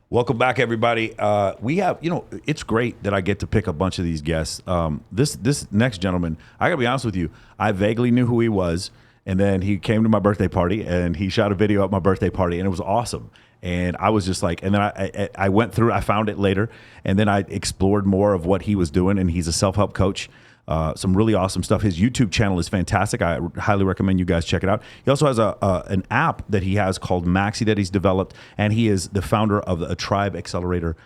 Welcome back, everybody. We have, it's great that I get to pick a bunch of these guests. This next gentleman, I gotta be honest with you, I vaguely knew who he was, and then he came to my birthday party and he shot a video at my birthday party, and it was awesome. And I was just like, and then I went through, I found it later, and then I explored more of what he was doing, and he's a self-help coach. Some really awesome stuff. His YouTube channel is fantastic. I highly recommend you guys check it out. He also has an app that he has called Maxi that he's developed, and he is the founder of a Tribe Accelerator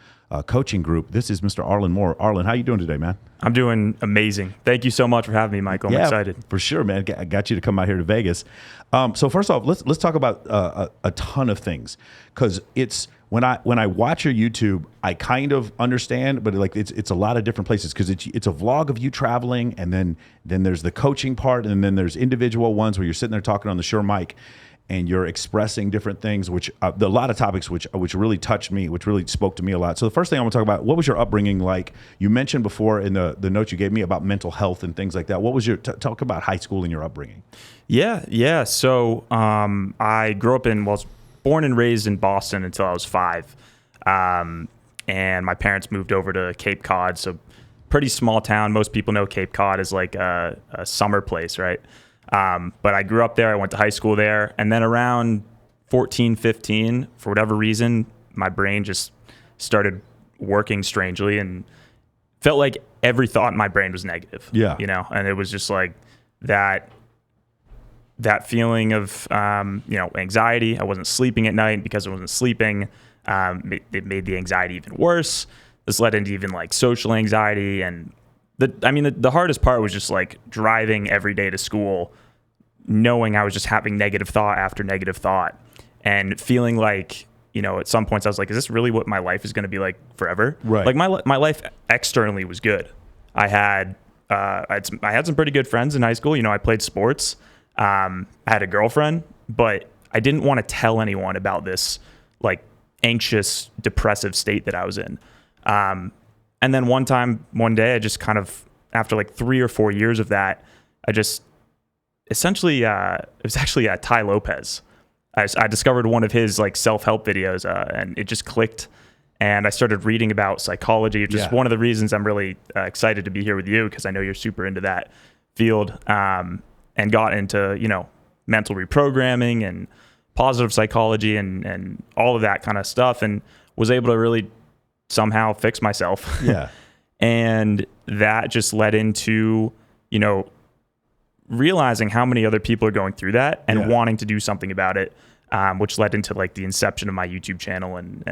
coaching group. This is Mr. Arlin Moore. Arlin, how you doing today, man? I'm doing amazing. Thank you so much for having me, Michael. I'm excited. For sure, man. I got you to come out here to Vegas. So first off, let's talk about a ton of things, because it's when I watch your YouTube, I kind of understand, but like it's a lot of different places, because it's a vlog of you traveling, and then there's the coaching part, and then there's individual ones where you're sitting there talking on the Shure mic, and you're expressing different things, which a lot of topics which really touched me, which really spoke to me a lot. So the first thing I want to talk about, what was your upbringing like? You mentioned before in the notes you gave me about mental health and things like that. What was your talk about high school and your upbringing? Yeah. So I grew up was born and raised in Boston until I was 5. And my parents moved over to Cape Cod, so pretty small town. Most people know Cape Cod is like a summer place, right? But I grew up there. I went to high school there. And then around 14, 15, for whatever reason, my brain just started working strangely and felt like every thought in my brain was negative. Yeah. And it was just like that feeling of, anxiety. I wasn't sleeping at night because I wasn't sleeping. It made the anxiety even worse. This led into even like social anxiety. And the hardest part was just like driving every day to school, knowing I was just having negative thought after negative thought, and feeling like, at some points I was like, is this really what my life is going to be like forever? Right. Like my life externally was good. I had some pretty good friends in high school. I played sports. I had a girlfriend, but I didn't want to tell anyone about this like anxious, depressive state that I was in. And then one day, I just kind of, after like 3 or 4 years of that, I just essentially, it was actually Tai Lopez. I discovered one of his like self-help videos, and it just clicked. And I started reading about psychology, which is one of the reasons I'm really excited to be here with you, because I know you're super into that field, and got into, mental reprogramming and positive psychology and all of that kind of stuff, and was able to really somehow fix myself. Yeah. And that just led into, realizing how many other people are going through that and wanting to do something about it, which led into like the inception of my YouTube channel and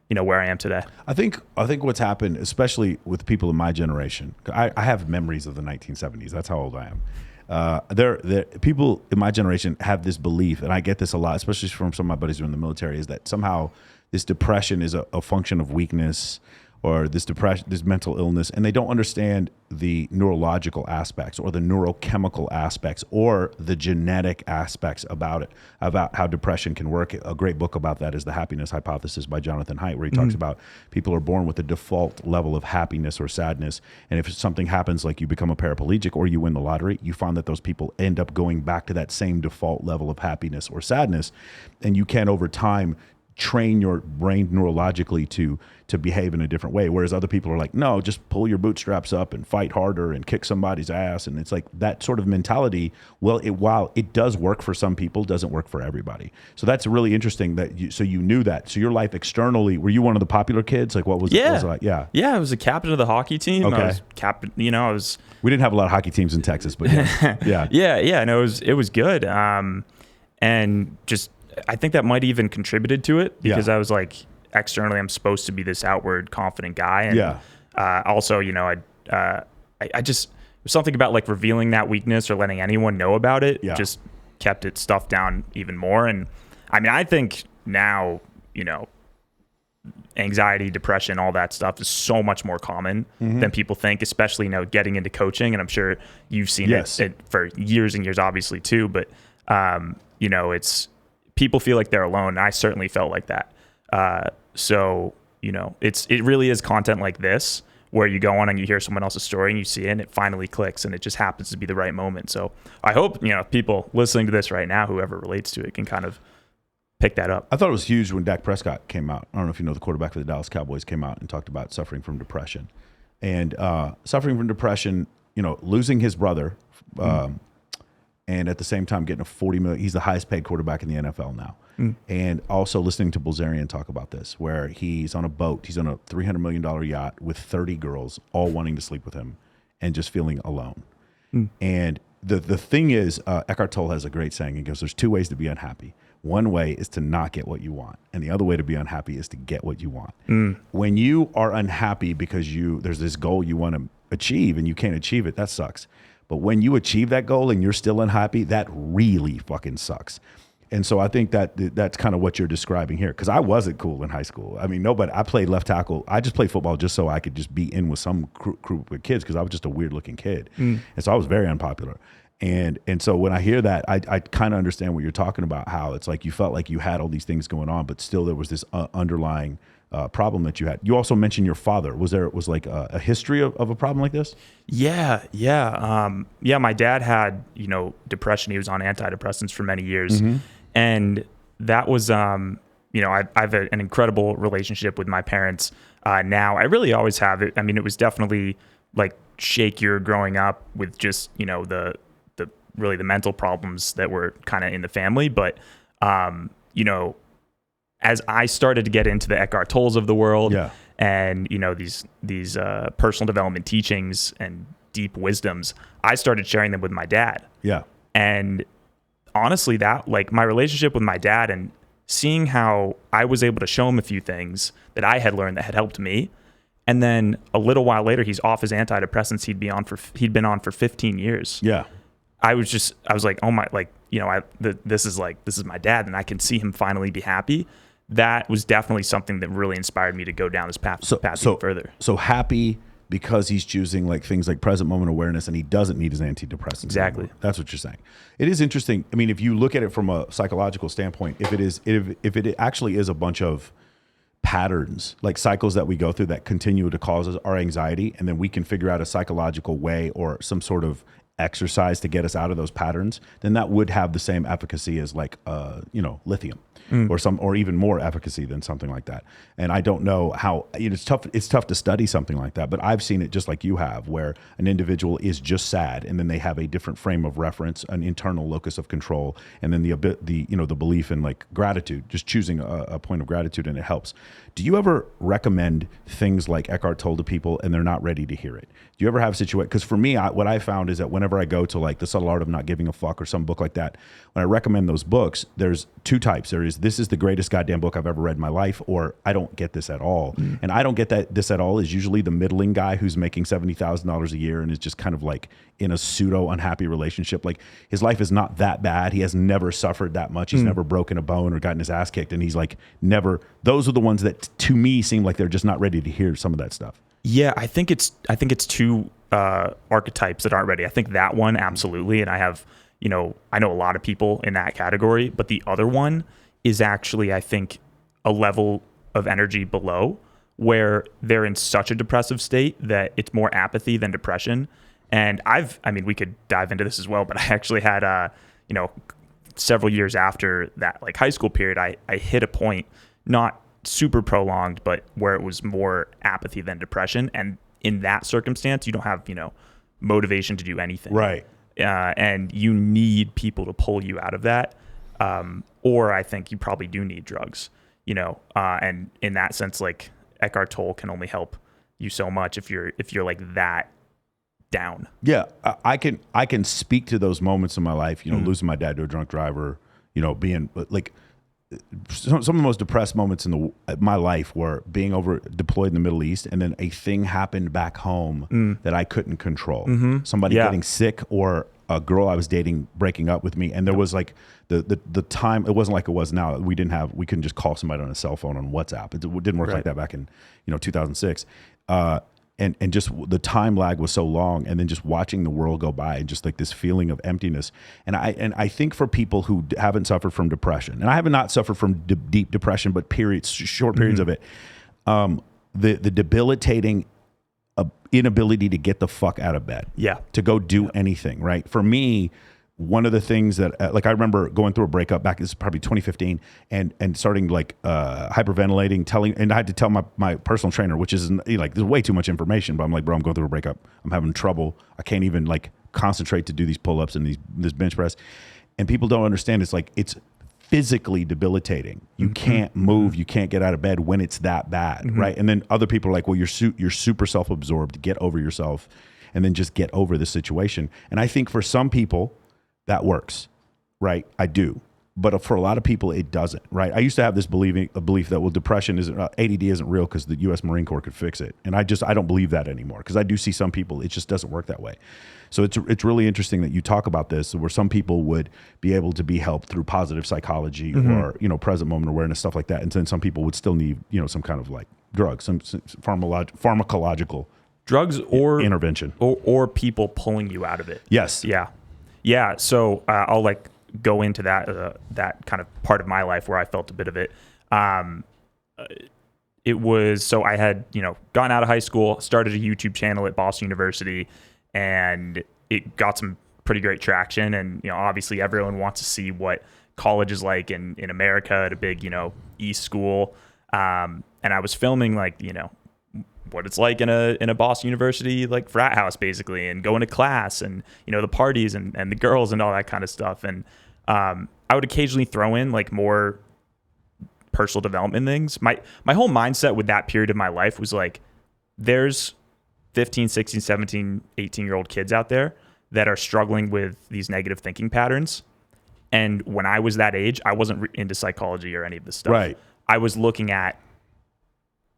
where I am today. I think what's happened, especially with people in my generation, I have memories of the 1970s. That's how old I am. People in my generation have this belief, and I get this a lot, especially from some of my buddies who are in the military, is that somehow this depression is a function of weakness, or this mental illness, and they don't understand the neurological aspects or the neurochemical aspects or the genetic aspects about how depression can work. A great book about that is The Happiness Hypothesis by Jonathan Haidt, where he talks about people are born with a default level of happiness or sadness, and if something happens, like you become a paraplegic or you win the lottery, you find that those people end up going back to that same default level of happiness or sadness, and you can over time train your brain neurologically to behave in a different way. Whereas other people are like, no, just pull your bootstraps up and fight harder and kick somebody's ass. And it's like that sort of mentality. Well, while it does work for some people, doesn't work for everybody. So that's really interesting that you knew that. So your life externally, were you one of the popular kids? Like what was it like? Yeah. Yeah. I was a captain of the hockey team. Okay. I was captain, we didn't have a lot of hockey teams in Texas, but yeah. Yeah. No, it was good. And just, I think that might even contributed to it, because I was like, externally, I'm supposed to be this outward confident guy. And also, I just, there's something about like revealing that weakness or letting anyone know about it, just kept it stuffed down even more. And I think now, anxiety, depression, all that stuff is so much more common than people think, especially, getting into coaching. And I'm sure you've seen it for years and years, obviously too, but, it's, people feel like they're alone. And I certainly felt like that. So, it really is content like this where you go on and you hear someone else's story and you see it and it finally clicks and it just happens to be the right moment. So I hope, people listening to this right now, whoever relates to it, can kind of pick that up. I thought it was huge when Dak Prescott came out. I don't know if you know, the quarterback for the Dallas Cowboys came out and talked about suffering from depression. And suffering from depression, losing his brother, and at the same time getting a $40 million. He's the highest paid quarterback in the NFL now. And also listening to Bilzerian talk about this, where he's on a boat, he's on a $300 million yacht with 30 girls, all wanting to sleep with him and just feeling alone. And the thing is, Eckhart Tolle has a great saying. He goes, there's two ways to be unhappy. One way is to not get what you want, and the other way to be unhappy is to get what you want. When you are unhappy because there's this goal you want to achieve and you can't achieve it, that sucks. But when you achieve that goal and you're still unhappy, that really fucking sucks. And so I think that's kind of what you're describing here, because I wasn't cool in high school. I mean, I played left tackle. I just played football just so I could just be in with some group of kids, because I was just a weird looking kid. And so I was very unpopular. And so when I hear that, I kind of understand what you're talking about, how it's like you felt like you had all these things going on, but still there was this underlying problem that you had. You also mentioned your father. Was like a history of a problem like this? Yeah. My dad had, depression. He was on antidepressants for many years. And that was, I have an incredible relationship with my parents now. I really always have it. I mean, it was definitely like shakier growing up with just, the mental problems that were kind of in the family. But, as I started to get into the Eckhart Tolles of the world and, these personal development teachings and deep wisdoms, I started sharing them with my dad. Yeah. And honestly, that like my relationship with my dad and seeing how I was able to show him a few things that I had learned that had helped me. And then a little while later, he's off his antidepressants he'd been on for 15 years. Yeah. I was like, oh my, like, this is my dad, and I can see him finally be happy. That was definitely something that really inspired me to go down this path further. So happy because he's choosing like things like present moment awareness, and he doesn't need his antidepressants. Exactly. Anymore. That's what you're saying. It is interesting. I mean, if you look at it from a psychological standpoint, if it actually is a bunch of patterns, like cycles that we go through that continue to cause us our anxiety, and then we can figure out a psychological way or some sort of exercise to get us out of those patterns, then that would have the same efficacy as like lithium. Or even more efficacy than something like that. And I don't know how, it's tough to study something like that, but I've seen it just like you have, where an individual is just sad, and then they have a different frame of reference, an internal locus of control, and then the belief in like gratitude, just choosing a point of gratitude, and it helps. Do you ever recommend things like Eckhart Tolle to people and they're not ready to hear it? Do you ever have a situation? Because for me, what I found is that whenever I go to like The Subtle Art of Not Giving a Fuck or some book like that, when I recommend those books, there's two types. There is, this is the greatest goddamn book I've ever read in my life, or I don't get this at all. And I don't get this at all is usually the middling guy who's making $70,000 a year and is just kind of like in a pseudo unhappy relationship. Like his life is not that bad. He has never suffered that much. He's never broken a bone or gotten his ass kicked. And he's like never, those are the ones that to me seem like they're just not ready to hear some of that stuff. Yeah, I think it's two archetypes that aren't ready. I think that one, absolutely. And I have, I know a lot of people in that category, but the other one is actually, I think, a level of energy below, where they're in such a depressive state that it's more apathy than depression. And we could dive into this as well, but I actually had, several years after that, like high school period, I hit a point, not super prolonged, but where it was more apathy than depression. And in that circumstance, you don't have, motivation to do anything. Right. And you need people to pull you out of that. Or I think you probably do need drugs, and in that sense, like Eckhart Tolle can only help you so much if you're like that down. Yeah. I can speak to those moments in my life, losing my dad to a drunk driver, being like, some of the most depressed moments in my life were being deployed in the Middle East, and then a thing happened back home that I couldn't control. Somebody getting sick, or a girl I was dating breaking up with me, and there was like the time. It wasn't like it was now. We couldn't just call somebody on a cell phone on WhatsApp. It didn't work like that back in 2006. And just the time lag was so long, and then just watching the world go by, and just like this feeling of emptiness. And I think for people who haven't suffered from depression, and I have not suffered from deep depression, but short periods of it, the debilitating inability to get the fuck out of bed, to go do anything. Right. For me, one of the things that, like, I remember going through a breakup back, this is probably 2015, and starting like hyperventilating, and I had to tell my personal trainer, which is like, there's way too much information, but I'm like, bro, I'm going through a breakup. I'm having trouble. I can't even like concentrate to do these pull-ups and this bench press. And people don't understand. It's like, it's physically debilitating. You can't move. You can't get out of bed when it's that bad, right? And then other people are like, well, you're super self-absorbed. Get over yourself, and then just get over the situation. And I think for some people, that works, right? I do. But for a lot of people, it doesn't, right? I used to have this belief that, well, depression isn't, ADD isn't real because the U.S. Marine Corps could fix it. And I don't believe that anymore, because I do see some people, it just doesn't work that way. So it's really interesting that you talk about this, where some people would be able to be helped through positive psychology or, present moment awareness, stuff like that. And then some people would still need, some kind of like drugs, some pharmacological drugs or intervention. Or people pulling you out of it. Yes. Yeah. Yeah. So I'll like go into that kind of part of my life where I felt a bit of it. It was, so I had, gone out of high school, started a YouTube channel at Boston University, and it got some pretty great traction. And, obviously everyone wants to see what college is like in America at a big, East school. And I was filming like, what it's like in a Boston University, like frat house basically, and going to class and, the parties and the girls and all that kind of stuff. And, I would occasionally throw in like more personal development things. My whole mindset with that period of my life was like, there's 15, 16, 17, 18-year-old kids out there that are struggling with these negative thinking patterns. And when I was that age, I wasn't into psychology or any of this stuff. Right. I was looking at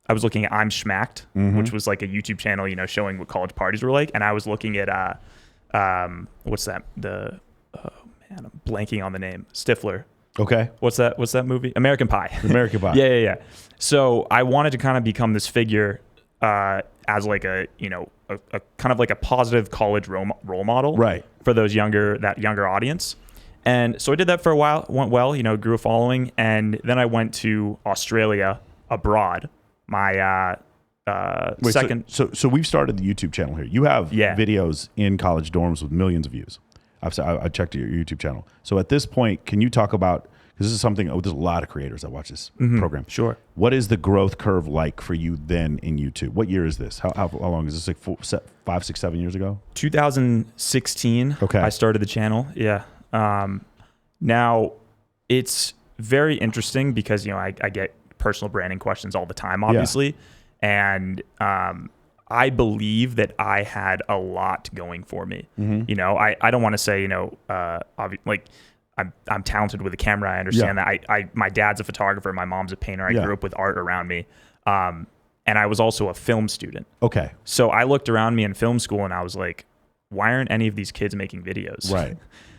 I'm Schmacked, which was like a YouTube channel, showing what college parties were like. And I was looking at, what's that? I'm blanking on the name. Stifler. Okay. What's that movie? American Pie. American Pie. Yeah. So I wanted to kind of become this figure, as like a kind of like a positive college role model. Right. For that younger audience. And so I did that for a while, went well, grew a following. And then I went to Australia abroad. My second. So we've started the YouTube channel here. You have videos in college dorms with millions of views. I checked your YouTube channel. So at this point, can you talk about, because this is something, there's a lot of creators that watch this program. Sure. What is the growth curve like for you then in YouTube? What year is this? How long is this? Like 5, 6, 7 years ago? 2016. Okay. I started the channel. Yeah. Now it's very interesting because, I get personal branding questions all the time, obviously. Yeah. And, I believe that I had a lot going for me. I don't want to say, like I'm talented with a camera. I understand that. My dad's a photographer. My mom's a painter. I grew up with art around me. And I was also a film student. Okay. So I looked around me in film school and I was like, why aren't any of these kids making videos? Right.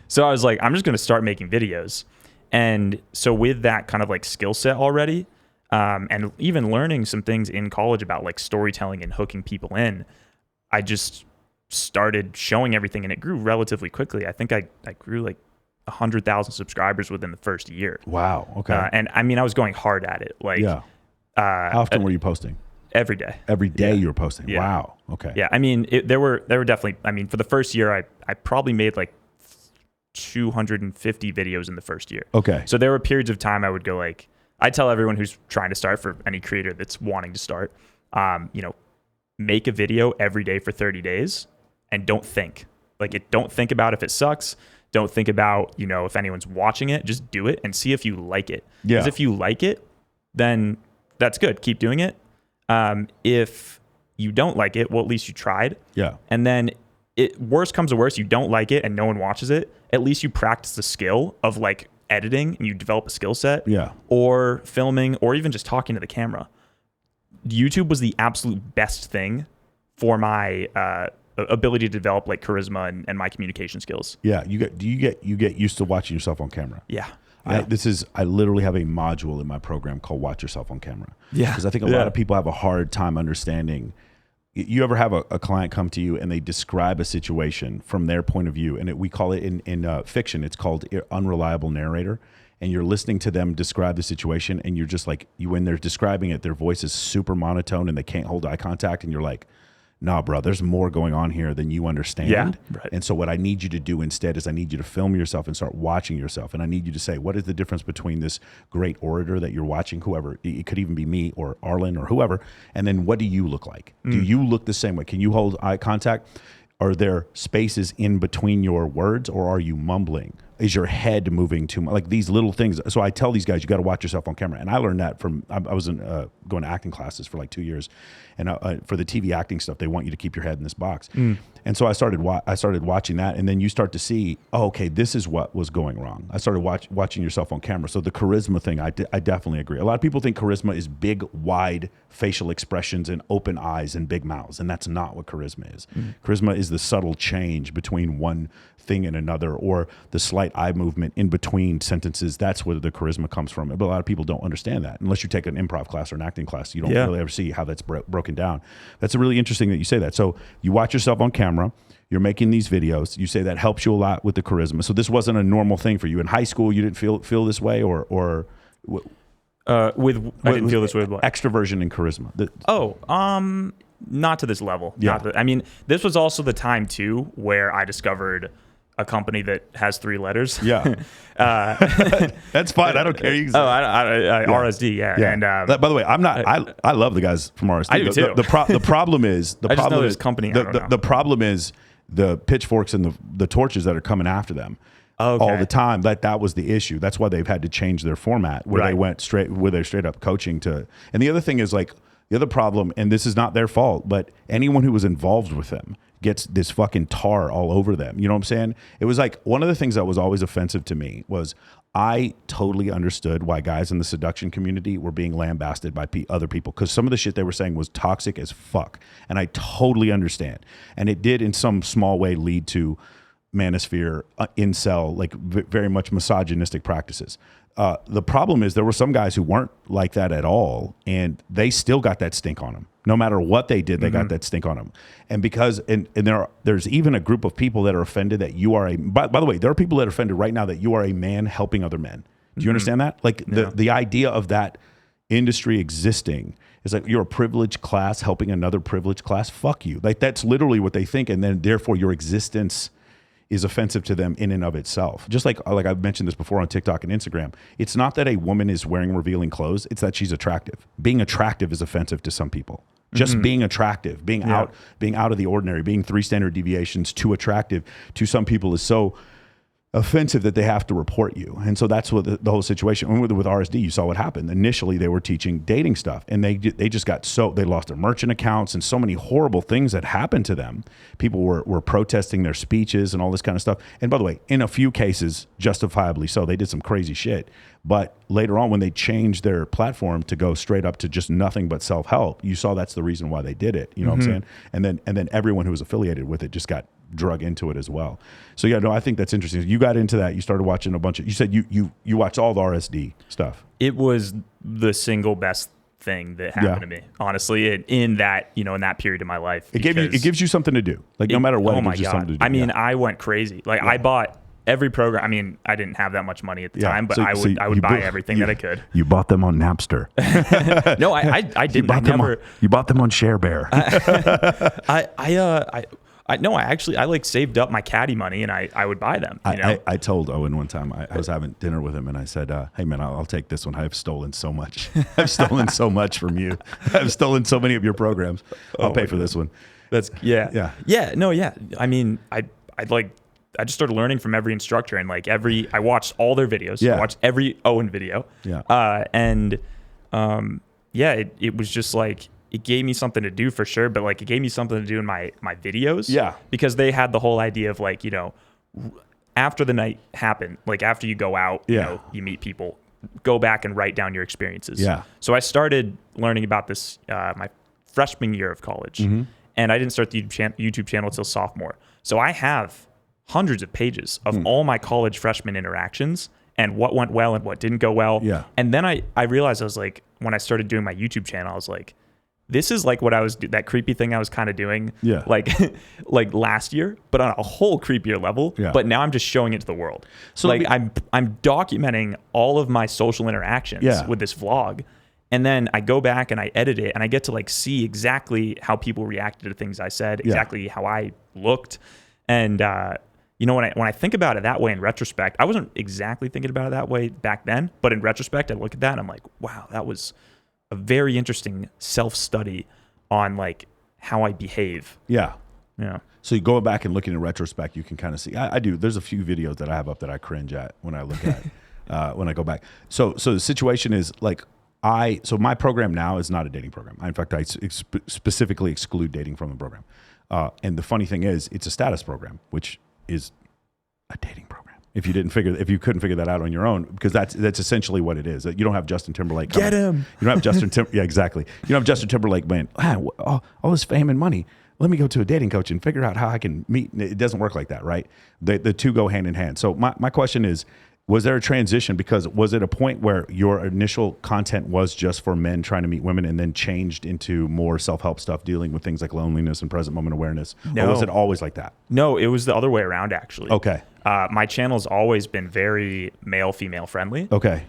So I was like, I'm just going to start making videos. And so with that kind of like skill set already, and even learning some things in college about like storytelling and hooking people in, I just started showing everything, and it grew relatively quickly. I think I grew like 100,000 subscribers within the first year. Wow. Okay. And I mean, I was going hard at it. Like, how often were you posting? Every day. Every day you were posting. Yeah. Wow. Okay. Yeah. I mean, there were definitely, I mean, for the first year, I probably made like 250 videos in the first year. Okay. So there were periods of time I would go like, I tell everyone who's trying to start, for any creator that's wanting to start, make a video every day for 30 days and don't think. Don't think about if it sucks. Don't think about, if anyone's watching it. Just do it and see if you like it. Yeah. Because if you like it, then that's good. Keep doing it. If you don't like it, well, at least you tried. Yeah. And then worst comes to worst, you don't like it and no one watches it. At least you practice the skill of like editing and you develop a skill set, or filming, or even just talking to the camera. YouTube was the absolute best thing for my ability to develop like charisma and my communication skills. Yeah. You get used to watching yourself on camera. Yeah. I literally have a module in my program called Watch Yourself on Camera. Yeah. Because I think a lot of people have a hard time understanding. You ever have a client come to you and they describe a situation from their point of view, and we call it in fiction, it's called unreliable narrator, and you're listening to them describe the situation, and you're just like, when they're describing it, their voice is super monotone and they can't hold eye contact, and you're like, nah, bro, there's more going on here than you understand. Yeah, right. And so what I need you to do instead is I need you to film yourself and start watching yourself. And I need you to say, what is the difference between this great orator that you're watching, whoever, it could even be me or Arlin or whoever, and then what do you look like? Do you look the same way? Can you hold eye contact? Are there spaces in between your words, or are you mumbling? Is your head moving too much? Like these little things. So I tell these guys, you got to watch yourself on camera. And I learned that from, I was going to acting classes for like 2 years. And for the TV acting stuff, they want you to keep your head in this box. And so I started watching that. And then you start to see, oh, okay, this is what was going wrong. I started watching yourself on camera. So the charisma thing, I definitely agree. A lot of people think charisma is big, wide facial expressions and open eyes and big mouths. And that's not what charisma is. Charisma is the subtle change between one thing and another, or the slight eye movement in between sentences. That's where the charisma comes from. But a lot of people don't understand that unless you take an improv class or an acting class. You don't really ever see how that's broken down. That's really interesting that you say that. So you watch yourself on camera, you're making these videos, you say that helps you a lot with the charisma. So this wasn't a normal thing for you in high school. You didn't feel this way, or I didn't feel this way. What? Extroversion and charisma. Not to this level. Yeah. I mean, this was also the time too where I discovered a company that has 3 letters. Yeah. That's fine. I don't care. RSD. Yeah. And by the way, I'm not. I love the guys from RSD. I do too. The problem is I just know this company. The problem is the pitchforks and the torches that are coming after them. Okay. All the time. That was the issue. That's why they've had to change their format, where they went straight up coaching to. And the other thing is, like, the other problem, and this is not their fault, but anyone who was involved with them gets this fucking tar all over them. You know what I'm saying? It was like, one of the things that was always offensive to me was I totally understood why guys in the seduction community were being lambasted by other people, because some of the shit they were saying was toxic as fuck. And I totally understand. And it did in some small way lead to manosphere, incel, like very much misogynistic practices. The problem is there were some guys who weren't like that at all, and they still got that stink on them. No matter what they did, they got that stink on them. And because there's even a group of people that are offended that you are by the way, there are people that are offended right now that you are a man helping other men. Do you understand that? Like the idea of that industry existing is like, you're a privileged class helping another privileged class. Fuck you. Like, that's literally what they think, and then therefore your existence is offensive to them in and of itself. Just like I've mentioned this before on TikTok and Instagram, it's not that a woman is wearing revealing clothes, it's that she's attractive. Being attractive is offensive to some people. Just being attractive, being out of the ordinary, being 3 standard deviations too attractive to some people is so offensive that they have to report you. And so that's what the whole situation with RSD, you saw what happened. Initially they were teaching dating stuff, and they just got they lost their merchant accounts, and so many horrible things that happened to them. People were protesting their speeches and all this kind of stuff. And by the way, in a few cases, justifiably so, they did some crazy shit. But later on, when they changed their platform to go straight up to just nothing but self-help, you saw that's the reason why they did it. You know what I'm saying? And then everyone who was affiliated with it just got drug into it as well. So yeah, no, I think that's interesting. You got into that. You started watching a bunch of. You said you watched all the RSD stuff. It was the single best thing that happened to me, honestly, in that period of my life. It gives you something to do. Like, no matter what, it gives you something to do. I mean, I went crazy. Like, I bought every program. I mean, I didn't have that much money at the time, but I would buy everything that I could. You bought them on Napster. No, I didn't. You bought them on ShareBear. I like saved up my caddy money, and I would buy them. I told Owen one time, I was having dinner with him, and I said, hey man, I'll take this one. I've stolen so much. I've stolen so much from you. I've stolen so many of your programs. I'll pay for this one. That's yeah. I mean, I just started learning from every instructor, and like I watched all their videos. I watched every Owen video. It was just like, it gave me something to do for sure, but like, it gave me something to do in my videos. Yeah. Because they had the whole idea of like, after the night happened, like after you go out, you meet people, go back and write down your experiences. Yeah. So I started learning about this my freshman year of college, and I didn't start the YouTube channel until sophomore. So I have hundreds of pages of all my college freshman interactions and what went well and what didn't go well. Yeah. And then I realized, I was like, when I started doing my YouTube channel, I was like, this is like what that creepy thing I was kind of doing, like last year, but on a whole creepier level. Yeah. But now I'm just showing it to the world. So like, I'm documenting all of my social interactions with this vlog, And then I go back and I edit it, and I get to like see exactly how people reacted to things I said, exactly how I looked. And you know, when I think about it that way in retrospect, I wasn't exactly thinking about it that way back then, but in retrospect, I look at that and I'm like, wow, that was a very interesting self-study on like how I behave. Yeah. Yeah. So you go back and looking in retrospect, you can kind of see. I do. There's a few videos that I have up that I cringe at when I look at when I go back. So the situation is like so my program now is not a dating program. In fact, I specifically exclude dating from the program. And the funny thing is, it's a status program, which is a dating program. If you couldn't figure that out on your own, because that's essentially what it is. You don't have Justin Timberlake. Get him. You don't have Justin yeah, exactly. You don't have Justin Timberlake, man. All this fame and money. Let me go to a dating coach and figure out how I can meet. It doesn't work like that, right? The two go hand in hand. So my question is, was there a transition? Because was it a point where your initial content was just for men trying to meet women and then changed into more self-help stuff, dealing with things like loneliness and present moment awareness? No. Or was it always like that? No, it was the other way around, actually. Okay. My channel's always been very male-female friendly. Okay.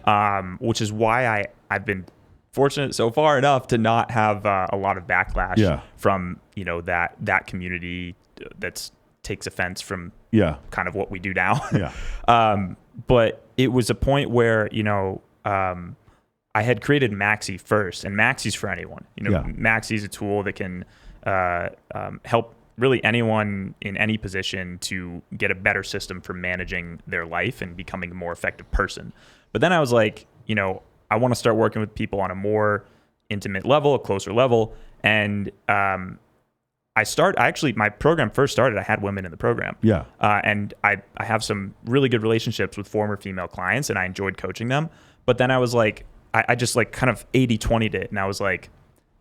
Which is why I've been fortunate so far enough to not have a lot of backlash from, you know, that community that takes offense from kind of what we do now. Yeah. But it was a point where, you know, I had created Maxi first, and Maxi's for anyone. You know, Maxi's a tool that can help really anyone in any position to get a better system for managing their life and becoming a more effective person. But then I was like, you know, I want to start working with people on a more intimate level, a closer level. And my program first started, I had women in the program. Yeah. And I have some really good relationships with former female clients, and I enjoyed coaching them. But then I was like, I just like kind of 80-20'd it. And I was like,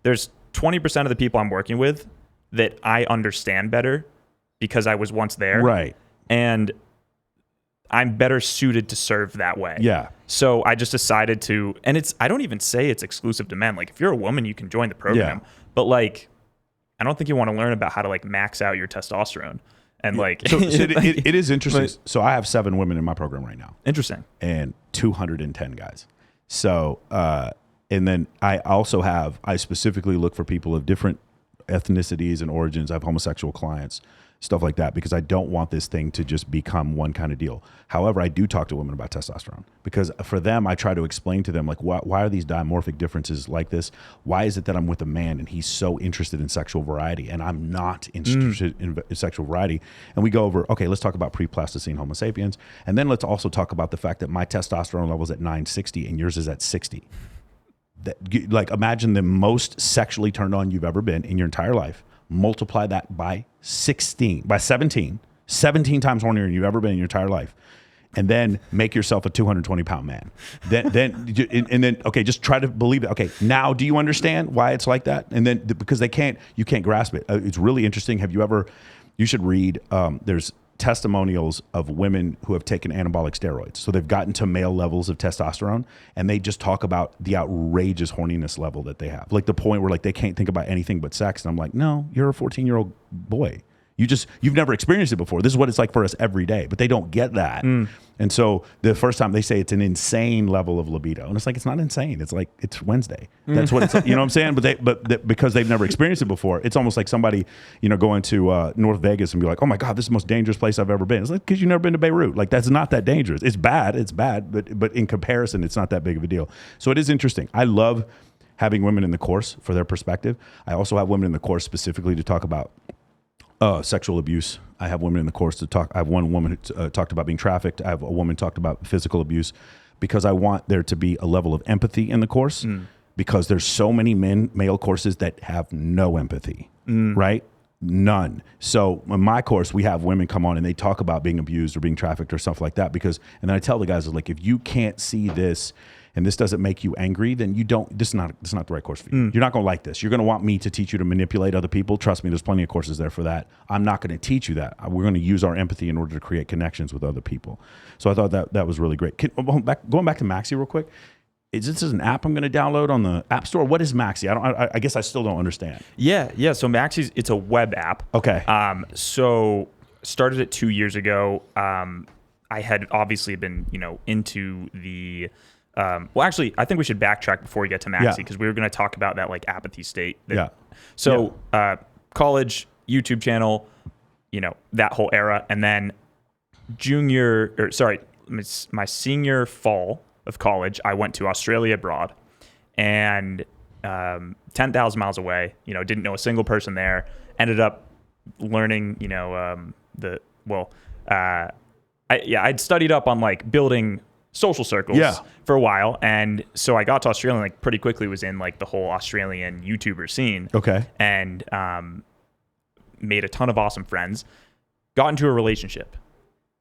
there's 20% of the people I'm working with that I understand better because I was once there. Right. And I'm better suited to serve that way. Yeah. So I just decided to, and I don't even say it's exclusive to men. Like if you're a woman, you can join the program. Yeah. But like, I don't think you want to learn about how to like max out your testosterone and like. So it is interesting. So I have 7 women in my program right now. Interesting. And 210 guys. So, and then I specifically look for people of different ethnicities and origins. I have homosexual clients, stuff like that, because I don't want this thing to just become one kind of deal. However, I do talk to women about testosterone because for them, I try to explain to them, like, why are these dimorphic differences like this? Why is it that I'm with a man and he's so interested in sexual variety and I'm not interested in sexual variety? And we go over, okay, let's talk about pre-Pleistocene Homo sapiens. And then let's also talk about the fact that my testosterone level is at 960 and yours is at 60. Like, imagine the most sexually turned on you've ever been in your entire life. Multiply that by 17 times hornier than you've ever been in your entire life, and then make yourself a 220-pound man. Then okay, just try to believe it. Okay, now do you understand why it's like that? And then because you can't grasp it. It's really interesting. You should read. There's testimonials of women who have taken anabolic steroids. So they've gotten to male levels of testosterone, and they just talk about the outrageous horniness level that they have. Like the point where like they can't think about anything but sex. And I'm like, no, you're a 14-year-old boy. You've never experienced it before. This is what it's like for us every day, but they don't get that. And so the first time they say it's an insane level of libido, and it's like, it's not insane. It's like, it's Wednesday. That's what it's, you know what I'm saying? But because they've never experienced it before, it's almost like somebody, you know, going to North Vegas and be like, oh my God, this is the most dangerous place I've ever been. It's like, because you've never been to Beirut. Like, that's not that dangerous. It's bad, but in comparison, it's not that big of a deal. So it is interesting. I love having women in the course for their perspective. I also have women in the course specifically to talk about sexual abuse. I have women in the course to talk. I have one woman who talked about being trafficked. I have a woman talked about physical abuse, because I want there to be a level of empathy in the course, because there's so many male courses that have no empathy, right? None. So in my course, we have women come on and they talk about being abused or being trafficked or stuff like that, and then I tell the guys, like, if you can't see this and this doesn't make you angry, then this is not the right course for you. You're not going to like this. You're going to want me to teach you to manipulate other people. Trust me, there's plenty of courses there for that. I'm not going to teach you that. We're going to use our empathy in order to create connections with other people. So I thought that was really great. Going back to Maxi real quick. Is this an app I'm going to download on the App Store? What is Maxi? I guess I still don't understand. Yeah. So Maxi's, it's a web app. Okay. So started it 2 years ago. I had obviously been, into the Well, actually, I think we should backtrack before we get to Maxi because we were going to talk about that like apathy state. So college, YouTube channel, that whole era. And then my senior fall of college, I went to Australia abroad and 10,000 miles away, didn't know a single person there, ended up learning, I'd studied up on like building social circles for a while. And so I got to Australia and like pretty quickly was in like the whole Australian YouTuber scene. Okay. And made a ton of awesome friends, got into a relationship.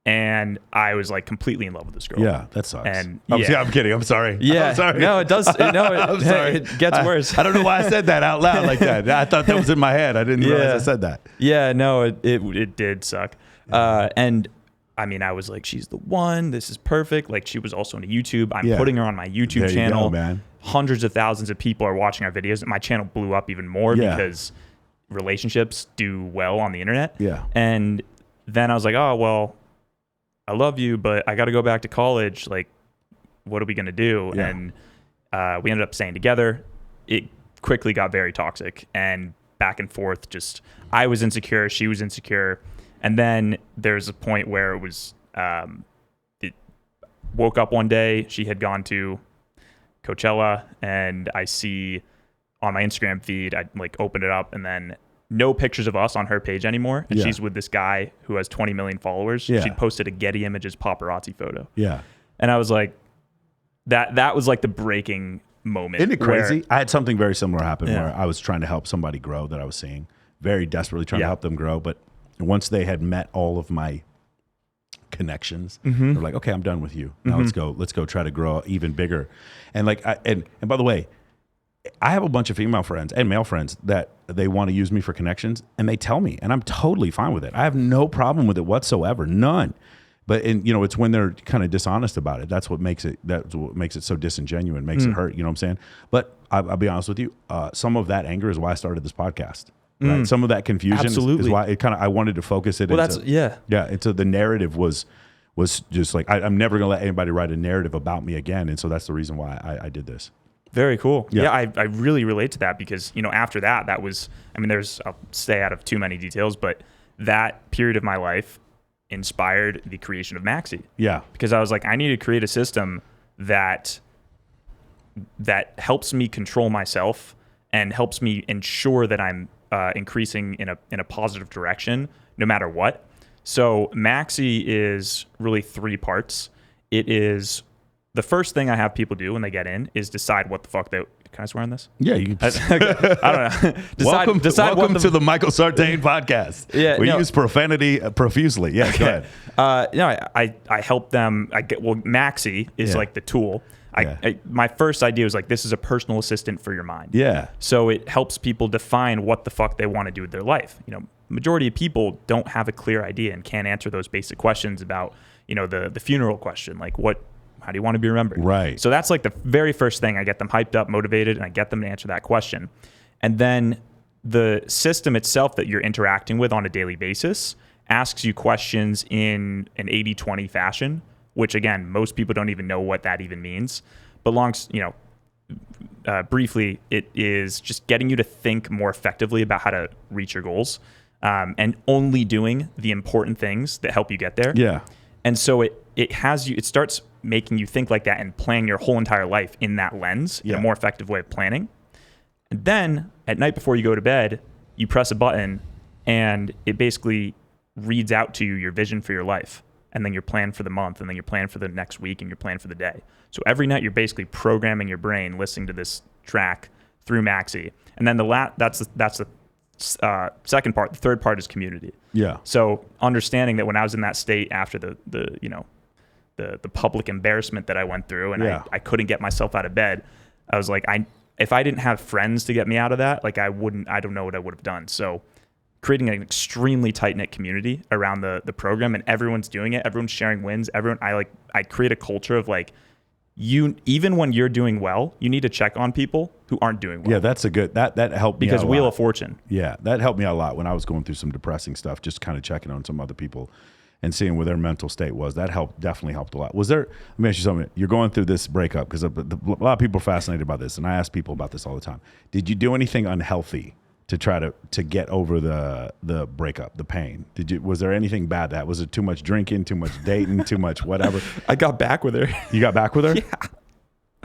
And I was like completely in love with this girl. Yeah, that sucks. And I'm kidding. I'm sorry. Yeah, I'm sorry. No, it does. No, I'm sorry. It gets worse. I don't know why I said that out loud like that. I thought that was in my head. I didn't realize I said that. Yeah, no, it did suck. And I mean, I was like, she's the one. This is perfect. Like, she was also into YouTube. I'm putting her on my YouTube channel. There you go, man. Hundreds of thousands of people are watching our videos. My channel blew up even more because relationships do well on the internet. Yeah. And then I was like, oh, well, I love you, but I got to go back to college. Like, what are we going to do? Yeah. And we ended up staying together. It quickly got very toxic and back and forth. Just, I was insecure. She was insecure. And then there's a point where it was, it woke up one day, she had gone to Coachella, and I see on my Instagram feed, I like opened it up, and then no pictures of us on her page anymore. And she's with this guy who has 20 million followers. Yeah. She posted a Getty Images paparazzi photo. Yeah. And I was like, that was like the breaking moment. Isn't it crazy? I had something very similar happen where I was trying to help somebody grow that I was seeing, very desperately trying to help them grow. But once they had met all of my connections, they're like, okay, I'm done with you. Now let's go try to grow even bigger. And like, and by the way, I have a bunch of female friends and male friends that they want to use me for connections, and they tell me, and I'm totally fine with it. I have no problem with it whatsoever, none. But it's when they're kind of dishonest about it. That's what makes it so disingenuous, makes it hurt. You know what I'm saying? But I'll be honest with you. Some of that anger is why I started this podcast. Right? Some of that confusion is why it kind of, I wanted to focus it. Into the narrative was just like, I'm never going to let anybody write a narrative about me again. And so that's the reason why I did this. Very cool. Yeah, I really relate to that because, after that was, I'll stay out of too many details, but that period of my life inspired the creation of Maxi. Yeah. Because I was like, I need to create a system that helps me control myself and helps me ensure that I'm increasing in a positive direction no matter what. So Maxi is really 3 parts. It is the first thing I have people do when they get in is decide what the fuck they... Can I swear on this? Yeah, you can. I don't know. Welcome to the Michael Sartain podcast. Yeah, we use profanity profusely. Yeah, go ahead. I help them. Maxi is like the tool. My first idea was like, this is a personal assistant for your mind. Yeah. So it helps people define what the fuck they want to do with their life. Majority of people don't have a clear idea and can't answer those basic questions about, the funeral question, like how do you want to be remembered? Right. So that's like the very first thing. I get them hyped up, motivated, and I get them to answer that question. And then the system itself that you're interacting with on a daily basis asks you questions in an 80-20 fashion, which again, most people don't even know what that even means. But briefly, it is just getting you to think more effectively about how to reach your goals, and only doing the important things that help you get there. Yeah. And so it starts making you think like that and plan your whole entire life in that lens in a more effective way of planning. And then at night before you go to bed, you press a button and it basically reads out to you your vision for your life, and then your plan for the month, and then your plan for the next week, and your plan for the day. So every night you're basically programming your brain, listening to this track through Maxi. And then that's the second part. The third part is community. Yeah. So understanding that when I was in that state after the public embarrassment that I went through, and I couldn't get myself out of bed, I was like, if I didn't have friends to get me out of that, like I don't know what I would have done. So creating an extremely tight-knit community around the program, and everyone's doing it, everyone's sharing wins, I create a culture of like, even when you're doing well, you need to check on people who aren't doing well. Yeah, that's a good, that helped me out a lot. Because Wheel of Fortune. Yeah, that helped me out a lot when I was going through some depressing stuff, just kind of checking on some other people and seeing where their mental state was. That definitely helped a lot. Was there, let me ask you something. You're going through this breakup because a lot of people are fascinated about this, and I ask people about this all the time. Did you do anything unhealthy to try to get over the breakup, the pain? Was there anything bad was it too much drinking, too much dating, too much whatever? I got back with her. You got back with her? Yeah.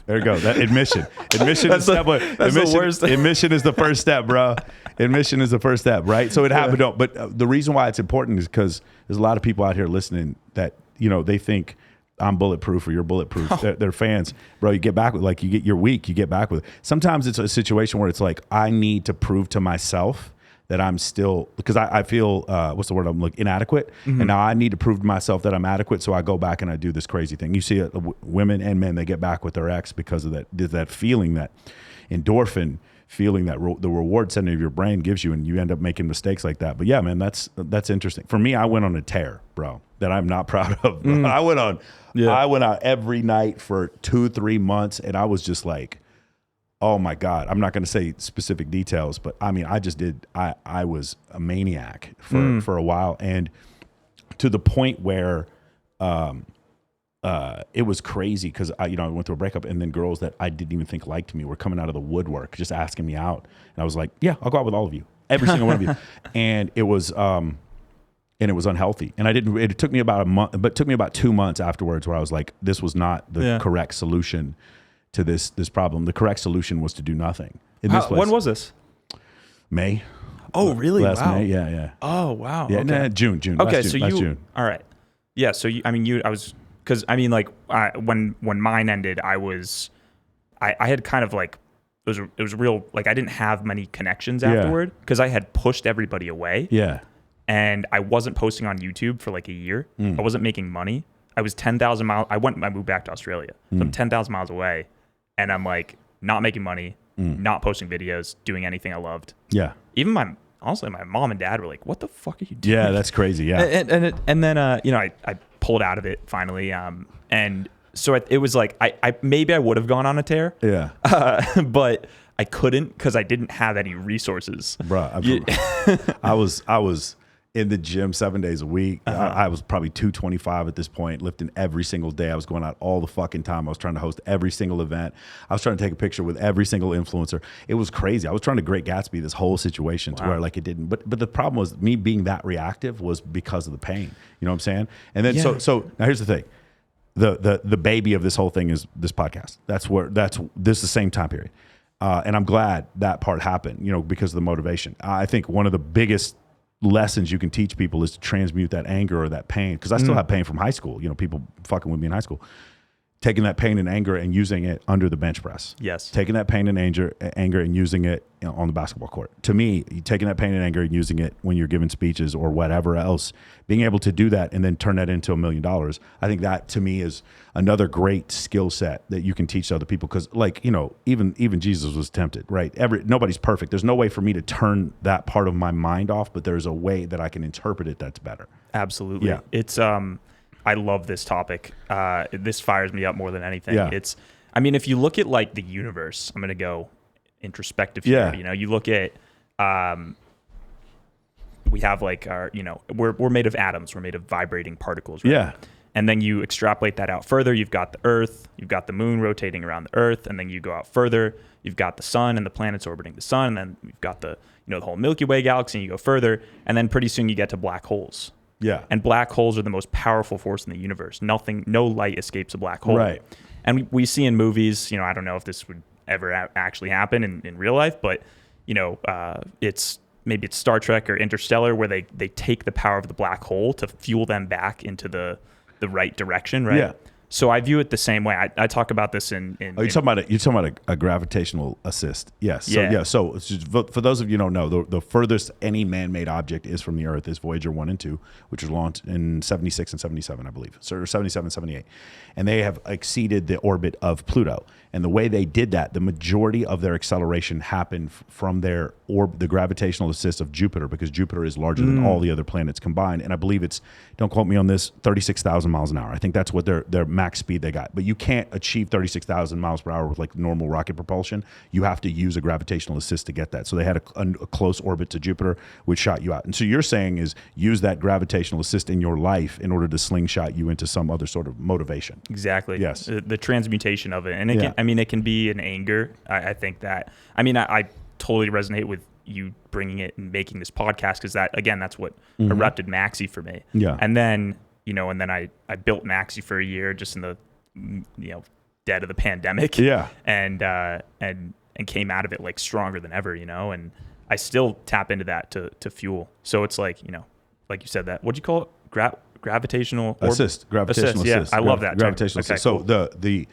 There you go. That admission is step one. Admission is the first step, bro. Admission is the first step, right? So it happened. Yeah. But the reason why it's important is because there's a lot of people out here listening that, they think I'm bulletproof or you're bulletproof. Oh. They're fans, bro. You get back with you're weak. You get back with it. Sometimes it's a situation where it's like, I need to prove to myself that I'm still, because I feel, what's the word I'm looking, inadequate. Mm-hmm. And now I need to prove to myself that I'm adequate. So I go back and I do this crazy thing. You see it, women and men, they get back with their ex because of that feeling, that endorphin feeling that the reward center of your brain gives you, and you end up making mistakes like that. But yeah, man, that's interesting. For me, I went on a tear, bro, that I'm not proud of. Mm. I went out every night for 2-3 months, and I was just like, oh my God, I'm not going to say specific details, but I mean, I was a maniac for a while, and to the point where it was crazy because I went through a breakup, and then girls that I didn't even think liked me were coming out of the woodwork, just asking me out, and I was like, yeah, I'll go out with all of you, every single one of you, and it was unhealthy, and it took me about a month, but it took me about 2 months afterwards where I was like, this was not the correct solution to this problem. The correct solution was to do nothing. When was this? May. Oh, really? Last wow. May, yeah. Oh, wow. Yeah, okay. June. Okay, last June. All right. Yeah, so when mine ended, I had kind of like, it was real, like I didn't have many connections afterward because I had pushed everybody away. Yeah. And I wasn't posting on YouTube for like a year. I wasn't making money. I was 10,000 miles. I moved back to Australia. So I'm 10,000 miles away. And I'm like not making money, not posting videos, doing anything I loved. Yeah. Even my mom and dad were like, "What the fuck are you doing?" Yeah, that's crazy. Yeah. And then I pulled out of it finally. And so it was like I maybe I would have gone on a tear. Yeah. But I couldn't because I didn't have any resources. Bro, I was in the gym 7 days a week. I was probably 225 at this point, lifting every single day. I was going out all the fucking time. I was trying to host every single event. I was trying to take a picture with every single influencer. It was crazy. I was trying to Great Gatsby this whole situation to where like it didn't. But the problem was me being that reactive was because of the pain. You know what I'm saying? And then so now here's the thing. The baby of this whole thing is this podcast. This is the same time period. And I'm glad that part happened, because of the motivation. I think one of the biggest lessons you can teach people is to transmute that anger or that pain, because I still have pain from high school, people fucking with me in high school, taking that pain and anger and using it under the bench press. Yes. Taking that pain and anger and using it on the basketball court. To me, taking that pain and anger and using it when you're giving speeches or whatever else, being able to do that and then turn that into $1 million. I think that to me is another great skill set that you can teach other people. Because even Jesus was tempted, right? Nobody's perfect. There's no way for me to turn that part of my mind off, but there's a way that I can interpret it that's better. Absolutely. Yeah. It's I love this topic. This fires me up more than anything. Yeah. If you look at like the universe, I'm going to go introspective here. You look at, we have like our, we're made of atoms. We're made of vibrating particles. Right? Yeah. And then you extrapolate that out further. You've got the Earth, you've got the moon rotating around the Earth. And then you go out further, you've got the sun and the planets orbiting the sun. And then you've got the whole Milky Way galaxy, and you go further. And then pretty soon you get to black holes. Yeah. And black holes are the most powerful force in the universe. No light escapes a black hole. Right. And we see in movies, I don't know if this would ever actually happen in real life, but, it's Star Trek or Interstellar where they take the power of the black hole to fuel them back into the right direction, right? Yeah. So I view it the same way. I talk about this in you're talking about a gravitational assist. Yes. So, So it's just, for those of you who don't know, the furthest any man-made object is from the Earth is Voyager 1 and 2, which was launched in 76 and 77, I believe. So 77, 78. And they have exceeded the orbit of Pluto. And the way they did that, the majority of their acceleration happened from the gravitational assist of Jupiter, because Jupiter is larger than all the other planets combined. And I believe it's, don't quote me on this, 36,000 miles an hour. I think that's what their max speed they got. But you can't achieve 36,000 miles per hour with like normal rocket propulsion. You have to use a gravitational assist to get that. So they had a close orbit to Jupiter, which shot you out. And so you're saying is use that gravitational assist in your life in order to slingshot you into some other sort of motivation. Exactly. Yes. The transmutation of it. And it can, it can be an anger. I think that, I totally resonate with you bringing it and making this podcast, because that's what erupted Maxi for me. Yeah. And then, I built Maxi for a year just in the, dead of the pandemic. Yeah. And came out of it like stronger than ever, and I still tap into that to fuel. So it's like, like you said, that, what'd you call it? Gravitational assist. Gravitational assist. Yeah, I love that. Gravitational term. assist. Okay, so cool.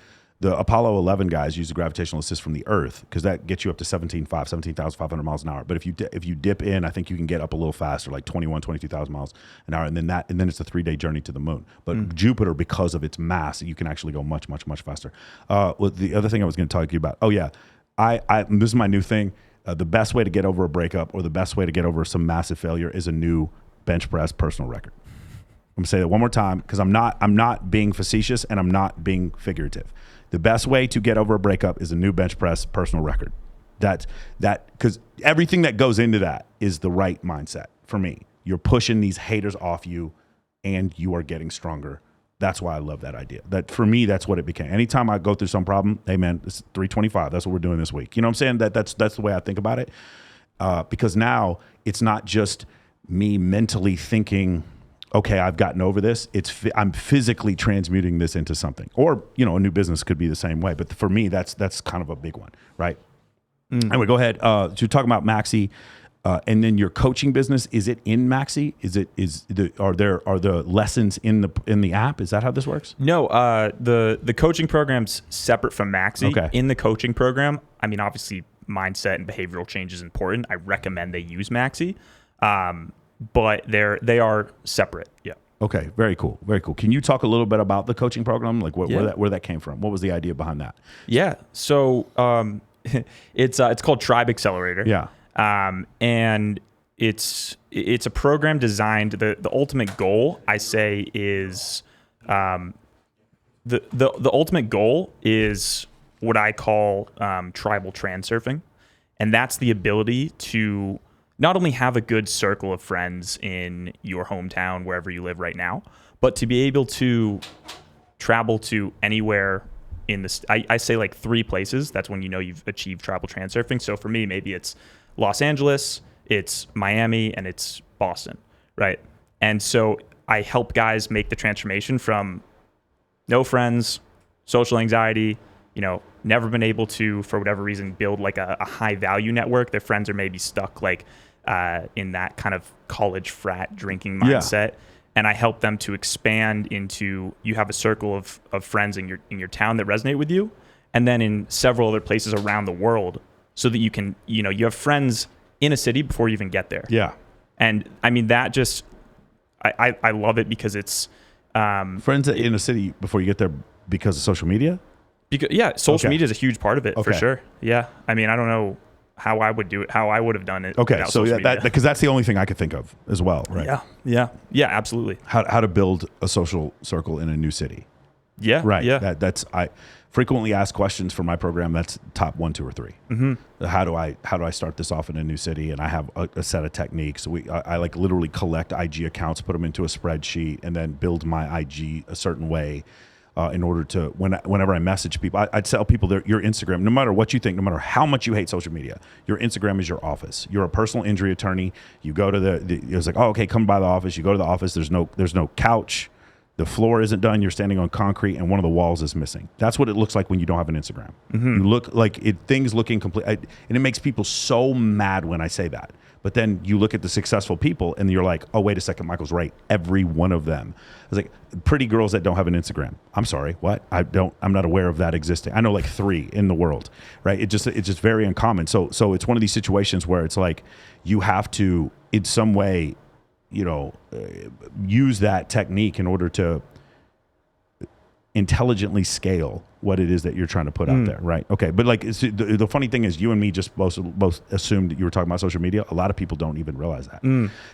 the Apollo 11 guys use the gravitational assist from the Earth, because that gets you up to 17,500 miles an hour. But if you dip in, I think you can get up a little faster, like 22,000 miles an hour, and then it's a 3-day journey to the moon. But Jupiter, because of its mass, you can actually go much faster. The other thing I was going to talk to you about. Oh yeah, this is my new thing. The best way to get over a breakup, or the best way to get over some massive failure, is a new bench press personal record. I'm gonna say that one more time, because I'm not being facetious and I'm not being figurative. The best way to get over a breakup is a new bench press personal record. That because everything that goes into that is the right mindset for me. You're pushing these haters off you, and you are getting stronger. That's why I love that idea. That for me, that's what it became. Anytime I go through some problem, hey man, it's 325. That's what we're doing this week. You know what I'm saying? That's the way I think about it. Because now it's not just me mentally thinking, okay, I've gotten over this. I'm physically transmuting this into something. Or, a new business could be the same way. But for me, that's kind of a big one, right? Anyway, go ahead. So you're talking about Maxi, and then your coaching business. Is it in Maxi? Are the lessons in the app? Is that how this works? No, the coaching program's separate from Maxi. Okay. In the coaching program, obviously mindset and behavioral change is important. I recommend they use Maxi. But they are separate. Yeah. Okay. Very cool. Very cool. Can you talk a little bit about the coaching program? Like where that came from? What was the idea behind that? Yeah. So it's called Tribe Accelerator. Yeah. And it's a program designed. The ultimate goal, I say, is the ultimate goal is what I call tribal transurfing, and that's the ability to not only have a good circle of friends in your hometown, wherever you live right now, but to be able to travel to anywhere in this. I say like 3 places. That's when you've achieved tribal transurfing. So for me, maybe it's Los Angeles, it's Miami, and it's Boston, right? And so I help guys make the transformation from no friends, social anxiety, never been able to, for whatever reason, build like a high value network. Their friends are maybe stuck like in that kind of college frat drinking mindset. Yeah. And I help them to expand into, you have a circle of friends in your town that resonate with you, and then in several other places around the world, so that you can, you have friends in a city before you even get there. Yeah. And that just, I love it because it's friends in a city before you get there because of social media. Social media is a huge part of it for sure. Yeah. I don't know how I would do it, how I would have done it. Okay. So because that's the only thing I could think of as well. Right. Yeah. Absolutely. How to build a social circle in a new city. Yeah. Right. Yeah. That's I frequently ask questions for my program. That's top 1, 2, or 3. Mm-hmm. How do I start this off in a new city? And I have a set of techniques. I like literally collect IG accounts, put them into a spreadsheet, and then build my IG a certain way. In order to, whenever I message people, I'd tell people your Instagram, no matter what you think, no matter how much you hate social media, your Instagram is your office. You're a personal injury attorney. You go to it's like, oh, okay, come by the office. You go to the office. There's no couch. The floor isn't done. You're standing on concrete, and one of the walls is missing. That's what it looks like when you don't have an Instagram. Mm-hmm. You look like things look incomplete, and it makes people so mad when I say that. But then you look at the successful people, and you're like, oh, wait a second, Michael's right. Every one of them. I was like, pretty girls that don't have an Instagram. I'm sorry, what? I'm not aware of that existing. I know like 3 in the world, right? It's just very uncommon. So it's one of these situations where it's like you have to, in some way, use that technique in order to intelligently scale what it is that you're trying to put out there, right? Okay, but like the funny thing is, you and me just both assumed that you were talking about social media. A lot of people don't even realize that.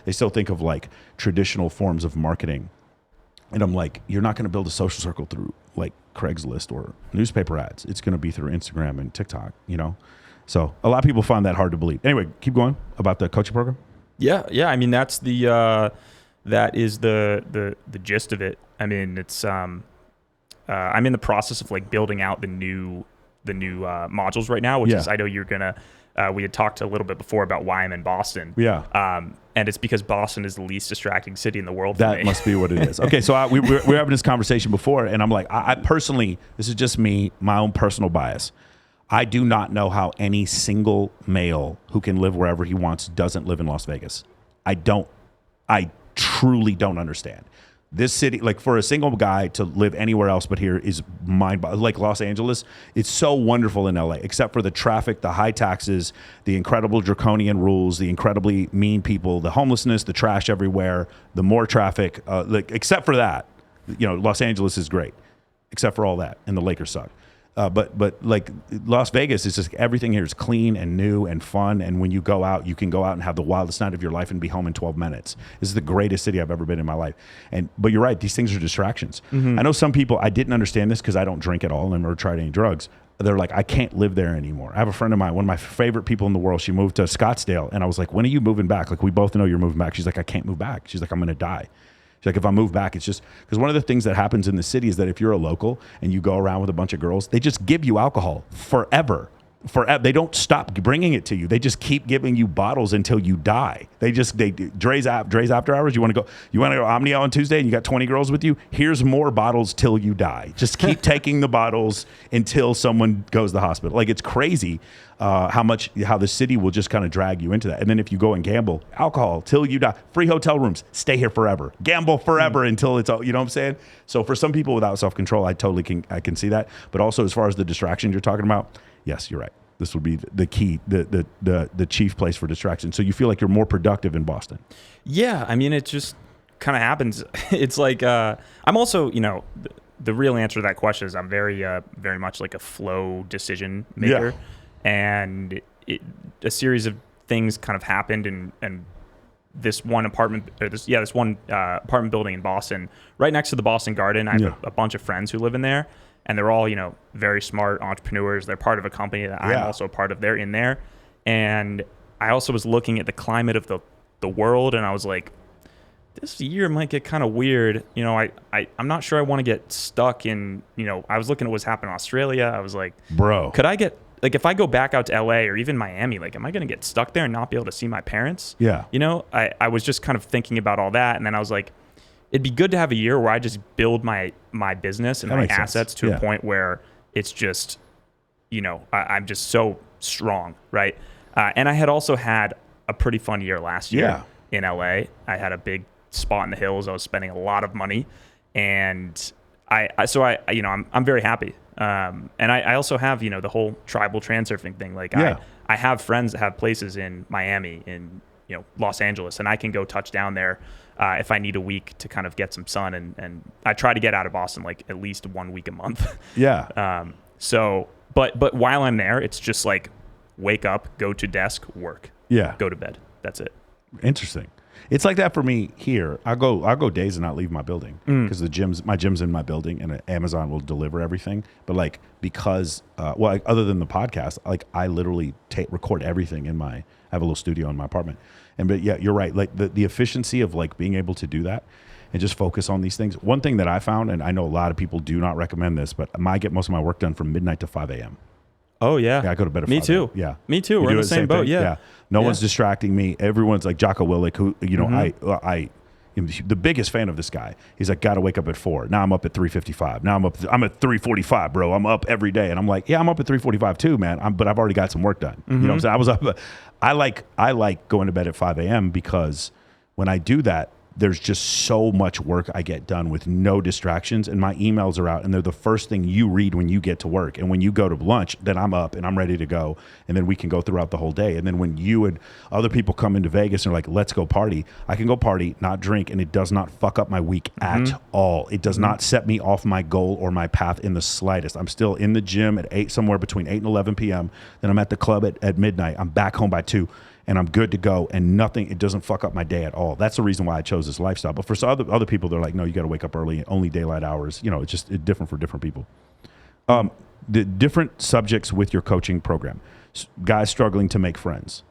They still think of like traditional forms of marketing And I'm like, you're not going to build a social circle through like Craigslist or newspaper ads. It's going to be through Instagram and TikTok, you know? So a lot of people find that hard to believe. Anyway, keep going about the coaching program. Yeah. I mean, that's that is the gist of it. I mean, it's I'm in the process of like building out the new modules right now, which is, I know you're gonna. We had talked a little bit before about why I'm in Boston. Yeah. And it's because Boston is the least distracting city in the world for me. That must be what it is. Okay, so we were having this conversation before, and I'm like, I personally, this is just me, my own personal bias. I do not know how any single male who can live wherever he wants doesn't live in Las Vegas. I truly don't understand. This city, like for a single guy to live anywhere else but here is mind-boggling. Like Los Angeles, it's so wonderful in LA, except for the traffic, the high taxes, the incredible draconian rules, the incredibly mean people, the homelessness, the trash everywhere, the more traffic. Like except for that, you know, Los Angeles is great, except for all that, and the Lakers suck. But like Las Vegas is just, everything here is clean and new and fun. And when you go out, you can go out and have the wildest night of your life and be home in 12 minutes. This is the greatest city I've ever been in my life. But you're right, these things are distractions. Mm-hmm. I know some people, I didn't understand this because I don't drink at all and never tried any drugs. They're like, I can't live there anymore. I have a friend of mine, one of my favorite people in the world. She moved to Scottsdale. And I was like, when are you moving back? Like, we both know you're moving back. She's like, I can't move back. She's like, I'm going to die. She's like, if I move back, it's just because one of the things that happens in the city is that if you're a local and you go around with a bunch of girls, they just give you alcohol forever. They don't stop bringing it to you. They just keep giving you bottles until you die. Dre's after hours. You want to go Omnia on Tuesday and you got 20 girls with you. Here's more bottles till you die. Just keep taking the bottles until someone goes to the hospital. Like, it's crazy how the city will just kind of drag you into that. And then if you go and gamble, alcohol till you die, free hotel rooms, stay here forever, gamble forever until it's all, you know what I'm saying? So for some people without self-control, I can see that. But also as far as the distractions you're talking about, yes, you're right. This would be the key, the chief place for distraction. So you feel like you're more productive in Boston. Yeah, I mean, it just kind of happens. It's like I'm also, you know, the real answer to that question is I'm very much like a flow decision maker, and a series of things kind of happened, and this one apartment building in Boston, right next to the Boston Garden. I have a bunch of friends who live in there. And they're all, you know, very smart entrepreneurs. They're part of a company that I'm also a part of. They're in there. And I also was looking at the climate of the world, and I was like, this year might get kind of weird. You know, I'm not sure I want to get stuck in, you know, I was looking at what's happening in Australia. I was like, bro, could I get, like, if I go back out to LA or even Miami, like, am I going to get stuck there and not be able to see my parents? Yeah. You know, I was just kind of thinking about all that. And then I was like, it'd be good to have a year where I just build my business and my assets to a point where it's just, you know, I'm just so strong, right? And I had also had a pretty fun year last year in LA. I had a big spot in the hills. I was spending a lot of money, and I'm very happy. And I also have, you know, the whole tribal transurfing thing. Like I have friends that have places in Miami, in, you know, Los Angeles, and I can go touch down there if I need a week to kind of get some sun. And I try to get out of Boston like at least 1 week a month. But while I'm there, it's just like wake up, go to desk, work, go to bed. That's it. Interesting. It's like that for me here. I'll go days and not leave my building because my gym's in my building, and Amazon will deliver everything. But like, because other than the podcast, like I literally record everything I have a little studio in my apartment. But yeah, you're right. Like the efficiency of like being able to do that and just focus on these things. One thing that I found, and I know a lot of people do not recommend this, but I get most of my work done from midnight to 5 a.m. Oh yeah. I go to bed at 5 Me too. Yeah. Me too. We're in the same boat. Yeah. No one's distracting me. Everyone's like Jocko Willink, who, you know, I am the biggest fan of this guy. He's like, got to wake up at 4. Now I'm up at 3:55. Now I'm at 3:45, bro. I'm up every day. And I'm like, yeah, I'm up at 3:45 too, man. But I've already got some work done. You know what I'm saying? I was up. I like going to bed at 5 a.m. because when I do that, there's just so much work I get done with no distractions, and my emails are out, and they're the first thing you read when you get to work. And when you go to lunch, then I'm up and I'm ready to go, and then we can go throughout the whole day. And then when you and other people come into Vegas and are like, let's go party, I can go party, not drink, and it does not fuck up my week at all. It does not set me off my goal or my path in the slightest. I'm still in the gym at 8, somewhere between 8 and 11 p.m. Then I'm at the club at midnight. I'm back home by 2. and I'm good to go, and it doesn't fuck up my day at all. That's the reason why I chose this lifestyle. But for some other people, they're like, no, you got to wake up early, only daylight hours. It's different for different people. The different subjects with your coaching program, guys struggling to make friends.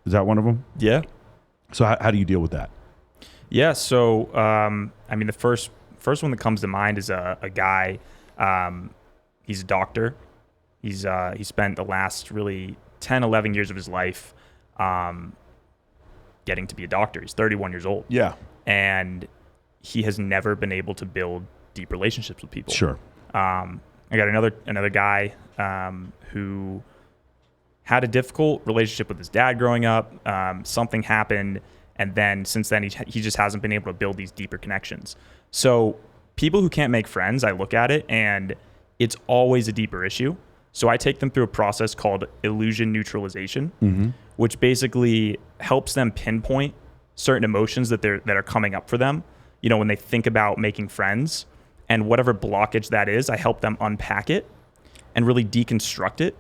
Is that one of them? Yeah. So how do you deal with that? Yeah. So, the first one that comes to mind is a guy, he's a doctor. He spent the last really 10, 11 years of his life getting to be a doctor. He's 31 years old. Yeah. And he has never been able to build deep relationships with people. Sure. I got another guy who had a difficult relationship with his dad growing up. Something happened, and then since then he just hasn't been able to build these deeper connections. So people who can't make friends, I look at it and it's always a deeper issue. So I take them through a process called illusion neutralization, which basically helps them pinpoint certain emotions that are coming up for them. When they think about making friends, and whatever blockage that is, I help them unpack it and really deconstruct it.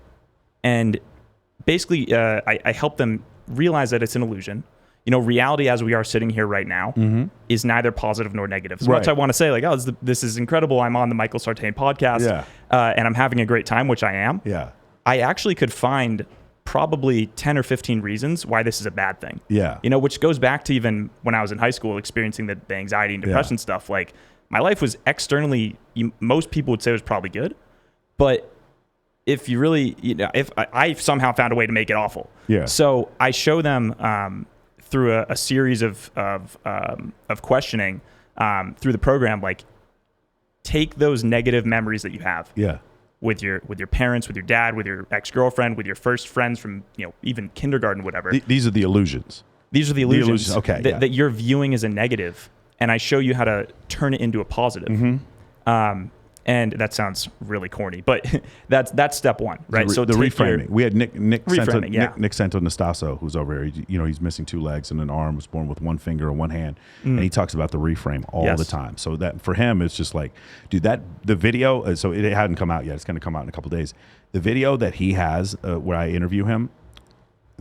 And basically, I help them realize that it's an illusion. Reality as we are sitting here right now is neither positive nor negative. As much I want to say like, oh, this is incredible. I'm on the Michael Sartain podcast and I'm having a great time, which I am. Yeah. I actually could find probably 10 or 15 reasons why this is a bad thing. Yeah. Which goes back to even when I was in high school experiencing the anxiety and depression stuff. Like, my life was externally, most people would say it was probably good, but if you really, if I somehow found a way to make it awful. Yeah. So I show them through a series of questioning through the program, like, take those negative memories that you have. Yeah. With your parents, with your dad, with your ex-girlfriend, with your first friends from even kindergarten, whatever. These are the illusions. These are the illusions, okay, that you're viewing as a negative. And I show you how to turn it into a positive. And that sounds really corny, but that's step one, right? So the reframing. We had Nick Santonastasso, who's over here. He's missing 2 legs and an arm, was born with 1 finger and 1 hand, and he talks about the reframe all the time. So that for him, it's just like, dude, the video. So it hadn't come out yet. It's going to come out in a couple of days. The video that he has where I interview him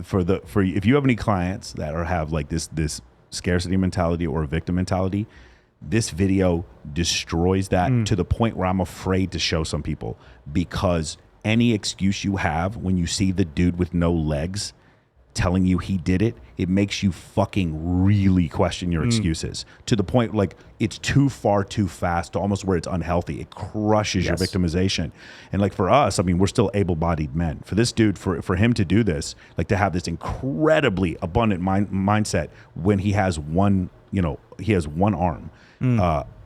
for if you have any clients that have like this scarcity mentality or a victim mentality, this video destroys that to the point where I'm afraid to show some people, because any excuse you have when you see the dude with no legs telling you he did it, it makes you fucking really question your excuses to the point like it's too far too fast to almost where it's unhealthy. It crushes your victimization. And like for us, I mean, we're still able-bodied men. For this dude, for him to do this, like to have this incredibly abundant mindset when he has one arm.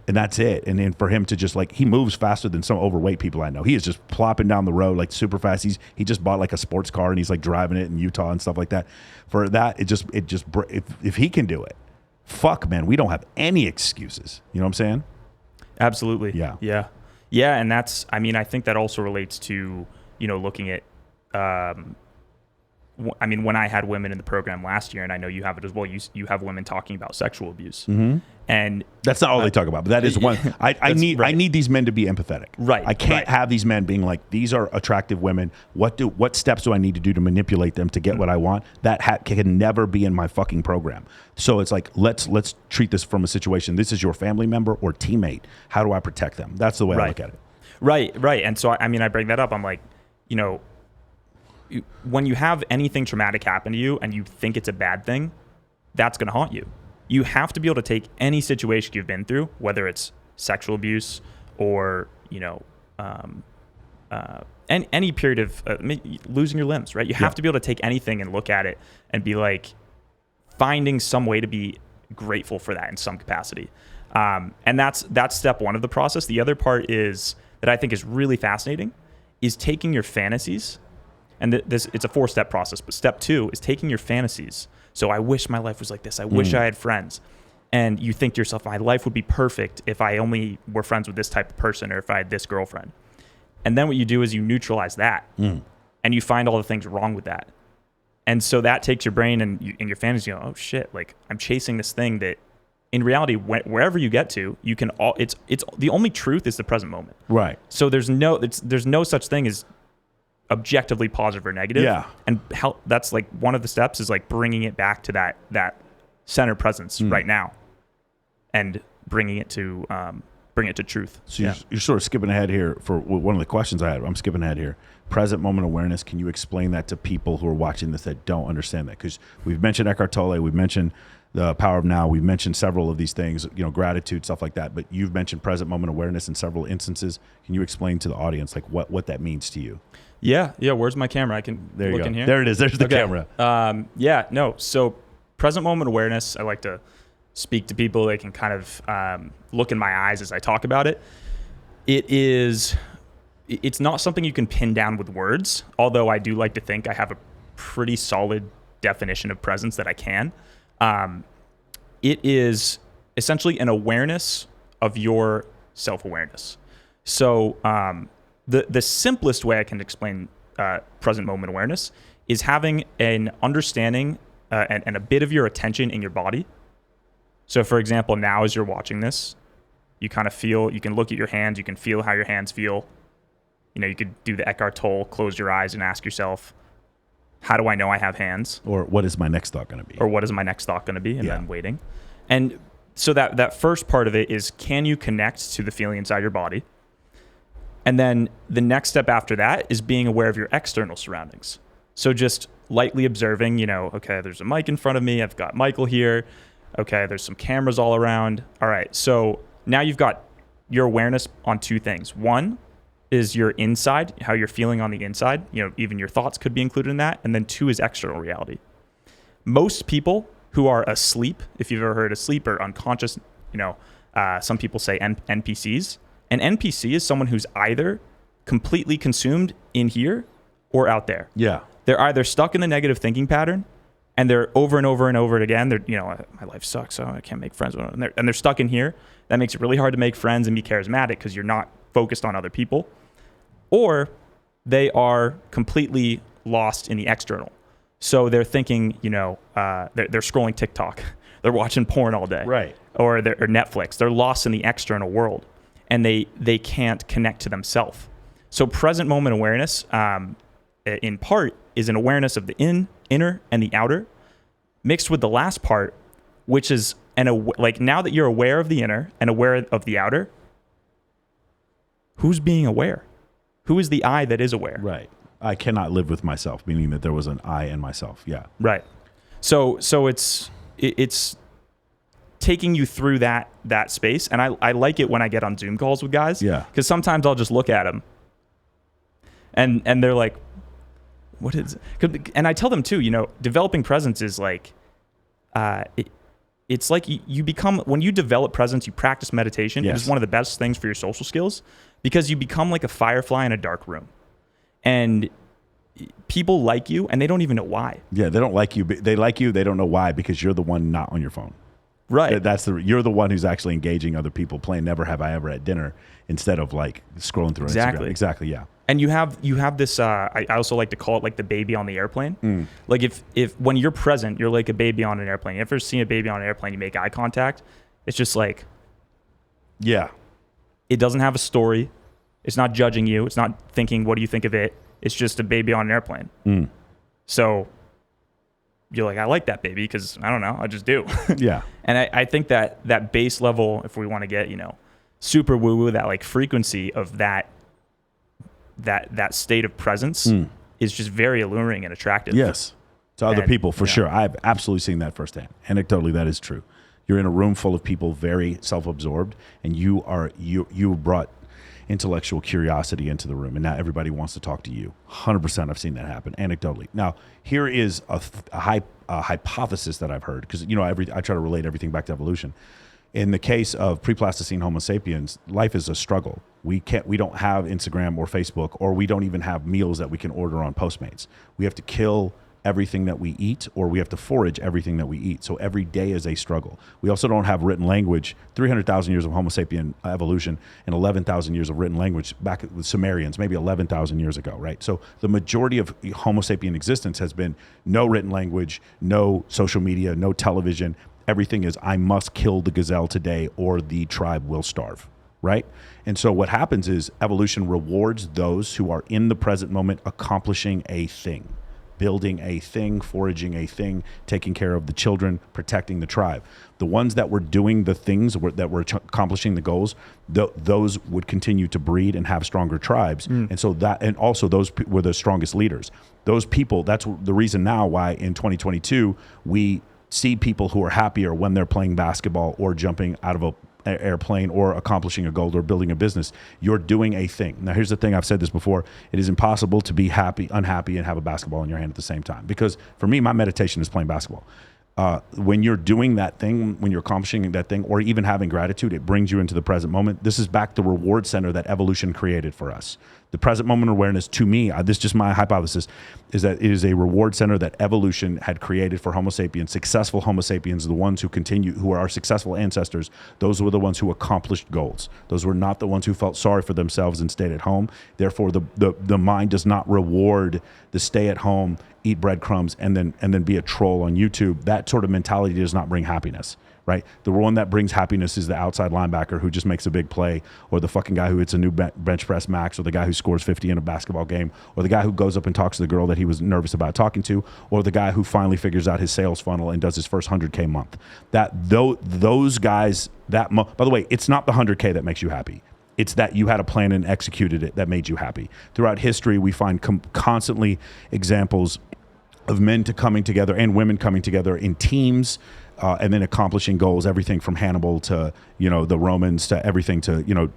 And that's it. And then for him to just like, he moves faster than some overweight people I know. He is just plopping down the road like super fast. He just bought like a sports car and he's like driving it in Utah and stuff like that. For that, if he can do it, fuck, man, we don't have any excuses. You know what I'm saying? Absolutely. Yeah. And that's, I think that also relates to, looking at, when I had women in the program last year, and I know you have it as well, you have women talking about sexual abuse. And that's not all they talk about, but that is one. I need these men to be empathetic. Right. I can't have these men being like, these are attractive women. What steps do I need to do to manipulate them to get what I want? That can never be in my fucking program. So it's like, let's treat this from a situation. This is your family member or teammate. How do I protect them? That's the way I look at it. Right. And so, I bring that up. I'm like, when you have anything traumatic happen to you and you think it's a bad thing, that's going to haunt you. You have to be able to take any situation you've been through, whether it's sexual abuse or, any period of losing your limbs, right? You have to be able to take anything and look at it and be like, finding some way to be grateful for that in some capacity. And that's step one of the process. The other part is that I think is really fascinating is taking your fantasies. And it's a 4-step process, but step 2 is taking your fantasies. So I wish my life was like this. I wish I had friends. And you think to yourself, my life would be perfect if I only were friends with this type of person or if I had this girlfriend. And then what you do is you neutralize that and you find all the things wrong with that. And so that takes your brain and your fantasy, oh shit, like I'm chasing this thing that in reality, wherever you get to, you can it's the only truth is the present moment. Right. So there's no such thing as objectively positive or negative. Yeah. And how that's like one of the steps is like bringing it back to that center presence right now, and bringing it to truth. So you're sort of skipping ahead here for one of the questions I had. I'm skipping ahead here. Present moment awareness. Can you explain that to people who are watching this that don't understand that? Because we've mentioned Eckhart Tolle, we've mentioned the power of now, we've mentioned several of these things, gratitude, stuff like that. But you've mentioned present moment awareness in several instances. Can you explain to the audience like what that means to you? Yeah. Where's my camera? I can look in here. There it is. There's the camera. So present moment awareness. I like to speak to people. They can kind of look in my eyes as I talk about it. It's not something you can pin down with words, although I do like to think I have a pretty solid definition of presence that I can. It is essentially an awareness of your self-awareness. So the simplest way I can explain present moment awareness is having an understanding and a bit of your attention in your body. So for example, now as you're watching this, you kind of feel, you can look at your hands, you can feel how your hands feel. You could do the Eckhart Tolle, close your eyes and ask yourself, how do I know I have hands? Or what is my next thought going to be? Or what is my next thought going to be? And then waiting. And so that first part of it is, can you connect to the feeling inside your body? And then the next step after that is being aware of your external surroundings. So just lightly observing, okay, there's a mic in front of me. I've got Michael here. Okay, there's some cameras all around. All right, so now you've got your awareness on two things. One is your inside, how you're feeling on the inside. Even your thoughts could be included in that. And then two is external reality. Most people who are asleep, if you've ever heard of sleep or unconscious, some people say NPCs. An NPC is someone who's either completely consumed in here or out there. Yeah. They're either stuck in the negative thinking pattern, and they're over and over and over again. They're, my life sucks, so I can't make friends with them. And they're stuck in here. That makes it really hard to make friends and be charismatic because you're not focused on other people. Or they are completely lost in the external. So they're thinking, they're scrolling TikTok. They're watching porn all day. Right. Or Netflix. They're lost in the external world, and they can't connect to themselves. So present moment awareness, in part, is an awareness of the inner and the outer, mixed with the last part, which is now that you're aware of the inner and aware of the outer, who's being aware? Who is the I that is aware? Right. I cannot live with myself, meaning that there was an I in myself. Yeah. Right. So it's taking you through that space, and I like it when I get on Zoom calls with guys. Yeah. Because sometimes I'll just look at them, and they're like, "What is?" And I tell them too. Developing presence is like, it's like you become, when you develop presence, you practice meditation. Yes. It is one of the best things for your social skills, because you become like a firefly in a dark room, and people like you, and they don't even know why. Yeah, they don't like you. They like you. They don't know why, because you're the one not on your phone. Right. You're the one who's actually engaging other people, playing Never Have I Ever at dinner instead of like scrolling through Instagram. Exactly. Yeah. And you have this. I also like to call it like the baby on the airplane. Like if when you're present, you're like a baby on an airplane. You ever seen a baby on an airplane? You make eye contact. It's just like, yeah. It doesn't have a story. It's not judging you. It's not thinking, what do you think of it? It's just a baby on an airplane. So you're like, I like that baby because I don't know, I just do. Yeah. And I think that base level, if we want to get, super woo-woo, that like frequency of that state of presence is just very alluring and attractive. Yes. To other people, for sure. I've absolutely seen that firsthand. Anecdotally, that is true. You're in a room full of people very self-absorbed, and you brought intellectual curiosity into the room, and now everybody wants to talk to you. 100% I've seen that happen anecdotally. Now, here is a hypothesis that I've heard, because I try to relate everything back to evolution. In the case of pre-Pleistocene Homo sapiens, life is a struggle. We don't have Instagram or Facebook, or we don't even have meals that we can order on Postmates. We have to kill everything that we eat, or we have to forage everything that we eat. So every day is a struggle. We also don't have written language. 300,000 years of Homo sapien evolution and 11,000 years of written language back with Sumerians, maybe 11,000 years ago, right? So the majority of Homo sapien existence has been no written language, no social media, no television. Everything is, I must kill the gazelle today or the tribe will starve. right? And so what happens is evolution rewards those who are in the present moment accomplishing a thing, building a thing, foraging a thing, taking care of the children, protecting the tribe. The ones that were doing the things that were accomplishing the goals, those would continue to breed and have stronger tribes. And so and also those were the strongest leaders. Those people, that's the reason now why in 2022, we see people who are happier when they're playing basketball or jumping out of a airplane or accomplishing a goal or building a business. You're doing a thing. Now, here's the thing. I've said this before. It is impossible to be unhappy, and have a basketball in your hand at the same time. Because for me, my meditation is playing basketball. When you're doing that thing, when you're accomplishing that thing, or even having gratitude, it brings you into the present moment. This is back the reward center that evolution created for us. The present moment awareness, to me, this is just my hypothesis, is that it is a reward center that evolution had created for Homo sapiens. Successful Homo sapiens, the ones who are our successful ancestors, those were the ones who accomplished goals. Those were not the ones who felt sorry for themselves and stayed at home. Therefore, the mind does not reward the stay at home, eat breadcrumbs, and then be a troll on YouTube. That sort of mentality does not bring happiness. Right? The one that brings happiness is the outside linebacker who just makes a big play, or the fucking guy who hits a new bench press max, or the guy who scores 50 in a basketball game, or the guy who goes up and talks to the girl that he was nervous about talking to, or the guy who finally figures out his sales funnel and does his first 100K month. Those guys, by the way, it's not the 100K that makes you happy. It's that you had a plan and executed it that made you happy. Throughout history, we find constantly examples of men coming together and women coming together in teams, and then accomplishing goals, everything from Hannibal to, the Romans, to everything to,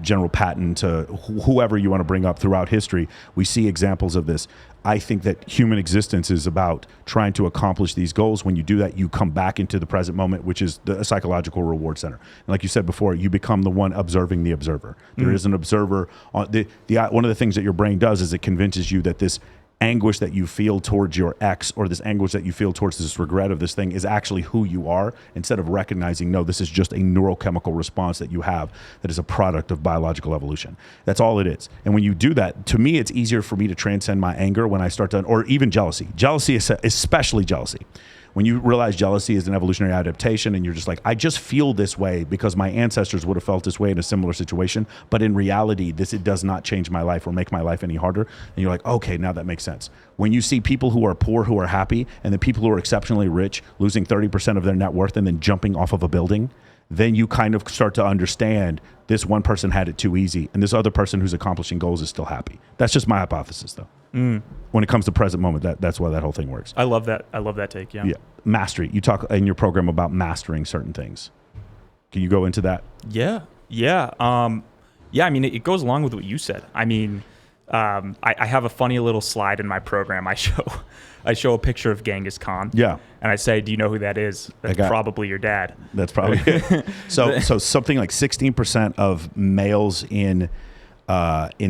General Patton, to whoever you want to bring up throughout history. We see examples of this. I think that human existence is about trying to accomplish these goals. When you do that, you come back into the present moment, which is the psychological reward center. And like you said before, you become the one observing the observer. There is an observer. One of the things that your brain does is it convinces you that this anguish that you feel towards your ex, or this anguish that you feel towards this regret of this thing, is actually who you are, instead of recognizing, no, this is just a neurochemical response that you have that is a product of biological evolution. That's all it is. And when you do that, to me, it's easier for me to transcend my anger when I start to, or even jealousy, especially jealousy. When you realize jealousy is an evolutionary adaptation, and you're just like, I just feel this way because my ancestors would have felt this way in a similar situation, but in reality, it does not change my life or make my life any harder. And you're like, okay, now that makes sense. When you see people who are poor who are happy, and the people who are exceptionally rich losing 30% of their net worth and then jumping off of a building, then you kind of start to understand this one person had it too easy, and this other person who's accomplishing goals is still happy. That's just my hypothesis, though. When it comes to present moment, that's why that whole thing works. I love that. I love that take. Yeah. Mastery. You talk in your program about mastering certain things. Can you go into that? Yeah. I mean, it goes along with what you said. I mean, I have a funny little slide in my program. I show a picture of Genghis Khan. Yeah. And I say, do you know who that is? That's probably your dad. That's probably it. So something like 16% of males in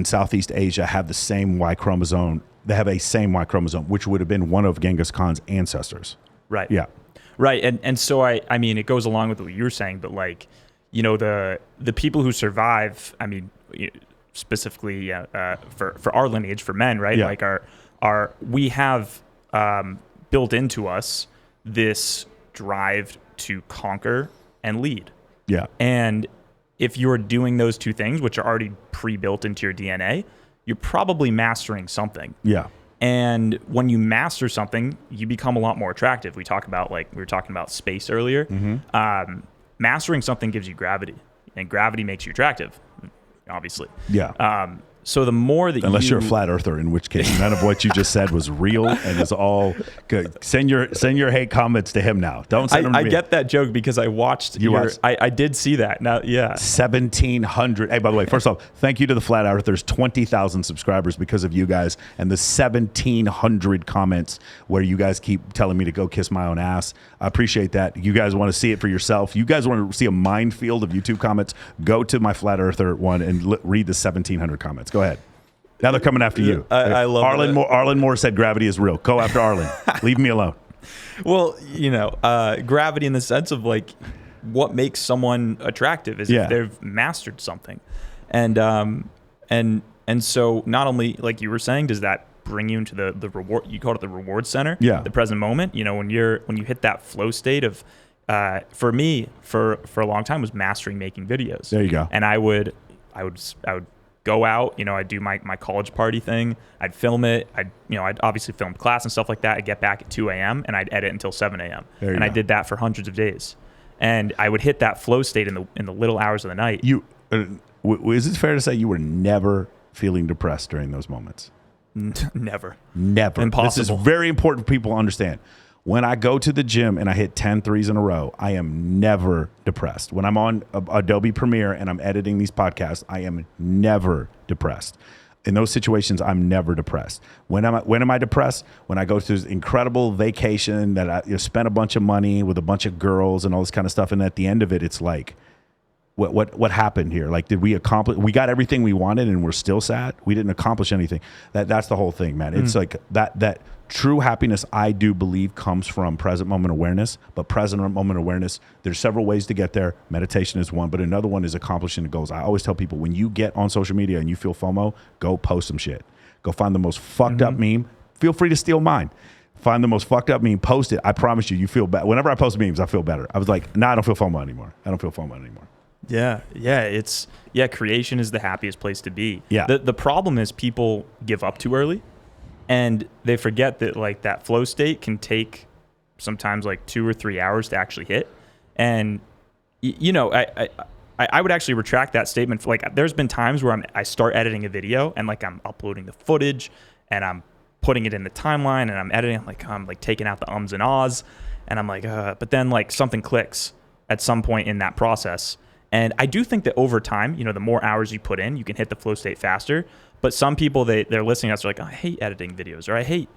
Southeast Asia have the same Y chromosome. They have a same Y chromosome, which would have been one of Genghis Khan's ancestors. Right. Yeah. Right. And so I mean, it goes along with what you were saying, but like, the people who survive, I mean, specifically for our lineage, for men, right? Yeah. Like we have built into us this drive to conquer and lead. Yeah. And if you're doing those two things, which are already pre-built into your DNA, you're probably mastering something. Yeah. And when you master something, you become a lot more attractive. We were talking about space earlier. Mm-hmm. Mastering something gives you gravity, and gravity makes you attractive, obviously. Yeah. So the more that unless you're a flat earther, in which case none of what you just said was real and is all good. Send your hate comments to him now. Don't send them to me. I get that joke because I watched I did see that. Now, yeah. 1,700. Hey, by the way, first off, thank you to the flat earthers. 20,000 subscribers because of you guys, and the 1,700 comments where you guys keep telling me to go kiss my own ass. I appreciate that. You guys want to see it for yourself. You guys want to see a minefield of YouTube comments. Go to my flat earther one and read the 1,700 comments. Go ahead. Now they're coming after you. I love Arlin Moore. Arlin Moore said gravity is real. Go after Arlin. Leave me alone. Well, gravity in the sense of like what makes someone attractive is if they've mastered something, and so not only, like you were saying, does that bring you into the reward? You call it the reward center. Yeah. The present moment. When you hit that flow state of for me, for a long time, was mastering making videos. There you go. And I would go out, I'd do my college party thing. I'd film it. I'd obviously film class and stuff like that. I'd get back at 2 a.m. and I'd edit until 7 a.m. And I did that for hundreds of days. And I would hit that flow state in the little hours of the night. Is it fair to say you were never feeling depressed during those moments? Never. Impossible. This is very important for people to understand. When I go to the gym and I hit 10 threes in a row, I am never depressed. When I'm on Adobe Premiere and I'm editing these podcasts, I am never depressed. In those situations, I'm never depressed. When am I depressed? When I go to this incredible vacation that I spent a bunch of money with a bunch of girls and all this kind of stuff, and at the end of it, it's like, what happened here? Like, did we accomplish? We got everything we wanted, and we're still sad. We didn't accomplish anything. That's the whole thing, man. It's like that. True happiness, I do believe, comes from present moment awareness. But present moment awareness, there's several ways to get there. Meditation is one, but another one is accomplishing the goals. I always tell people, when you get on social media and you feel FOMO, go post some shit. Go find the most fucked up meme. Feel free to steal mine. Find the most fucked up meme, post it. I promise you feel better. Whenever I post memes, I feel better. I was like, I don't feel FOMO anymore. Yeah. Creation is the happiest place to be. Yeah. The problem is people give up too early. And they forget that like that flow state can take sometimes like 2 or 3 hours to actually hit. And I would actually retract that statement. Like, there's been times where I start editing a video and like I'm uploading the footage and I'm putting it in the timeline and I'm editing. I'm like taking out the ums and ahs, and I'm like, but then like something clicks at some point in that process. And I do think that over time, the more hours you put in, you can hit the flow state faster. But some people, they're listening to us, they're like, I hate editing videos, or I hate,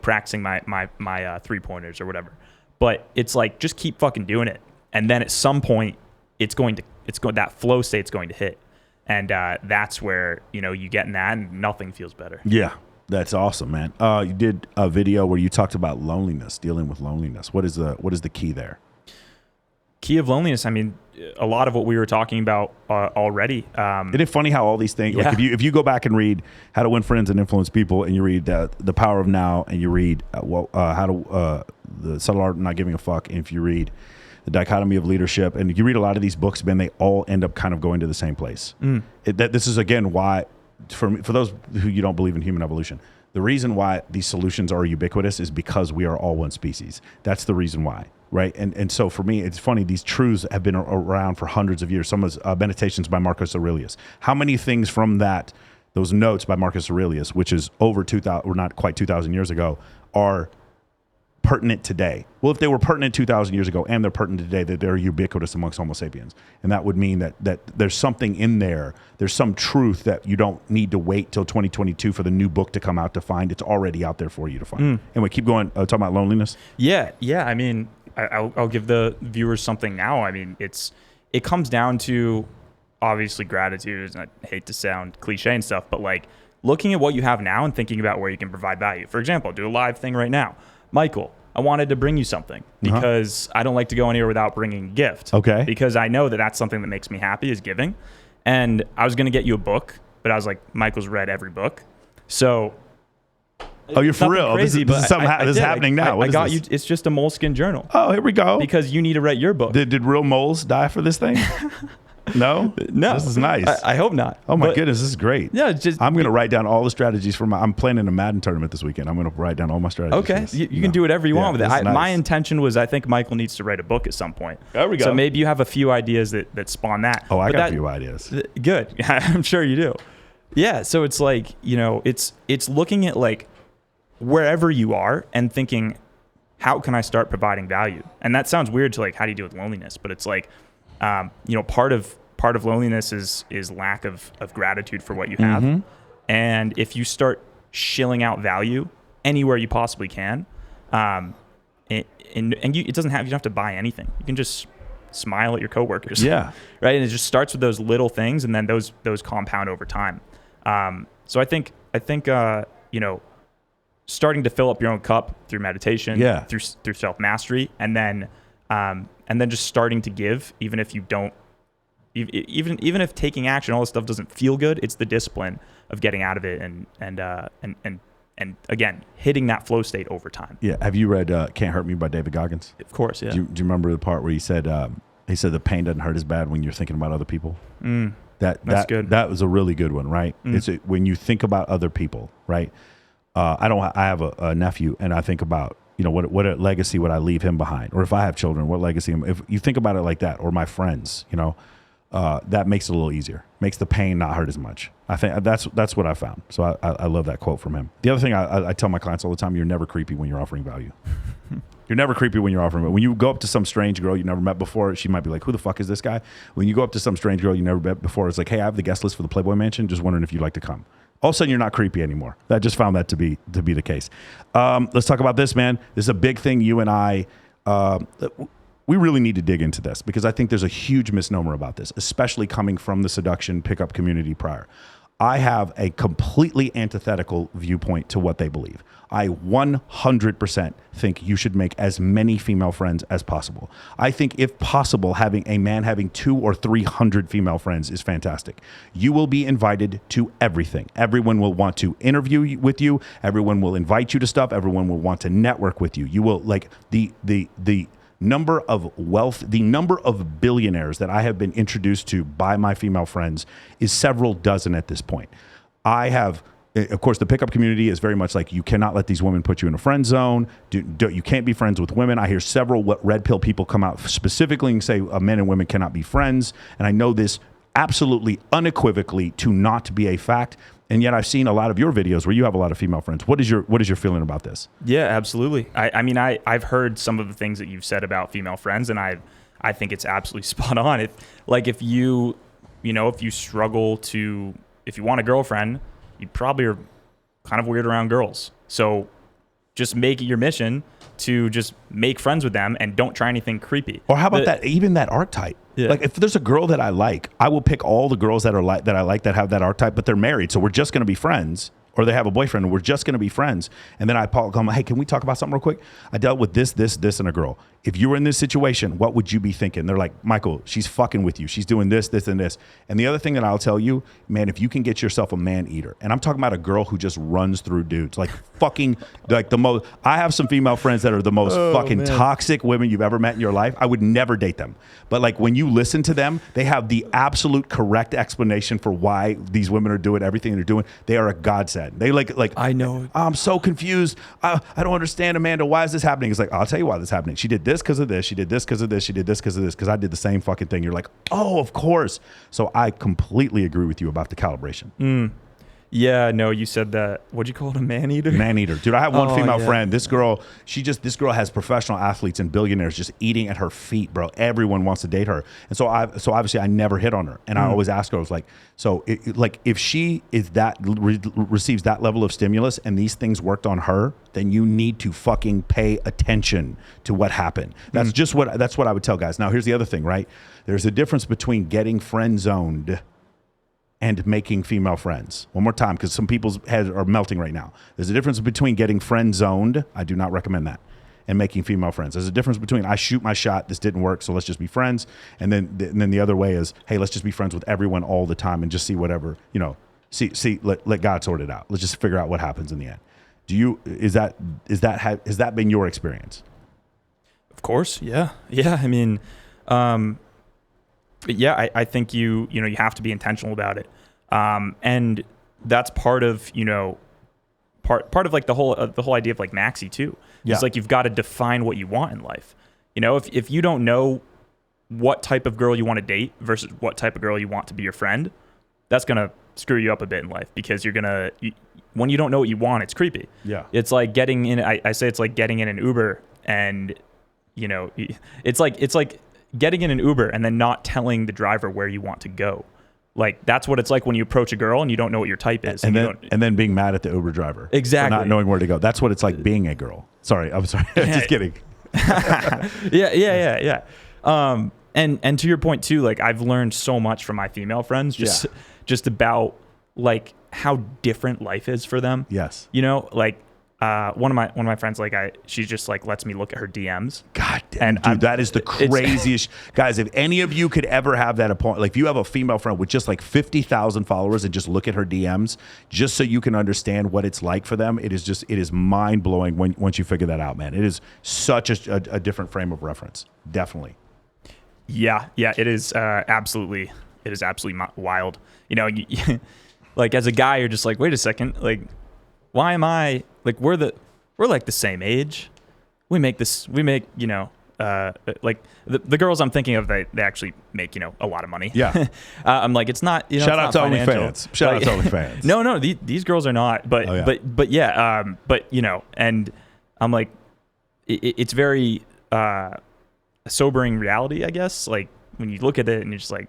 practicing my 3-pointers or whatever. But it's like, just keep fucking doing it. And then at some point, that flow state's going to hit. And that's where, you get in that and nothing feels better. Yeah, that's awesome, man. You did a video where you talked about loneliness, dealing with loneliness. What is the key there? Key of loneliness, I mean, a lot of what we were talking about already. Isn't it funny how all these things, like if you go back and read How to Win Friends and Influence People, and you read The Power of Now, and you read The Subtle Art of Not Giving a Fuck, and if you read The Dichotomy of Leadership, and you read a lot of these books, man, they all end up kind of going to the same place. This is, again, why, for those who you don't believe in human evolution, the reason why these solutions are ubiquitous is because we are all one species. That's the reason why. Right. And so for me, it's funny. These truths have been around for hundreds of years. Some of Meditations by Marcus Aurelius. How many things from those notes by Marcus Aurelius, which is over 2,000 or not quite 2,000 years ago, are pertinent today? Well, if they were pertinent 2,000 years ago and they're pertinent today, that they're ubiquitous amongst Homo sapiens. And that would mean that there's something in there. There's some truth that you don't need to wait till 2022 for the new book to come out to find. It's already out there for you to find. Anyway, keep going. Talking about loneliness. Yeah. I mean, I'll give the viewers something now. I mean, it comes down to obviously gratitude, and I hate to sound cliche and stuff, but like looking at what you have now and thinking about where you can provide value. For example, do a live thing right now. Michael, I wanted to bring you something because I don't like to go anywhere without bringing a gift. Okay. Because I know that that's something that makes me happy, is giving. And I was going to get you a book, but I was like, Michael's read every book. So... Oh, you're for real? Crazy, this is happening now. I got you. It's just a moleskin journal. Oh, here we go. Because you need to write your book. Did real moles die for this thing? No? This is nice. I hope not. Oh my goodness, this is great. Yeah, I'm going to write down all the strategies for I'm planning a Madden tournament this weekend. I'm going to write down all my strategies. Okay, you can do whatever you want with it. Nice. My intention was, I think Michael needs to write a book at some point. There we go. So maybe you have a few ideas that spawn that. Oh, I got a few ideas. Good. I'm sure you do. Yeah, so it's like, it's looking at like wherever you are and thinking, how can I start providing value? And that sounds weird to like, how do you deal with loneliness? But it's like, part of loneliness is lack of gratitude for what you have. And if you start shilling out value anywhere you possibly can, it doesn't have, you don't have to buy anything. You can just smile at your coworkers. Yeah. Right. And it just starts with those little things, and then those compound over time. So I think, starting to fill up your own cup through meditation, through self-mastery, and then just starting to give, even if you don't, even if taking action, all this stuff doesn't feel good, it's the discipline of getting out of it and and again, hitting that flow state over time. Yeah. Have you read Can't Hurt Me by David Goggins? Of course, yeah. Do you remember the part where he said the pain doesn't hurt as bad when you're thinking about other people? That's good. That was a really good one, right? It's when you think about other people, right? I have a nephew, and I think about, what legacy would I leave him behind? Or if I have children, what legacy? If you think about it like that, or my friends, that makes it a little easier. Makes the pain not hurt as much. I think that's what I found. So I love that quote from him. The other thing I tell my clients all the time: you're never creepy when you're offering value. You're never creepy when you're offering value. When you go up to some strange girl you never met before, she might be like, "Who the fuck is this guy?" When you go up to some strange girl you never met before, it's like, "Hey, I have the guest list for the Playboy Mansion. Just wondering if you'd like to come." All of a sudden, you're not creepy anymore. I just found that to be the case. Let's talk about this, man. This is a big thing. You and I. We really need to dig into this because I think there's a huge misnomer about this, especially coming from the seduction pickup community prior. I have a completely antithetical viewpoint to what they believe. I 100% think you should make as many female friends as possible. I think if possible, having 200 or 300 female friends is fantastic. You will be invited to everything. Everyone will want to interview with you. Everyone will invite you to stuff. Everyone will want to network with you. You will like the number of wealth, the number of billionaires that I have been introduced to by my female friends is several dozen at this point. Of course, the pickup community is very much like, you cannot let these women put you in a friend zone. You can't be friends with women. I hear several red pill people come out specifically and say men and women cannot be friends. And I know this absolutely unequivocally to not be a fact. And yet I've seen a lot of your videos where you have a lot of female friends. What is your feeling about this? Yeah, absolutely. I've heard some of the things that you've said about female friends, and I think it's absolutely spot on. If you struggle if you want a girlfriend, you probably are kind of weird around girls. So just make it your mission to just make friends with them and don't try anything creepy. Or how about that? Even that archetype. Yeah. Like if there's a girl that I like, I will pick all the girls that I like that have that archetype, but they're married, so we're just going to be friends. Or they have a boyfriend and we're just going to be friends. And then I come, hey, can we talk about something real quick? I dealt with this, and a girl. If you were in this situation, what would you be thinking? They're like, Michael, she's fucking with you. She's doing this, and this. And the other thing that I'll tell you, man, if you can get yourself a Maneater, and I'm talking about a girl who just runs through dudes, like fucking, like the most, I have some female friends that are the most toxic women you've ever met in your life. I would never date them. But like when you listen to them, they have the absolute correct explanation for why these women are doing everything they're doing. They are a godsend. They like I know. I'm so confused. I don't understand, Amanda. Why is this happening? It's like, I'll tell you why this is happening. She did this because of this. She did this because of this. She did this because of this. Because I did the same fucking thing. You're like, oh, of course. So I completely agree with you about the calibration. Yeah, no, you said that. What'd you call it, a Maneater? Maneater. Dude, I have one female friend. This girl has professional athletes and billionaires just eating at her feet, bro. Everyone wants to date her. And so obviously I never hit on her. And I always ask her, I was like, so if she is receives that level of stimulus and these things worked on her, then you need to fucking pay attention to what happened. That's what I would tell guys. Now, here's the other thing, right? There's a difference between getting friend zoned and making female friends. One more time, because some people's heads are melting right now. There's a difference between getting friend zoned, I do not recommend that, and making female friends. There's a difference between I shoot my shot, this didn't work, so let's just be friends. And then the other way is, hey, let's just be friends with everyone all the time and just see whatever, let God sort it out. Let's just figure out what happens in the end. Has that been your experience? Of course, yeah. Yeah, I mean, I think you have to be intentional about it. And that's part of like the whole idea of like Maxi too. Yeah. It's like, you've got to define what you want in life. If you don't know what type of girl you want to date versus what type of girl you want to be your friend, that's going to screw you up a bit in life, because when you don't know what you want, it's creepy. Yeah. It's like getting in, I say it's like getting in an Uber and, it's like getting in an Uber and then not telling the driver where you want to go. Like, that's what it's like when you approach a girl and you don't know what your type is. And then being mad at the Uber driver. Exactly. For not knowing where to go. That's what it's like being a girl. Sorry. I'm sorry. Just kidding. Yeah. And to your point too, like, I've learned so much from my female friends just about like how different life is for them. Yes. Like one of my friends, like she just like lets me look at her DMs. God damn, dude, that is the craziest. Guys, if any of you could ever have that appointment, like if you have a female friend with just like 50,000 followers and just look at her DMs, just so you can understand what it's like for them, it is mind blowing once you figure that out, man. It is such a different frame of reference. Definitely. Yeah, it is absolutely wild. You know, like as a guy, you're just like, wait a second, like, why am I like we're like the same age? We make, you know, like the girls I'm thinking of, they actually make, you know, a lot of money. Yeah. I'm like, it's not, you know, shout out to OnlyFans. Shout out to OnlyFans. No, these girls are not, but yeah, but you know, and I'm like, it's very a sobering reality, I guess. Like when you look at it and you're just like,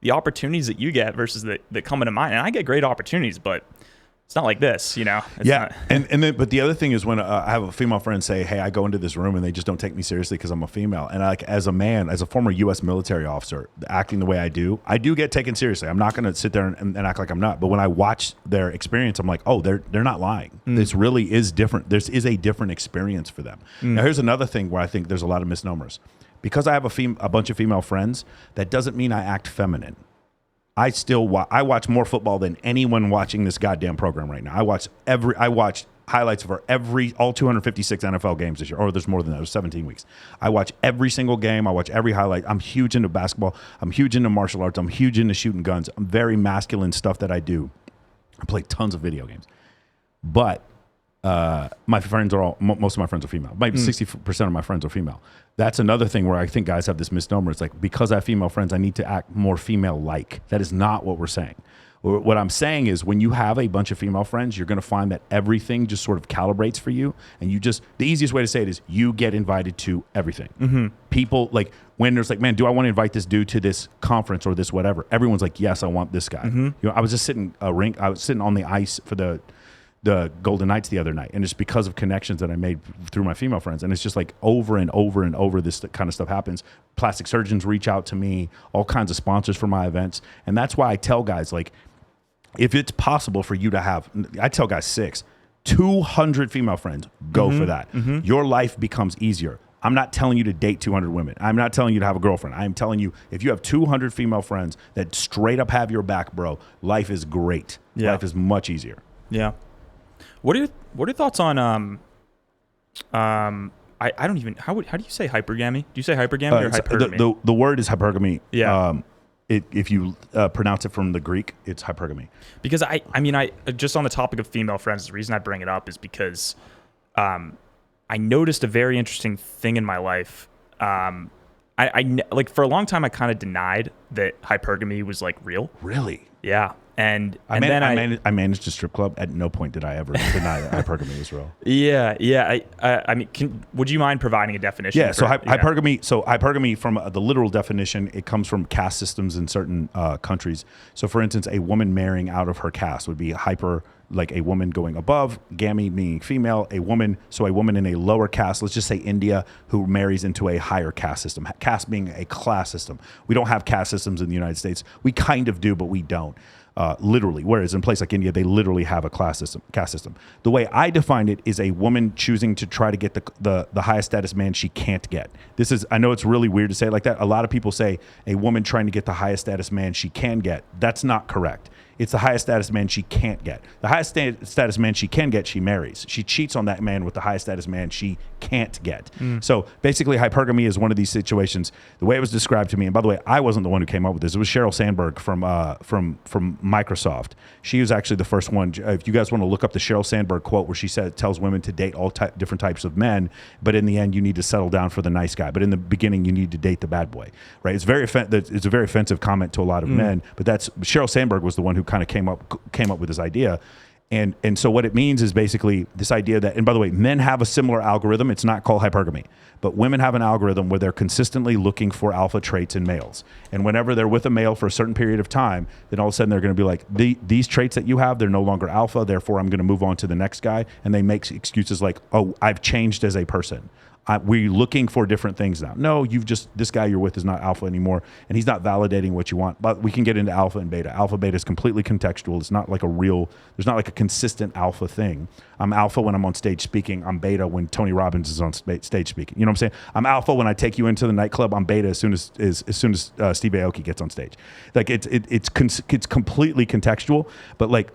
the opportunities that you get versus that come into mine, and I get great opportunities, but it's not like this, you know? It's yeah. Not. And then, but the other thing is when I have a female friend say, hey, I go into this room and they just don't take me seriously because I'm a female. And like, as a man, as a former U.S. military officer, acting the way I do get taken seriously. I'm not going to sit there and act like I'm not. But when I watch their experience, I'm like, oh, they're not lying. This really is different. This is a different experience for them. Now, here's another thing where I think there's a lot of misnomers. Because I have a bunch of female friends, that doesn't mean I act feminine. I watch more football than anyone watching this goddamn program right now. I watched highlights for all 256 NFL games this year. Or there's more than that. It was 17 weeks. I watch every single game. I watch every highlight. I'm huge into basketball. I'm huge into martial arts. I'm huge into shooting guns. I'm very masculine stuff that I do. I play tons of video games. But my friends are most of my friends are female. Maybe 60% of my friends are female. That's another thing where I think guys have this misnomer. It's like, because I have female friends, I need to act more female-like. That is not what we're saying. What I'm saying is when you have a bunch of female friends, you're going to find that everything just sort of calibrates for you. And the easiest way to say it is you get invited to everything. Mm-hmm. People, like, when there's like, man, do I want to invite this dude to this conference or this whatever? Everyone's like, yes, I want this guy. Mm-hmm. You know, I was just sitting on the ice for the Golden Knights the other night, and it's because of connections that I made through my female friends. And it's just like over and over and over this kind of stuff happens. Plastic surgeons reach out to me, all kinds of sponsors for my events. And that's why I tell guys, like, if it's possible for you to have, I tell guys 200 female friends, go for that. Mm-hmm. Your life becomes easier. I'm not telling you to date 200 women. I'm not telling you to have a girlfriend. I'm telling you, if you have 200 female friends that straight up have your back, bro, life is great. Yeah. Life is much easier. Yeah. What are your thoughts on I don't even how do you say hypergamy? Do you say hypergamy or hypergamy? The word is hypergamy. Yeah. If you pronounce it from the Greek, it's hypergamy. Because I mean just on the topic of female friends, the reason I bring it up is because I noticed a very interesting thing in my life. I like for a long time I kind of denied that hypergamy was like real. Really? Yeah. And I managed a strip club. At no point did I ever deny that hypergamy was real. Yeah. I mean, would you mind providing a definition? Yeah. Hypergamy. So hypergamy, from the literal definition, it comes from caste systems in certain countries. So, for instance, a woman marrying out of her caste would be hyper, like a woman going above. Gamy meaning female. A woman in a lower caste, let's just say India, who marries into a higher caste system. Caste being a class system. We don't have caste systems in the United States. We kind of do, but we don't. Literally, whereas in a place like India, they literally have a caste system. The way I define it is a woman choosing to try to get the highest status man she can't get. I know it's really weird to say it like that. A lot of people say a woman trying to get the highest status man she can get. That's not correct. It's the highest status man she can't get. The highest status man she can get, she marries. She cheats on that man with the highest status man she can't get. So basically, hypergamy is one of these situations. The way it was described to me, and by the way, I wasn't the one who came up with this. It was Sheryl Sandberg from Microsoft. She was actually the first one. If you guys want to look up the Sheryl Sandberg quote where she tells women to date all different types of men, but in the end, you need to settle down for the nice guy. But in the beginning, you need to date the bad boy, right? It's a very offensive comment to a lot of men, but Sheryl Sandberg was the one who kind of came up with this idea. And so what it means is basically this idea that, and by the way, men have a similar algorithm. It's not called hypergamy, but women have an algorithm where they're consistently looking for alpha traits in males. And whenever they're with a male for a certain period of time, then all of a sudden they're going to be like, these traits that you have, they're no longer alpha. Therefore, I'm going to move on to the next guy. And they make excuses like, oh, I've changed as a person. we're looking for different things now. No, this guy you're with is not alpha anymore, and he's not validating what you want. But we can get into alpha and beta. Alpha, beta is completely contextual. It's not like there's not like a consistent alpha thing. I'm alpha when I'm on stage speaking. I'm beta when Tony Robbins is on stage speaking. You know what I'm saying? I'm alpha when I take you into the nightclub. I'm beta as soon as Steve Aoki gets on stage. Like it's completely contextual, but like,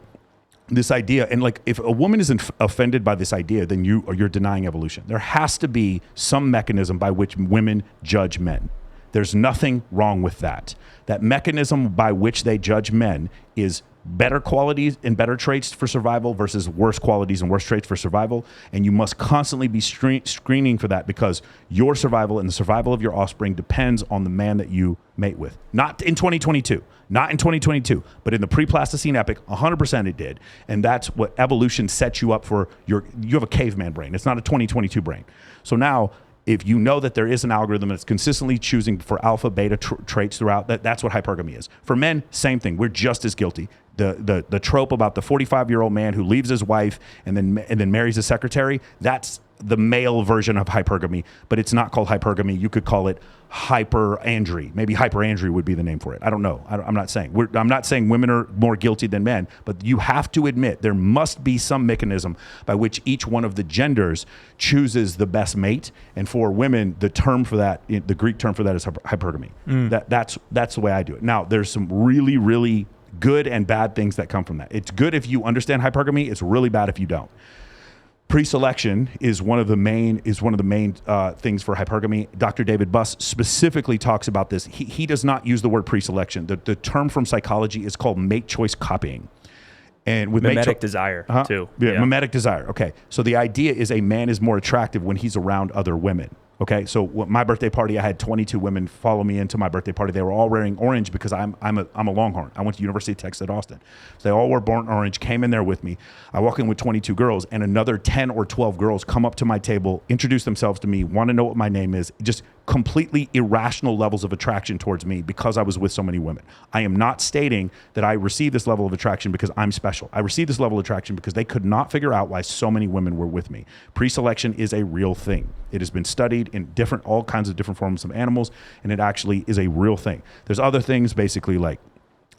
this idea, and like if a woman is offended by this idea, then you're denying evolution. There has to be some mechanism by which women judge men. There's nothing wrong with that. That mechanism by which they judge men is better qualities and better traits for survival versus worse qualities and worse traits for survival. And you must constantly be screening for that, because your survival and the survival of your offspring depends on the man that you mate with. Not in 2022, but in the pre-Pleistocene epoch, 100% it did. And that's what evolution sets you up for. You have a caveman brain. It's not a 2022 brain. So now, if you know that there is an algorithm that's consistently choosing for alpha, beta traits throughout, that's what hypergamy is. For men, same thing. We're just as guilty. The trope about the 45-year-old man who leaves his wife and then marries a secretary, that's the male version of hypergamy, but it's not called hypergamy. You could call it hyperandry. Maybe hyperandry would be the name for it. I don't know. I'm not saying women are more guilty than men, but you have to admit there must be some mechanism by which each one of the genders chooses the best mate. And for women, the term for that, the Greek term for that is hypergamy. That's the way I do it. Now, there's some really, really good and bad things that come from that. It's good if you understand hypergamy. It's really bad if you don't. Pre-selection is one of the main things for hypergamy. Dr. David Buss specifically talks about this. He does not use the word pre-selection. The term from psychology is called mate choice copying. And with mimetic desire too. Yeah, mimetic desire. Okay. So the idea is a man is more attractive when he's around other women. Okay, so my birthday party, I had 22 women follow me into my birthday party. They were all wearing orange because I'm a Longhorn. I went to University of Texas at Austin. So they all were born orange, came in there with me. I walk in with 22 girls, and another 10 or 12 girls come up to my table, introduce themselves to me, want to know what my name is, just completely irrational levels of attraction towards me because I was with so many women. I am not stating that I received this level of attraction because I'm special. I received this level of attraction because they could not figure out why so many women were with me. Pre-selection is a real thing. It has been studied in all kinds of different forms of animals, and it actually is a real thing. There's other things basically like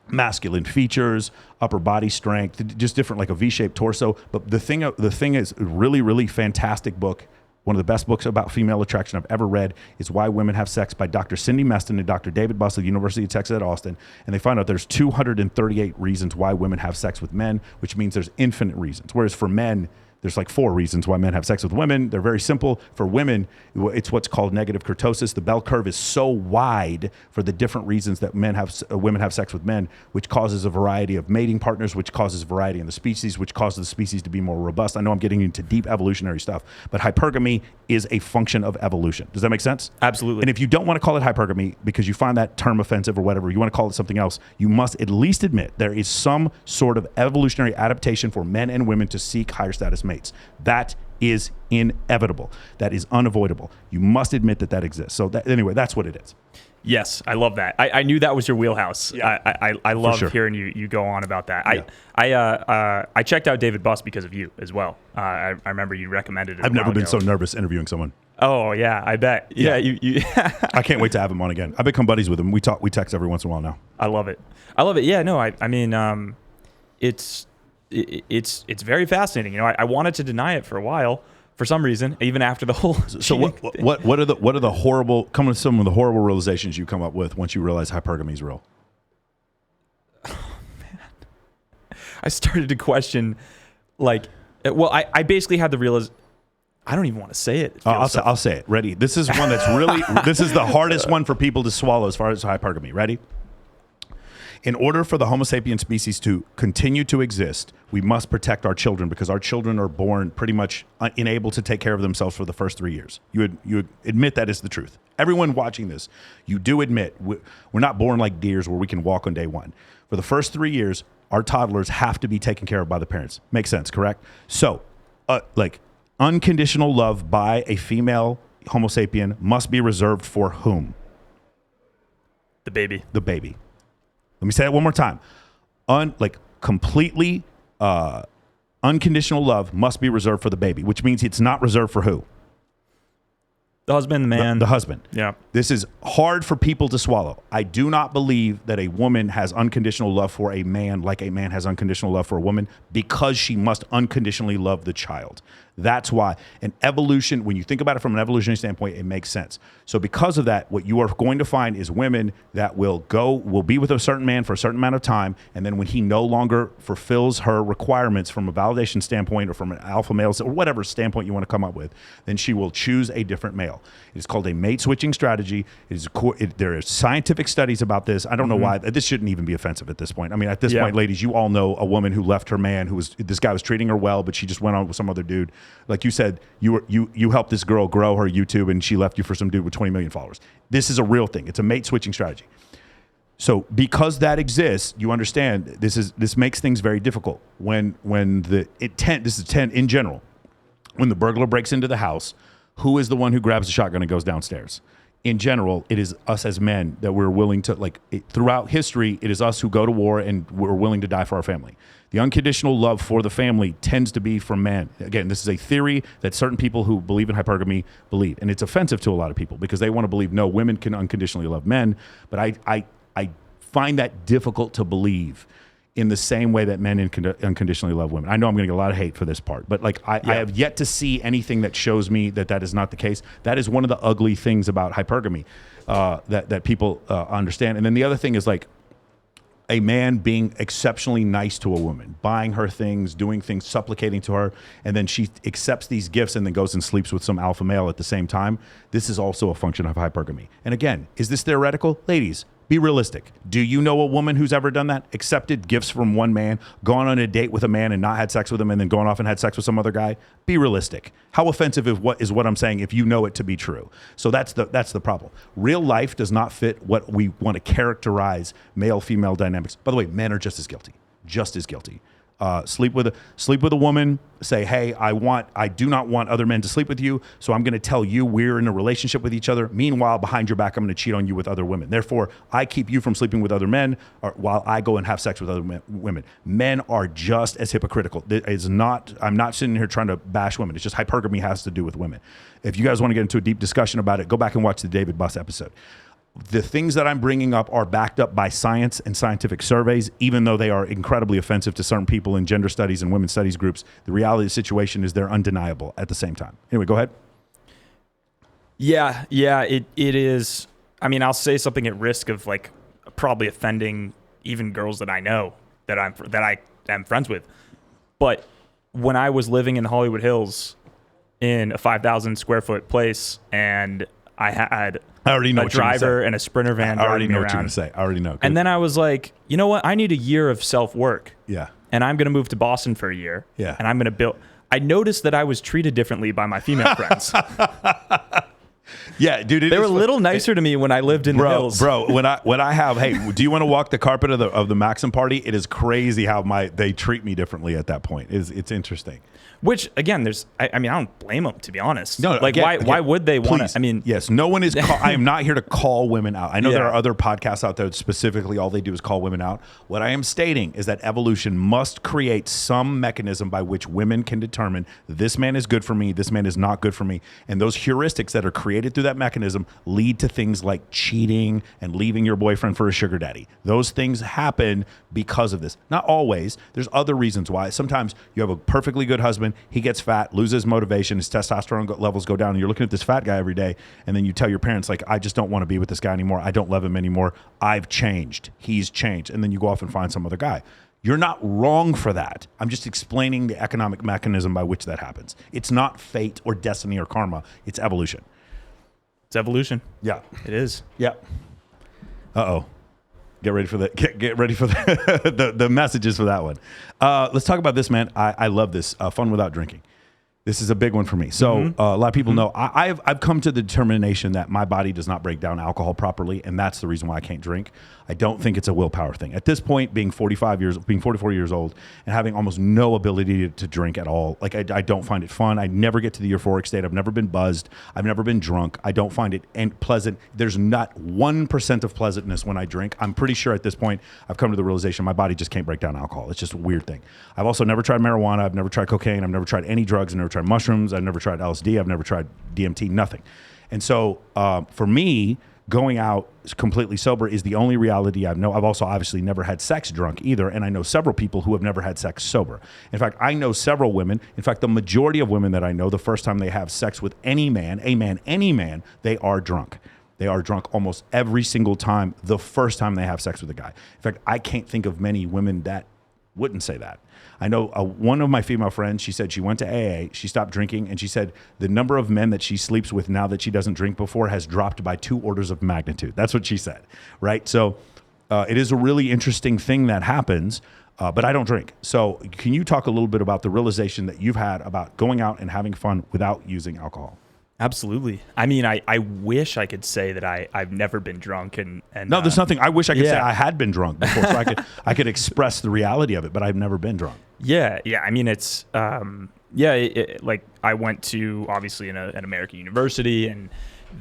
masculine features, upper body strength, just different, like a V-shaped torso. But the thing is a really, really fantastic book. One of the best books about female attraction I've ever read is Why Women Have Sex by Dr. Cindy Meston and Dr. David Buss of the University of Texas at Austin. And they find out there's 238 reasons why women have sex with men, which means there's infinite reasons. Whereas for men, there's like 4 reasons why men have sex with women. They're very simple. For women, it's what's called negative kurtosis. The bell curve is so wide for the different reasons that women have sex with men, which causes a variety of mating partners, which causes variety in the species, which causes the species to be more robust. I know I'm getting into deep evolutionary stuff, but hypergamy is a function of evolution. Does that make sense? Absolutely. And if you don't want to call it hypergamy because you find that term offensive or whatever, you want to call it something else, you must at least admit there is some sort of evolutionary adaptation for men and women to seek higher status mates. That is inevitable. That is unavoidable. You must admit that exists. So anyway, that's what it is. Yes, I love that. I knew that was your wheelhouse. Yeah. I love sure. hearing you go on about that. Yeah. I checked out David Buss because of you as well. I remember you recommended it. I've never been so nervous interviewing someone. Oh yeah, I bet. Yeah, you I can't wait to have him on again. I've become buddies with him. We text every once in a while now. I love it. Yeah, no, I mean, it's very fascinating. You know, I wanted to deny it for a while for some reason, even after the whole. So what are the horrible, some of the horrible realizations you come up with once you realize hypergamy is real? Oh man, I started to question, like, well, I basically had the realization. I don't even want to say it. I'll say it. Ready? This is one that's really, this is the hardest one for people to swallow as far as hypergamy. Ready? In order for the Homo sapien species to continue to exist, we must protect our children because our children are born pretty much unable to take care of themselves for the first 3 years. You admit that is the truth. Everyone watching this, you do admit we're not born like deers where we can walk on day 1. For the first 3 years, our toddlers have to be taken care of by the parents. Makes sense, correct? So, like unconditional love by a female Homo sapien must be reserved for whom? The baby. The baby. Let me say that one more time. Completely unconditional love must be reserved for the baby, which means it's not reserved for who? The husband, the man. The husband. Yeah. This is hard for people to swallow. I do not believe that a woman has unconditional love for a man like a man has unconditional love for a woman, because she must unconditionally love the child. That's why. And evolution, when you think about it from an evolutionary standpoint, it makes sense. So because of that, what you are going to find is women that will be with a certain man for a certain amount of time, and then when he no longer fulfills her requirements from a validation standpoint or from an alpha male or whatever standpoint you want to come up with, then she will choose a different male. It is called a mate switching strategy. There are scientific studies about this. I don't know why. This shouldn't even be offensive at this point. I mean, at this point, ladies, you all know a woman who left her man, this guy was treating her well, but she just went on with some other dude. Like you said, you helped this girl grow her YouTube, and she left you for some dude with 20 million followers. This is a real thing. It's a mate switching strategy. So because that exists, you understand this makes things very difficult. This is 10 in general. When the burglar breaks into the house, who is the one who grabs the shotgun and goes downstairs? In general, it is us as men that we're willing to, throughout history, it is us who go to war and we're willing to die for our family. The unconditional love for the family tends to be from men. Again, this is a theory that certain people who believe in hypergamy believe. And it's offensive to a lot of people because they want to believe, no, women can unconditionally love men. But I find that difficult to believe in the same way that men unconditionally love women. I know I'm going to get a lot of hate for this part, but I have yet to see anything that shows me that is not the case. That is one of the ugly things about hypergamy that people understand. And then the other thing is a man being exceptionally nice to a woman, buying her things, doing things, supplicating to her, and then she accepts these gifts and then goes and sleeps with some alpha male at the same time. This is also a function of hypergamy. And again, is this theoretical? Ladies, be realistic. Do you know a woman who's ever done that? Accepted gifts from one man, gone on a date with a man and not had sex with him, and then gone off and had sex with some other guy? Be realistic. How offensive is what I'm saying if you know it to be true? So that's the problem. Real life does not fit what we want to characterize male-female dynamics. By the way, men are just as guilty. Just as guilty. Sleep with a woman, say, hey, I do not want other men to sleep with you, so I'm going to tell you we're in a relationship with each other. Meanwhile, behind your back, I'm going to cheat on you with other women. Therefore, I keep you from sleeping with other men while I go and have sex with other women. Men are just as hypocritical. I'm not sitting here trying to bash women. It's just hypergamy has to do with women. If you guys want to get into a deep discussion about it, go back and watch the David Buss episode. The things that I'm bringing up are backed up by science and scientific surveys, even though they are incredibly offensive to certain people in gender studies and women's studies groups. The reality of the situation is they're undeniable at the same time. Anyway, go ahead. Yeah, it is. I mean, I'll say something at risk of probably offending even girls that I know that I am friends with. But when I was living in Hollywood Hills in a 5,000 square foot place, and I had a driver and a Sprinter van. I already know what you're going to say. I already know. And then I was like, you know what? I need a year of self-work. Yeah. And I'm going to move to Boston for a year. Yeah. And I'm going to build. I noticed that I was treated differently by my female friends. Yeah, dude. They were a little nicer to me when I lived in the hills. Bro, when I have, hey, do you want to walk the carpet of the Maxim party? It is crazy how they treat me differently at that point. It's interesting. Which again, I don't blame them, to be honest. No, why would they want to? I mean, yes, no one is. I am not here to call women out. I know there are other podcasts out there that specifically all they do is call women out. What I am stating is that evolution must create some mechanism by which women can determine this man is good for me, this man is not good for me, and those heuristics that are created through that mechanism lead to things like cheating and leaving your boyfriend for a sugar daddy. Those things happen because of this. Not always. There's other reasons why. Sometimes you have a perfectly good husband. He gets fat, loses motivation, his testosterone levels go down, and you're looking at this fat guy every day, and then you tell your parents, I just don't want to be with this guy anymore. I don't love him anymore. I've changed. He's changed. And then you go off and find some other guy. You're not wrong for that. I'm just explaining the economic mechanism by which that happens. It's not fate or destiny or karma. It's evolution. It's evolution. Yeah. It is. Yeah. Uh-oh. Get ready for the messages for that one. Let's talk about this, man. I love this. Fun without drinking. This is a big one for me. So a lot of people know I've come to the determination that my body does not break down alcohol properly, and that's the reason why I can't drink. I don't think it's a willpower thing. At this point, being 44 years old, and having almost no ability to drink at all, I don't find it fun. I never get to the euphoric state. I've never been buzzed. I've never been drunk. I don't find it pleasant. There's not 1% of pleasantness when I drink. I'm pretty sure at this point I've come to the realization my body just can't break down alcohol. It's just a weird thing. I've also never tried marijuana. I've never tried cocaine. I've never tried any drugs. I've never tried mushrooms. I've never tried LSD. I've never tried DMT. Nothing. And so for me, going out completely sober is the only reality I know. I've also obviously never had sex drunk either, and I know several people who have never had sex sober. In fact, I know several women. In fact, the majority of women that I know, the first time they have sex with any man, they are drunk. They are drunk almost every single time the first time they have sex with a guy. In fact, I can't think of many women that wouldn't say that. I know one of my female friends, she said she went to AA, she stopped drinking, and she said the number of men that she sleeps with now that she doesn't drink before has dropped by 2 orders of magnitude. That's what she said, right? So it is a really interesting thing that happens, but I don't drink. So can you talk a little bit about the realization that you've had about going out and having fun without using alcohol? Absolutely. I mean, I wish I could say that I've never been drunk and no, there's nothing. I wish I could say I had been drunk before, so I could express the reality of it, but I've never been drunk. Yeah. I mean, it's like I went to obviously an American university, and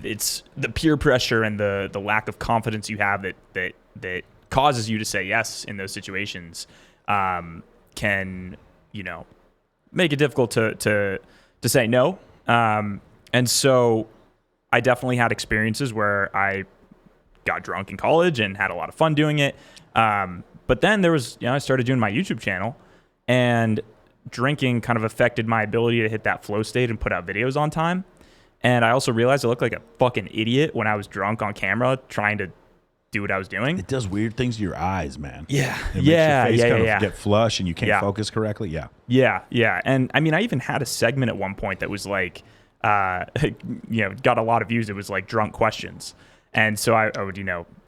it's the peer pressure and the lack of confidence you have that causes you to say yes in those situations can make it difficult to say no. And so I definitely had experiences where I got drunk in college and had a lot of fun doing it. But then there was, I started doing my YouTube channel, and drinking kind of affected my ability to hit that flow state and put out videos on time. And I also realized I looked like a fucking idiot when I was drunk on camera trying to do what I was doing. It does weird things to your eyes, man. Yeah. It makes your face kind of get flush and you can't focus correctly. Yeah. And I mean, I even had a segment at one point that was like, got a lot of views. It was like drunk questions. And so I would,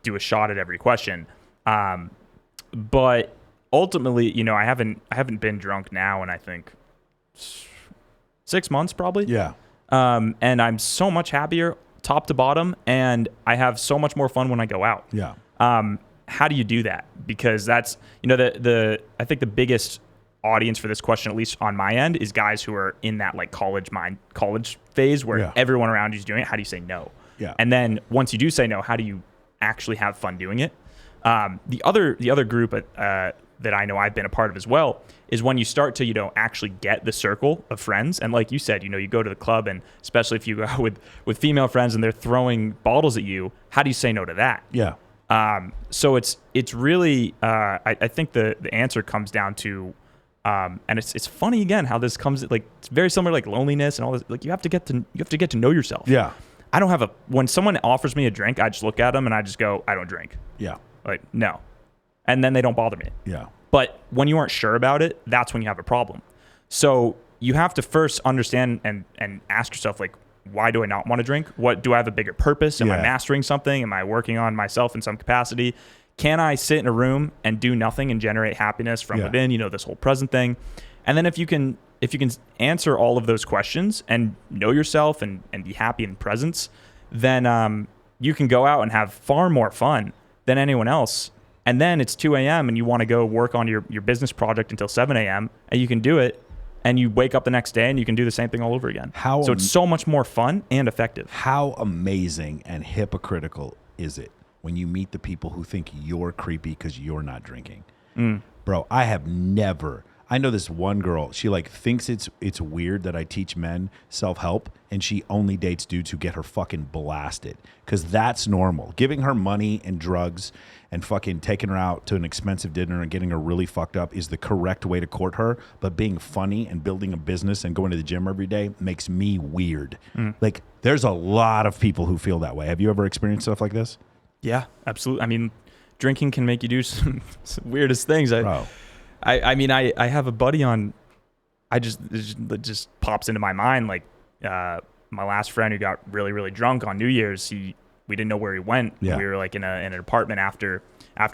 do a shot at every question. But ultimately, I haven't been drunk now in I think 6 months probably. Yeah. And I'm so much happier top to bottom, and I have so much more fun when I go out. Yeah. How do you do that? Because that's, I think the biggest audience for this question, at least on my end, is guys who are in that like college phase where everyone around you is doing it. How do you say no? Yeah. And then once you do say no, how do you actually have fun doing it? The other group that I know I've been a part of as well is when you start to actually get the circle of friends, and like you said, you go to the club, and especially if you go with female friends and they're throwing bottles at you, how do you say no to that? Yeah. So it's really I think the answer comes down to and it's funny again how this comes, like it's very similar, like loneliness and all this. Like you have to get to know yourself. Yeah. I don't have when someone offers me a drink, I just look at them and I just go, I don't drink. Yeah. Like, no. And then they don't bother me. Yeah. But when you aren't sure about it, that's when you have a problem. So you have to first understand and ask yourself, like, why do I not want to drink? What do I have a bigger purpose? Am I mastering something? Am I working on myself in some capacity? Can I sit in a room and do nothing and generate happiness from within, this whole present thing? And then if you can answer all of those questions and know yourself and be happy in presence, then you can go out and have far more fun than anyone else. And then it's 2 a.m. and you want to go work on your business project until 7 a.m. and you can do it. And you wake up the next day and you can do the same thing all over again. So it's so much more fun and effective. How amazing and hypocritical is it when you meet the people who think you're creepy because you're not drinking? Bro, I know this one girl, she like thinks it's weird that I teach men self-help, and she only dates dudes who get her fucking blasted because that's normal. Giving her money and drugs and fucking taking her out to an expensive dinner and getting her really fucked up is the correct way to court her. But being funny and building a business and going to the gym every day makes me weird. Like there's a lot of people who feel that way. Have you ever experienced stuff like this? Yeah, absolutely. I mean, drinking can make you do some weirdest things. I mean, I have a buddy on, it just pops into my mind. Like, my last friend who got really, really drunk on New Year's, we didn't know where he went. Yeah. We were like in an apartment after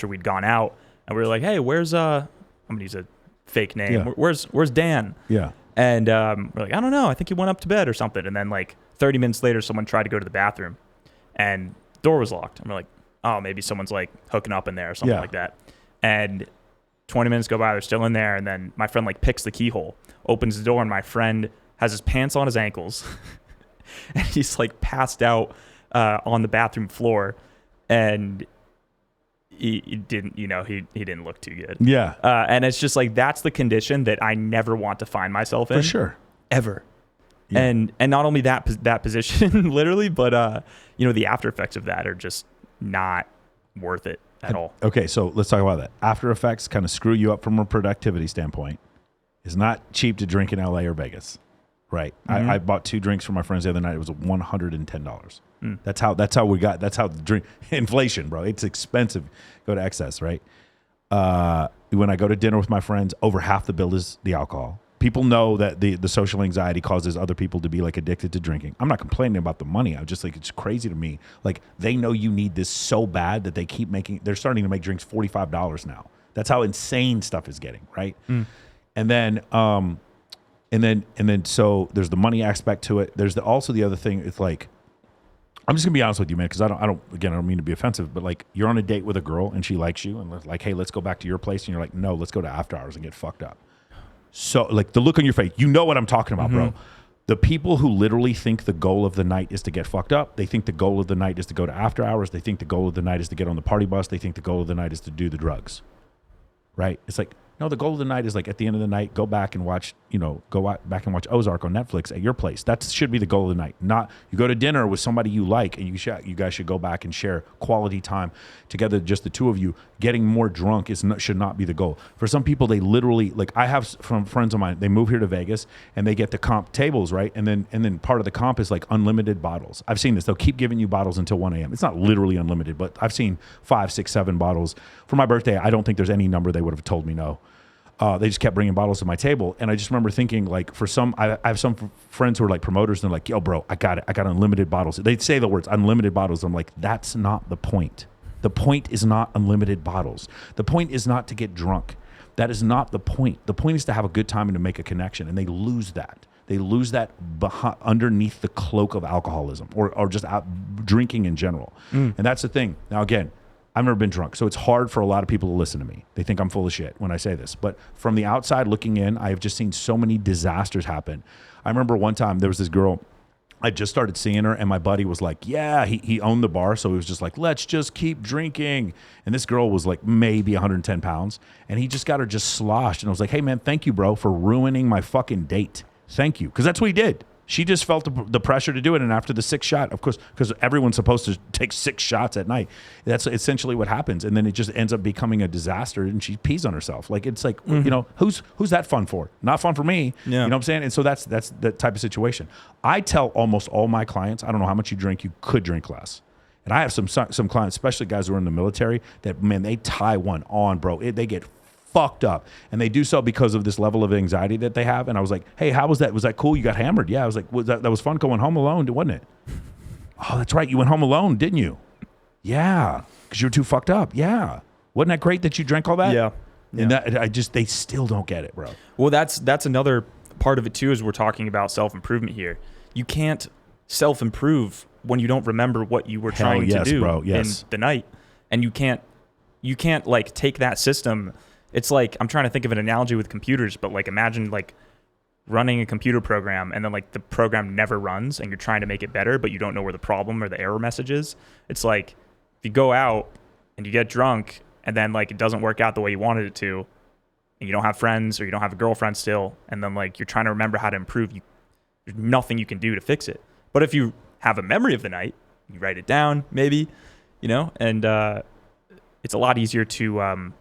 we'd gone out, and we were like, hey, where's, I'm gonna use a fake name. Yeah. Where's Dan? Yeah. And, we're like, I don't know. I think he went up to bed or something. And then like 30 minutes later, someone tried to go to the bathroom and the door was locked. And we're like, oh, maybe someone's like hooking up in there or something like that. And 20 minutes go by, they're still in there, and then my friend like picks the keyhole, opens the door, and my friend has his pants on his ankles, and he's like passed out on the bathroom floor, and he didn't, he didn't look too good. Yeah. And it's just like that's the condition that I never want to find myself in. For sure. Ever. And not only that position literally, but you know, the after effects of that are just not worth it at all. Okay, so let's talk about that. After effects kind of screw you up from a productivity standpoint. It's not cheap to drink in LA or Vegas, right? I bought 2 drinks for my friends the other night. It was $110. That's how the drink inflation, bro. It's expensive. Go to excess, right? When I go to dinner with my friends, over half the bill is the alcohol. People know that the social anxiety causes other people to be like addicted to drinking. I'm not complaining about the money. I'm just like, it's crazy to me. Like, they know you need this so bad that they're starting to make drinks $45 now. That's how insane stuff is getting, right? And then so there's the money aspect to it. There's also the other thing. It's like, I'm just gonna be honest with you, man, because I don't mean to be offensive, but like, you're on a date with a girl and she likes you and like, hey, let's go back to your place, and you're like, no, let's go to after hours and get fucked up. So like, the look on your face, you know what I'm talking about, bro. The people who literally think the goal of the night is to get fucked up, they think the goal of the night is to go to after hours, they think the goal of the night is to get on the party bus, they think the goal of the night is to do the drugs, right? It's like, no, the goal of the night is like, at the end of the night, go back and watch Ozark on Netflix at your place. That should be the goal of the night. Not you go to dinner with somebody you like and you guys should go back and share quality time together, just the two of you. Getting more drunk should not be the goal. For some people, they literally, like, I have from friends of mine, they move here to Vegas and they get the comp tables, right? And then part of the comp is like unlimited bottles. I've seen this. They'll keep giving you bottles until 1 a.m. It's not literally unlimited, but I've seen 5, 6, 7 bottles. For my birthday, I don't think there's any number they would have told me no. They just kept bringing bottles to my table. And I just remember thinking, like, I have some friends who are like promoters, and they're like, yo, bro, I got it. I got unlimited bottles. They say the words unlimited bottles. I'm like, that's not the point. The point is not unlimited bottles. The point is not to get drunk. That is not the point. The point is to have a good time and to make a connection. And they lose that. They lose that underneath the cloak of alcoholism or just drinking in general. And that's the thing. Now, again, I've never been drunk, so it's hard for a lot of people to listen to me. They think I'm full of shit when I say this. But from the outside looking in, I have just seen so many disasters happen. I remember one time there was this girl, I just started seeing her, and my buddy was like, yeah, he owned the bar, so he was just like, let's just keep drinking. And this girl was like maybe 110 pounds, and he just got her just sloshed. And I was like, hey, man, thank you, bro, for ruining my fucking date. Thank you. Because that's what he did. She just felt the pressure to do it. And after the 6th shot, of course, because everyone's supposed to take 6 shots at night, that's essentially what happens. And then it just ends up becoming a disaster, and she pees on herself. Like, it's like, you know, who's that fun for? Not fun for me. Yeah. You know what I'm saying? And so that's that type of situation. I tell almost all my clients, I don't know how much you drink, you could drink less. And I have some clients, especially guys who are in the military, that, man, they tie one on, bro. They get fucked up, and they do so because of this level of anxiety that they have. And I was like, hey, how was that? Was that cool? You got hammered? Yeah. I was like, that was fun going home alone, wasn't it? Oh, that's right, you went home alone, didn't you? Yeah, because you were too fucked up. Yeah. Wasn't that great that you drank all that? Yeah. And they still don't get it, bro. Well, that's another part of it too, is we're talking about self-improvement here. You can't self-improve when you don't remember what you were trying to do in the night. And you can't like take that system. It's like, I'm trying to think of an analogy with computers, but like, imagine like running a computer program and then like the program never runs and you're trying to make it better, but you don't know where the problem or the error message is. It's like, if you go out and you get drunk and then like it doesn't work out the way you wanted it to, and you don't have friends or you don't have a girlfriend still, and then like you're trying to remember how to improve, there's nothing you can do to fix it. But if you have a memory of the night, you write it down maybe, you know, and it's a lot easier to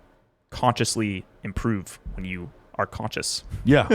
consciously improve when you are conscious. Yeah.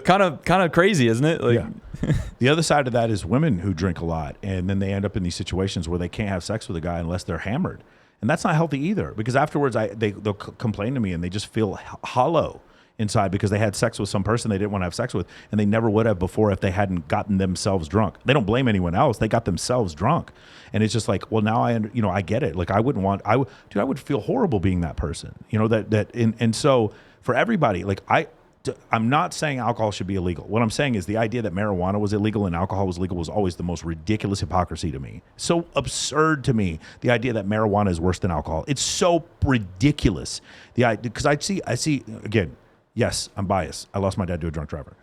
kind of crazy, isn't it? Like, yeah. The other side of that is women who drink a lot, and then they end up in these situations where they can't have sex with a guy unless they're hammered. And that's not healthy either, because afterwards they'll complain to me and they just feel hollow inside because they had sex with some person they didn't want to have sex with, and they never would have before if they hadn't gotten themselves drunk. They don't blame anyone else. They got themselves drunk. And it's just like, well, now I get it. Like, I would feel horrible being that person, you know, and so for everybody, like, I'm not saying alcohol should be illegal. What I'm saying is the idea that marijuana was illegal and alcohol was legal was always the most ridiculous hypocrisy to me. So absurd to me, the idea that marijuana is worse than alcohol. It's so ridiculous. Because I see again, yes, I'm biased. I lost my dad to a drunk driver.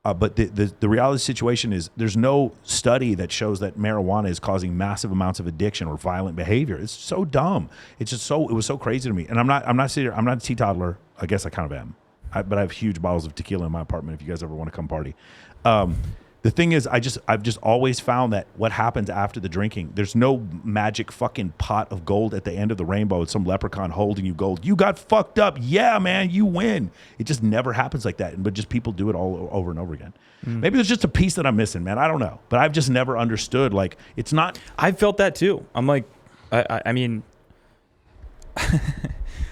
But the reality situation is there's no study that shows that marijuana is causing massive amounts of addiction or violent behavior. It's so dumb. It was so crazy to me. And I'm not a teetotaler. I guess I kind of am. But I have huge bottles of tequila in my apartment if you guys ever want to come party. The thing is, I've just always found that what happens after the drinking, there's no magic fucking pot of gold at the end of the rainbow. It's some leprechaun holding you gold. You got fucked up. Yeah, man, you win. It just never happens like that. But just people do it all over and over again. Maybe there's just a piece that I'm missing, man. I don't know. But I've just never understood. Like, it's not. I felt that too. I'm like, I mean,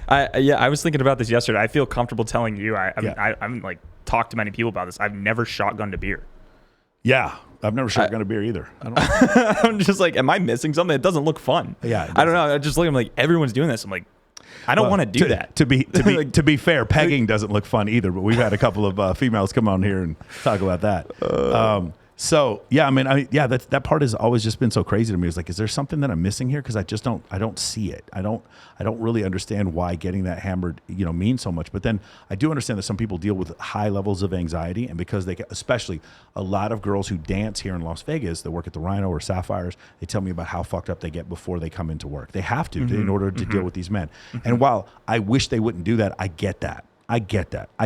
I was thinking about this yesterday. I feel comfortable telling you. I haven't like talked to many people about this. I've never shotgunned a beer. Yeah, I've never shotgunned a beer either. I don't I'm just like, am I missing something? It doesn't look fun. Yeah, I don't know. I just look. I'm like, everyone's doing this. I'm like, I don't want to do that. To be fair, pegging doesn't look fun either. But we've had a couple of females come on here and talk about that. So yeah, I mean, that part has always just been so crazy to me. It's like, is there something that I'm missing here? Because I don't see it. I don't really understand why getting that hammered, means so much. But then I do understand that some people deal with high levels of anxiety, and because they get, especially a lot of girls who dance here in Las Vegas that work at the Rhino or Sapphires, they tell me about how fucked up they get before they come into work. They have to in order to deal with these men. And while I wish they wouldn't do that, I get that. I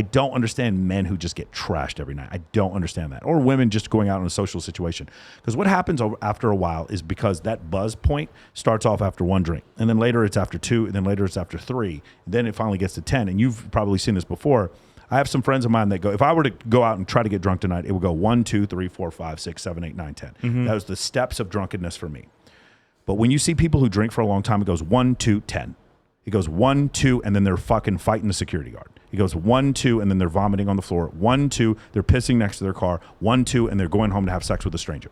don't understand men who just get trashed every night. I don't understand that. Or women just going out in a social situation. Because what happens after a while is because that buzz point starts off after one drink. And then later it's after two. And then later it's after three. And then it finally gets to 10. And you've probably seen this before. I have some friends of mine that go, if I were to go out and try to get drunk tonight, it would go 1, 2, 3, 4, 5, 6, 7, 8, 9, 10. That was the steps of drunkenness for me. But when you see people who drink for a long time, it goes 1, 2, 10. It goes 1, 2, and then they're fucking fighting the security guard. It goes 1, 2, and then they're vomiting on the floor. 1, 2, they're pissing next to their car. 1, 2, and they're going home to have sex with a stranger.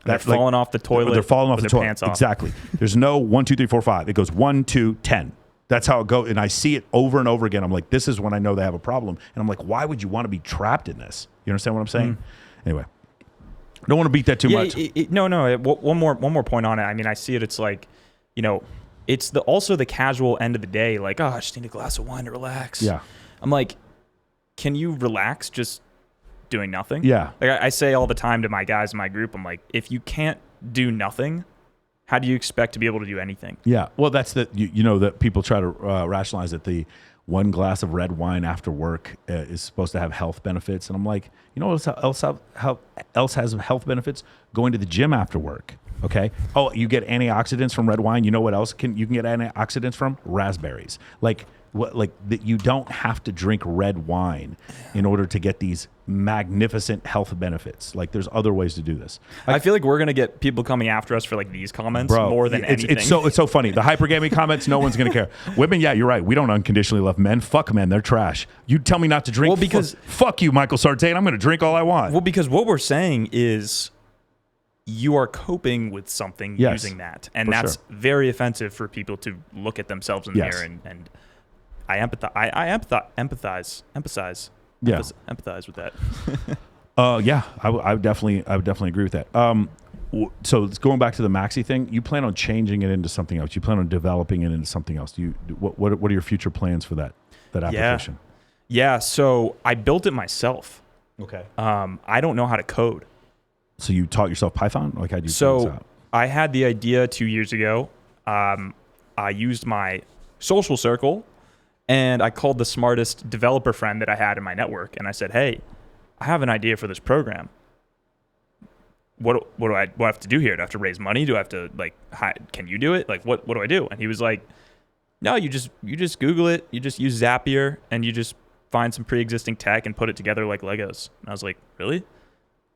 They're falling off the toilet. They're falling off with the their toilet. pants off. Exactly. There's no 1, 2, 3, 4, 5. It goes 1, 2, 10. That's how it goes. And I see it over and over again. I'm like, this is when I know they have a problem. And I'm like, why would you want to be trapped in this? You understand what I'm saying? Anyway, I don't want to beat that too much. No. One more point on it. I mean, I see it. It's like, it's also the casual end of the day. Like, oh, I just need a glass of wine to relax. Yeah. I'm like, can you relax just doing nothing? Yeah. Like I say all the time to my guys in my group, I'm like, if you can't do nothing, how do you expect to be able to do anything? Yeah. Well, that's that people try to rationalize that the one glass of red wine after work is supposed to have health benefits. And I'm like, what else has health benefits? Going to the gym after work. Okay. Oh, you get antioxidants from red wine. You know what else you can get antioxidants from? Raspberries. You don't have to drink red wine in order to get these magnificent health benefits. Like, there's other ways to do this. I feel like we're gonna get people coming after us for like these comments more than anything. It's so funny. The hypergamy comments, no one's gonna care. Women, yeah, you're right. We don't unconditionally love men. Fuck men, they're trash. You tell me not to drink. Well, because fuck you, Michael Sartain. I'm gonna drink all I want. Well, because what we're saying is, you are coping with something using that, and that's very offensive for people to look at themselves in the mirror and. I empathize with that. I would definitely agree with that. So going back to the Maxi thing, you plan on changing it into something else. You plan on developing it into something else. What are your future plans for that application? Yeah. So I built it myself. Okay. I don't know how to code. So you taught yourself Python? Like, how'd you figure this out? I had the idea 2 years ago. I used my social circle. And I called the smartest developer friend that I had in my network, and I said, "Hey, I have an idea for this program. What do I have to do here? Do I have to raise money? Do I have to can you do it? Like, what do I do?" And he was like, "No, you just Google it. You just use Zapier, and you just find some pre-existing tech and put it together like Legos." And I was like, "Really?"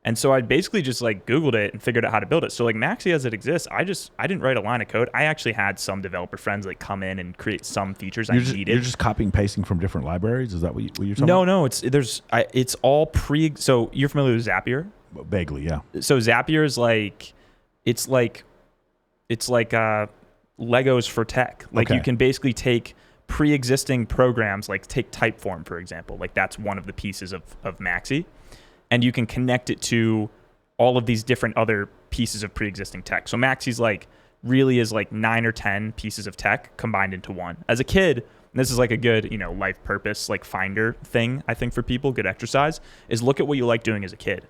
And so I basically just Googled it and figured out how to build it. So Maxi as it exists, I didn't write a line of code. I actually had some developer friends come in and create some features I needed. You're just copying and pasting from different libraries? Is that what you're talking about? No, it's all so you're familiar with Zapier? Vaguely, yeah. So Zapier is it's like Legos for tech. You can basically take pre-existing programs, take Typeform, for example. That's one of the pieces of Maxi. And you can connect it to all of these different other pieces of pre-existing tech. So Maxi's really is 9 or 10 pieces of tech combined into one. As a kid, this is a good, life purpose, finder thing, I think, for people, good exercise, is look at what you like doing as a kid.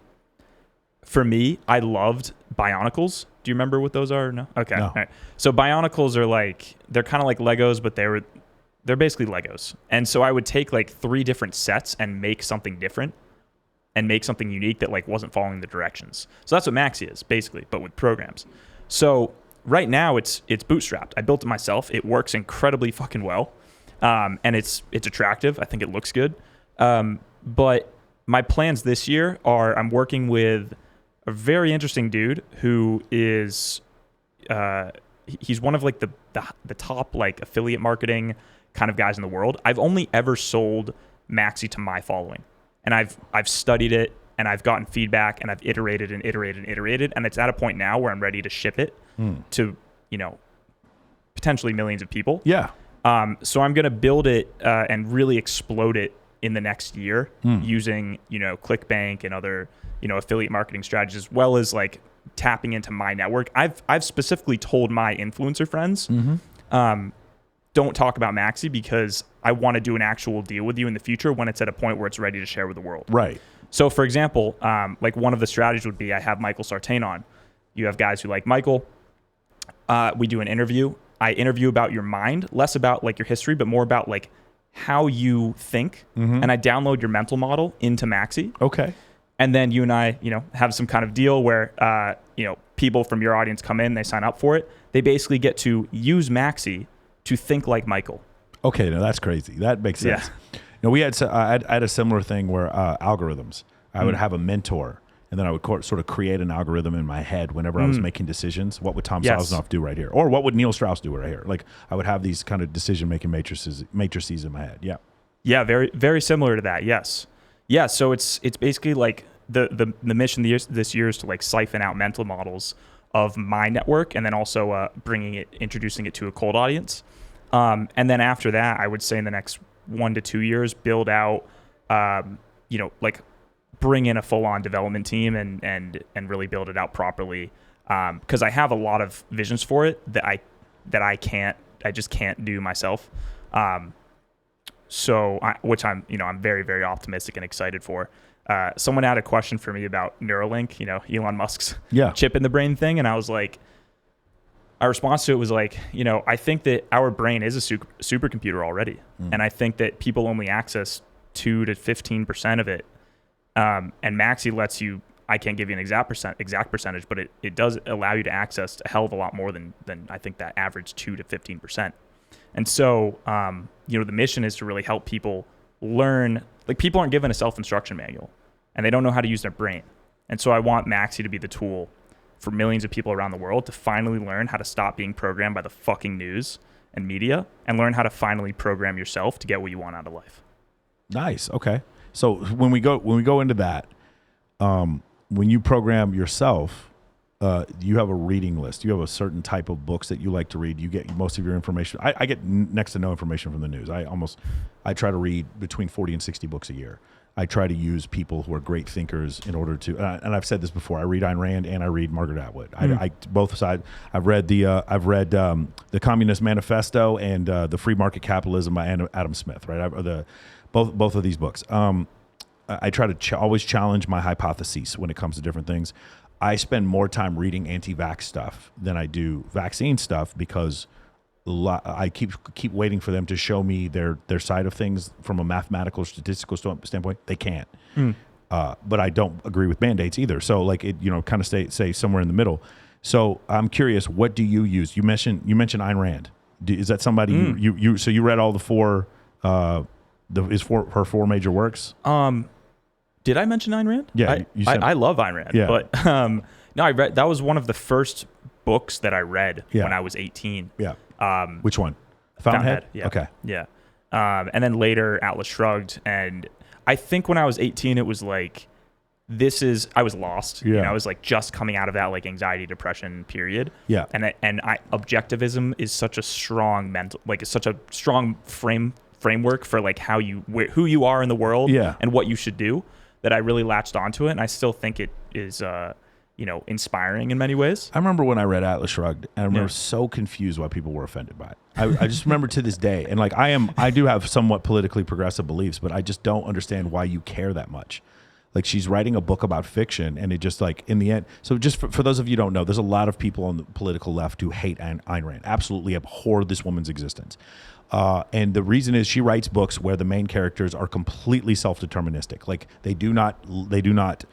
For me, I loved Bionicles. Do you remember what those are? No? Okay. No. All right. So Bionicles are they're kind of like Legos, but they're basically Legos. And so I would take 3 different sets and make something different. and make something unique that like wasn't following the directions. So that's what Maxi is basically, but with programs. So right now it's bootstrapped. I built it myself. It works incredibly fucking well. And it's attractive. I think it looks good. But my plans this year are I'm working with a very interesting dude who is he's one of like the top like affiliate marketing kind of guys in the world. I've only ever sold Maxi to my following, and I've studied it and I've gotten feedback and I've iterated and iterated and iterated, and it's at a point now where I'm ready to ship it to, you know, potentially millions of people. Yeah. So I'm going to build it and really explode it in the next year using, you know, ClickBank and other, you know, affiliate marketing strategies, as well as like tapping into my network. I've specifically told my influencer friends, don't talk about Maxi because I want to do an actual deal with you in the future when it's at a point where it's ready to share with the world. Right. So for example, like one of the strategies would be I have Michael Sartain on. You have guys who like Michael. We do an interview. I interview about your mind, less about like your history, but more about like how you think. And I download your mental model into Maxi. Okay. And then you and I, you know, have some kind of deal where, you know, people from your audience come in, they sign up for it. They basically get to use Maxi to think like Michael. Okay, now that's crazy. That makes sense. Yeah. You know, I had a similar thing where algorithms. I would have a mentor, and then I would sort of create an algorithm in my head whenever I was making decisions. What would Tom Sosnoff do right here, or what would Neil Strauss do right here? Like I would have these kind of decision-making matrices in my head. Yeah. Yeah, very very similar to that. Yes. Yeah. So it's basically like the mission this year is to like siphon out mental models of my network, and then also introducing it to a cold audience. And then after that, I would say in the next 1 to 2 years, build out, you know, like bring in a full-on development team and really build it out properly. Because I have a lot of visions for it that I just can't do myself. Which I'm very, very optimistic and excited for. Someone had a question for me about Neuralink, you know, Elon Musk's chip in the brain thing. And I was like, our response to it was like, you know, I think that our brain is a supercomputer already. And I think that people only access 2 to 15% of it. And Maxi lets you, I can't give you an exact percentage, but it does allow you to access a hell of a lot more than I think that average 2 to 15%. And so, you know, the mission is to really help people learn, like people aren't given a self-instruction manual and they don't know how to use their brain. And so I want Maxi to be the tool for millions of people around the world to finally learn how to stop being programmed by the fucking news and media and learn how to finally program yourself to get what you want out of life. Nice. Okay. So when we go into that, when you program yourself, you have a reading list. You have a certain type of books that you like to read. You get most of your information. I get next to no information from the news. I try to read between 40 and 60 books a year. I try to use people who are great thinkers in order to, and I've said this before. I read Ayn Rand and I read Margaret Atwood. I both sides. I've read the Communist Manifesto and the Free Market Capitalism by Adam Smith. Right, both of these books. I try to always challenge my hypotheses when it comes to different things. I spend more time reading anti-vax stuff than I do vaccine stuff because I keep waiting for them to show me their side of things from a mathematical, statistical standpoint. They can't. But I don't agree with mandates either. So like it, you know, kind of stay somewhere in the middle. So I'm curious, what do you use? You mentioned Ayn Rand. Is that somebody so you read all the four her four major works? Did I mention Ayn Rand? Yeah, I love Ayn Rand. Yeah. But no, I read, that was one of the first books that I read when I was 18. Yeah. Which one? Fountainhead? Yeah. Okay. Yeah. And then later Atlas Shrugged. And I think when I was 18, it was like, I was lost. Yeah. You know, I was like just coming out of that like anxiety, depression period. Yeah. And objectivism is such a strong it's such a strong framework for like who you are in the world and what you should do, that I really latched onto it. And I still think it is, you know, inspiring in many ways. I remember when I read Atlas Shrugged, and I remember so confused why people were offended by it. I just remember to this day, and like I do have somewhat politically progressive beliefs, but I just don't understand why you care that much. Like she's writing a book about fiction, and it just like in the end. So just for those of you who don't know, there's a lot of people on the political left who hate Ayn Rand, absolutely abhor this woman's existence. And the reason is she writes books where the main characters are completely self-deterministic. Like they do not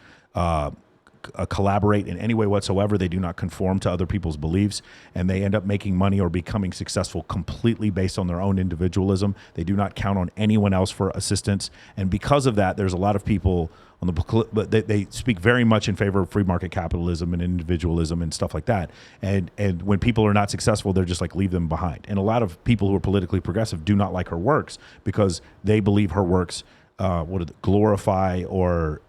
collaborate in any way whatsoever. They do not conform to other people's beliefs, and they end up making money or becoming successful completely based on their own individualism. They do not count on anyone else for assistance, and because of that, there's a lot of people on the but they speak very much in favor of free market capitalism and individualism and stuff like that. And when people are not successful, they're just like leave them behind. And a lot of people who are politically progressive do not like her works because they believe her works glorify or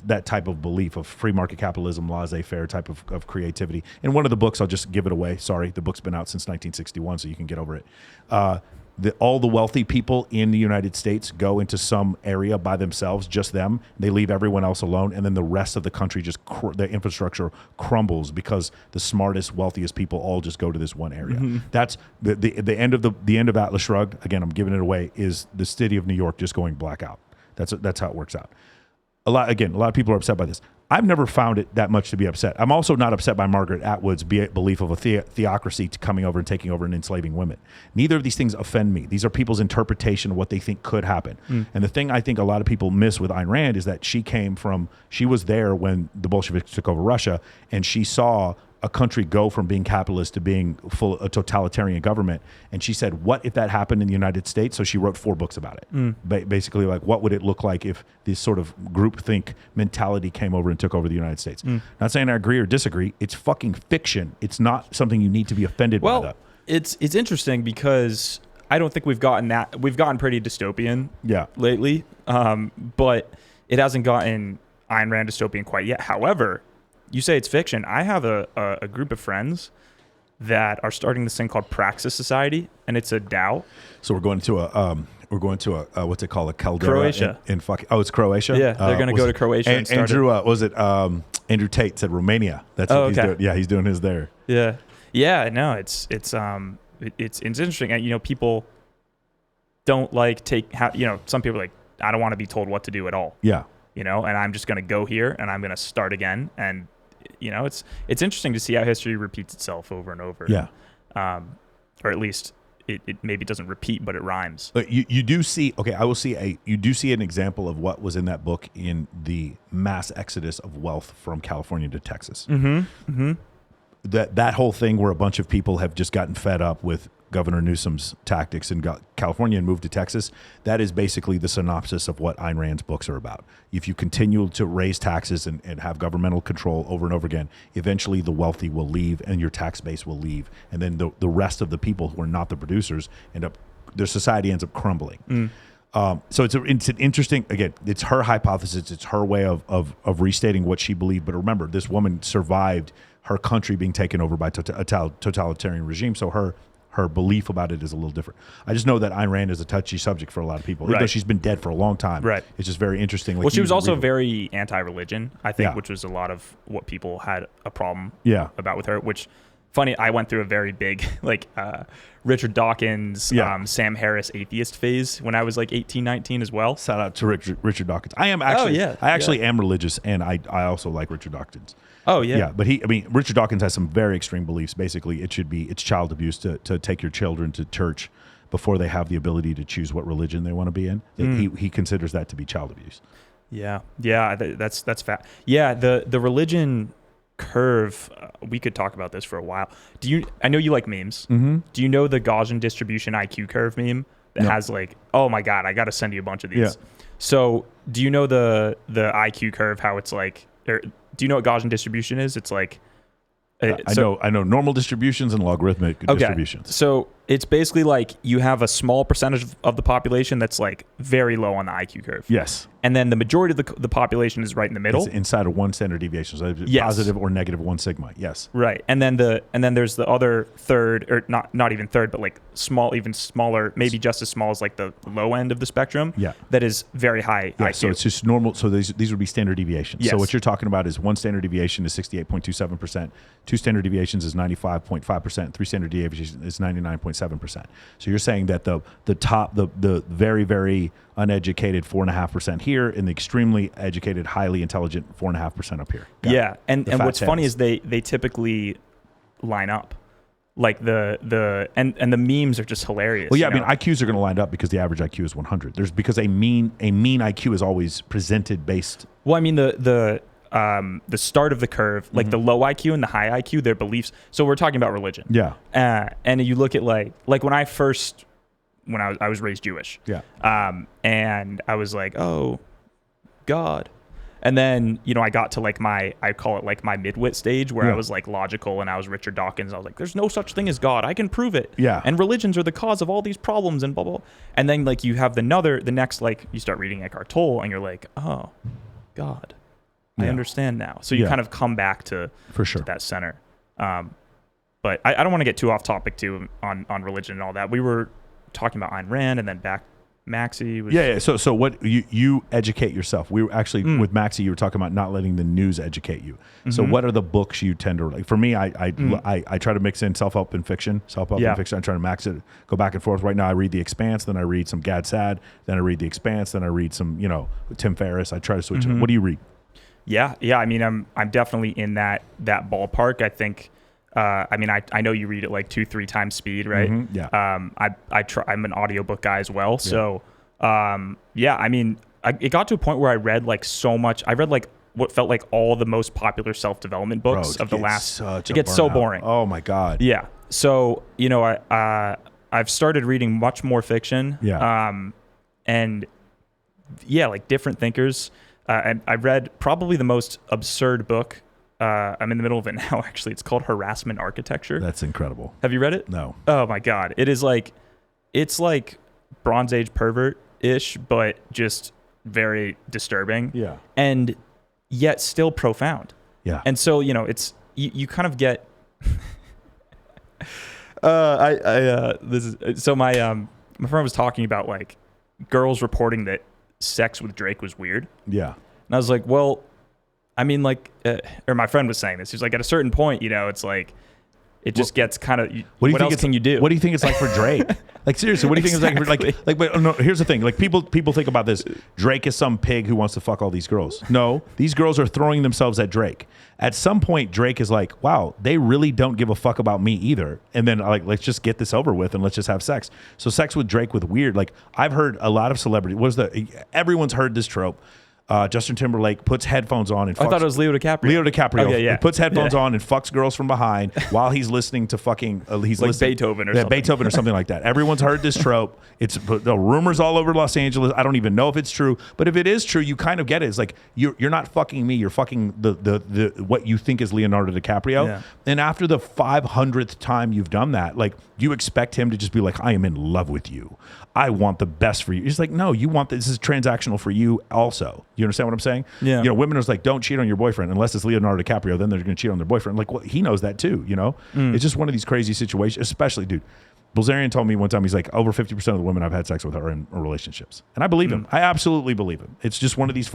that type of belief of free market capitalism, laissez-faire type of creativity. In one of the books, I'll just give it away. Sorry, the book's been out since 1961, so you can get over it. All the wealthy people in the United States go into some area by themselves, just them. They leave everyone else alone, and then the rest of the country just the infrastructure crumbles because the smartest, wealthiest people all just go to this one area. Mm-hmm. That's the end of the end of Atlas Shrugged. Again, I'm giving it away. Is the city of New York just going blackout? That's how it works out. A lot of people are upset by this. I've never found it that much to be upset. I'm also not upset by Margaret Atwood's belief of a theocracy coming over and taking over and enslaving women. Neither of these things offend me. These are people's interpretation of what they think could happen. And the thing I think a lot of people miss with Ayn Rand is that she was there when the Bolsheviks took over Russia, and she saw a country go from being capitalist to being a totalitarian government. And she said, what if that happened in the United States? So she wrote 4 books about it. Basically, like, what would it look like if this sort of groupthink mentality came over and took over the United States? Not saying I agree or disagree. It's fucking fiction. It's not something you need to be offended by. That. It's interesting because I don't think we've gotten pretty dystopian lately, but it hasn't gotten Ayn Rand dystopian quite yet. However, you say it's fiction. I have a group of friends that are starting this thing called Praxis Society, and it's a DAO. So we're going to a what's it called, a caldera? Croatia. It's Croatia. Yeah, they're going to go to Croatia. And start Andrew Tate said Romania. That's what he's doing. Yeah, he's doing his there. Yeah. No, it's interesting. And, people don't like some people are like, I don't want to be told what to do at all. Yeah. And I'm just going to go here and I'm going to start again. And, it's interesting to see how history repeats itself over and over. Yeah. Or at least it maybe doesn't repeat, but it rhymes. But you do see, you do see an example of what was in that book in the mass exodus of wealth from California to Texas. Mm-hmm. Mm-hmm. That whole thing where a bunch of people have just gotten fed up with Governor Newsom's tactics and got California and moved to Texas, that is basically the synopsis of what Ayn Rand's books are about. If you continue to raise taxes and have governmental control over and over again, eventually the wealthy will leave and your tax base will leave. And then the rest of the people who are not the producers their society ends up crumbling. So it's an interesting, again, it's her hypothesis. It's her way of restating what she believed. But remember, this woman survived her country being taken over by a totalitarian regime. So her belief about it is a little different. I just know that Ayn Rand is a touchy subject for a lot of people, even though she's been dead for a long time. Right. It's just very interesting. Well, she was also very anti-religion, I think, which was a lot of what people had a problem about with her, which, funny, I went through a very big, Richard Dawkins, Sam Harris atheist phase when I was 18, 19 as well. Shout out to Richard Dawkins. I actually am religious, and I also like Richard Dawkins. Oh, yeah. Yeah, but Richard Dawkins has some very extreme beliefs. Basically, it's child abuse to take your children to church before they have the ability to choose what religion they want to be in. He considers that to be child abuse. Yeah, that's fact. Yeah, the religion curve, we could talk about this for a while. I know you like memes. Mm-hmm. Do you know the Gaussian distribution IQ curve meme that has oh my God, I got to send you a bunch of these. Yeah. So do you know the IQ curve, how it's do you know what Gaussian distribution is? It's I know normal distributions and logarithmic distributions. So it's basically you have a small percentage of the population that's very low on the IQ curve. Yes. And then the majority of the population is right in the middle. It's inside of one standard deviation. So positive or negative 1 sigma. Yes. Right. And then there's the other third, or not even third, but small, even smaller, maybe just as small as the low end of the spectrum. Yeah. That is very high IQ. So it's just normal. So these would be standard deviations. Yes. So what you're talking about is 1 standard deviation is 68.27%, 2 standard deviations is 95.5%, 3 standard deviations is 99.6%. 3.7%. So you're saying that the very, very uneducated 4.5% here, and the extremely educated, highly intelligent 4.5% up here. Got Yeah. it. And fat what's funny tails. is they typically line up. Like and the memes are just hilarious. Well, yeah, you know? I mean, IQs are going to line up because the average IQ is 100. Because a mean IQ is always presented based. Well, I mean the start of the curve, like the low IQ and the high IQ, their beliefs. So we're talking about religion. Yeah. And you look at like when I was raised Jewish. Yeah. And I was like, oh, God. And then, I got to like I call it like my midwit stage where I was like logical and I was Richard Dawkins. I was like, there's no such thing as God. I can prove it. Yeah. And religions are the cause of all these problems and blah, blah. And then like you have the next, like you start reading Eckhart Tolle and you're like, oh, God, I understand now. So you kind of come back to, for sure, to that center. But I don't want to get too off topic too on religion and all that. We were talking about Ayn Rand and then back Maxi was So what you educate yourself. We were actually with Maxi, you were talking about not letting the news educate you. So what are the books you tend to like? For me, I try to mix in self-help and fiction. And fiction, I'm trying to max it, go back and forth. Right now I read The Expanse, then I read some Gad Sad, then I read The Expanse, then I read some, Tim Ferriss. I try to switch it. What do you read? Yeah. I mean, I'm definitely in that ballpark. I think I know you read it like 2-3 times speed, right? Yeah. I'm an audiobook guy as well. So, I mean, it got to a point where I read like so much. I read like what felt like all the most popular self-development books of the last. It gets so boring. Oh my God. Yeah. So, I've started reading much more fiction. Yeah. Like different thinkers. I read probably the most absurd book. I'm in the middle of it now, actually. It's called Harassment Architecture. That's incredible. Have you read it? No. Oh my God. It's like Bronze Age pervert-ish, but just very disturbing. Yeah. And yet still profound. Yeah. And so, it's, you kind of get, my friend was talking about like girls reporting that sex with Drake was weird. Yeah. And I was like, well, I mean, like, or my friend was saying this. He's like, at a certain point, it's like, it just gets kind of. What else can you do? What do you think it's like for Drake? Like seriously, what do you think it's like? But no. Here's the thing. Like people think about this. Drake is some pig who wants to fuck all these girls. No, these girls are throwing themselves at Drake. At some point, Drake is like, wow, they really don't give a fuck about me either. And then like, let's just get this over with and let's just have sex. So sex with Drake with weird. Like I've heard a lot of celebrities. Everyone's heard this trope. Justin Timberlake puts headphones on and fucks. I thought it was Leo DiCaprio. Leo DiCaprio. Okay, yeah. He puts headphones on and fucks girls from behind while he's listening to fucking. He's like listening, Beethoven or something. Beethoven or something like that. Everyone's heard this trope. It's the rumors all over Los Angeles. I don't even know if it's true, but if it is true, you kind of get it. It's like you're not fucking me. You're fucking the what you think is Leonardo DiCaprio. Yeah. And after the 500th time you've done that, like you expect him to just be like, I am in love with you. I want the best for you. He's like, no, you want this is transactional for you also. You understand what I'm saying? Yeah. Women are like, don't cheat on your boyfriend unless it's Leonardo DiCaprio. Then they're going to cheat on their boyfriend. Like, well, he knows that too. It's just one of these crazy situations. Especially, dude. Bilzerian told me one time, he's like, over 50% of the women I've had sex with are in relationships, and I believe him. I absolutely believe him. It's just one of these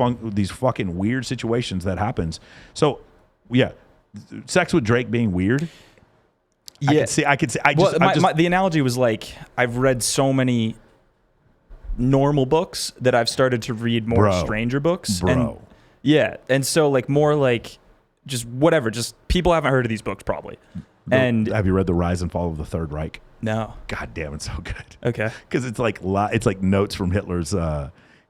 fucking weird situations that happens. So, yeah, sex with Drake being weird. Yeah, I could see. The analogy was like, I've read so many normal books that I've started to read more stranger books. And so like more like just whatever, just people haven't heard of these books probably. And have you read The Rise and Fall of the Third Reich? No. God damn, it's so good. Okay. Because it's like notes from Hitler's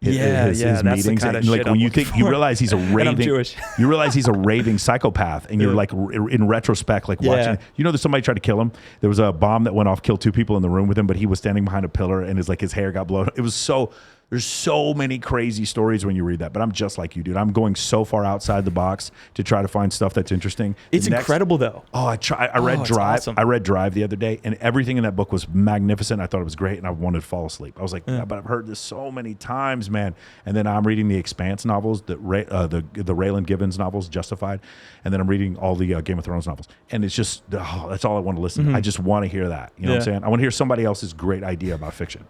his that's meetings. the kind of like shit when I'm you looking think you for. realize he's a raving I'm Jewish. You realize he's a raving psychopath, and you're like in retrospect like watching. That somebody tried to kill him. There was a bomb that went off, killed 2 people in the room with him, but he was standing behind a pillar and his hair got blown. It was so. There's so many crazy stories when you read that, but I'm just like you, dude. I'm going so far outside the box to try to find stuff that's interesting. It's incredible, though. Oh, I read Drive. Awesome. I read Drive the other day, and everything in that book was magnificent. I thought it was great, and I wanted to fall asleep. I was like, yeah, but I've heard this so many times, man. And then I'm reading the Expanse novels, the Raylan Givens novels, Justified, and then I'm reading all the Game of Thrones novels, and it's just that's all I want to listen to. I just want to hear that. You know what I'm saying? I want to hear somebody else's great idea about fiction.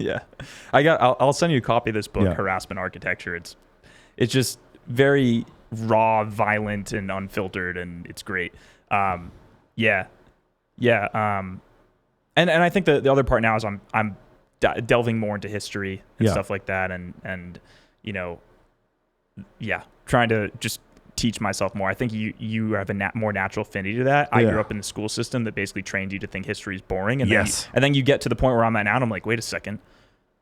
Yeah, I'll send you a copy of this book, Harassment Architecture. It's just very raw, violent, and unfiltered, and it's great. And And I think the other part now is I'm delving more into history and stuff like that, and trying to just teach myself more. I think you have a more natural affinity to that. I grew up in the school system that basically trained you to think history is boring, and then you get to the point where I'm at now, and I'm like, wait a second,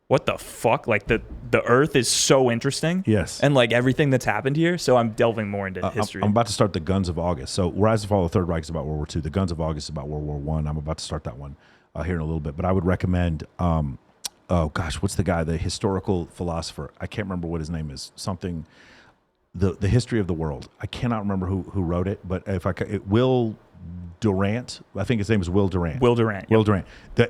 what the fuck? Like the Earth is so interesting, and like everything that's happened here. So I'm delving more into history. I'm about to start the Guns of August. So Rise and Fall of the Third Reich is about World War II. The Guns of August is about World War I. I'm about to start that one here in a little bit. But I would recommend, what's the guy, the historical philosopher? I can't remember what his name is. Something, the History of the World. I cannot remember who wrote it, but Will Durant. I think his name is Will Durant. Will Durant. Will Durant.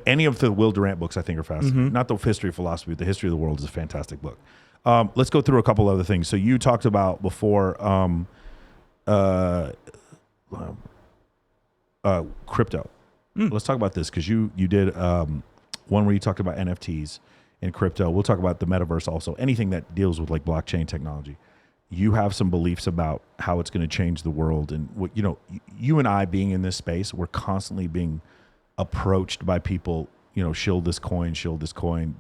Any of the Will Durant books I think are fascinating. Not the history of philosophy, but the History of the World is a fantastic book. Let's go through a couple other things. So you talked about before crypto. Let's talk about this because you did one where you talked about NFTs and crypto. We'll talk about the metaverse also. Anything that deals with like blockchain technology. You have some beliefs about how it's going to change the world, and what you and I being in this space, we're constantly being approached by people. Shield this coin.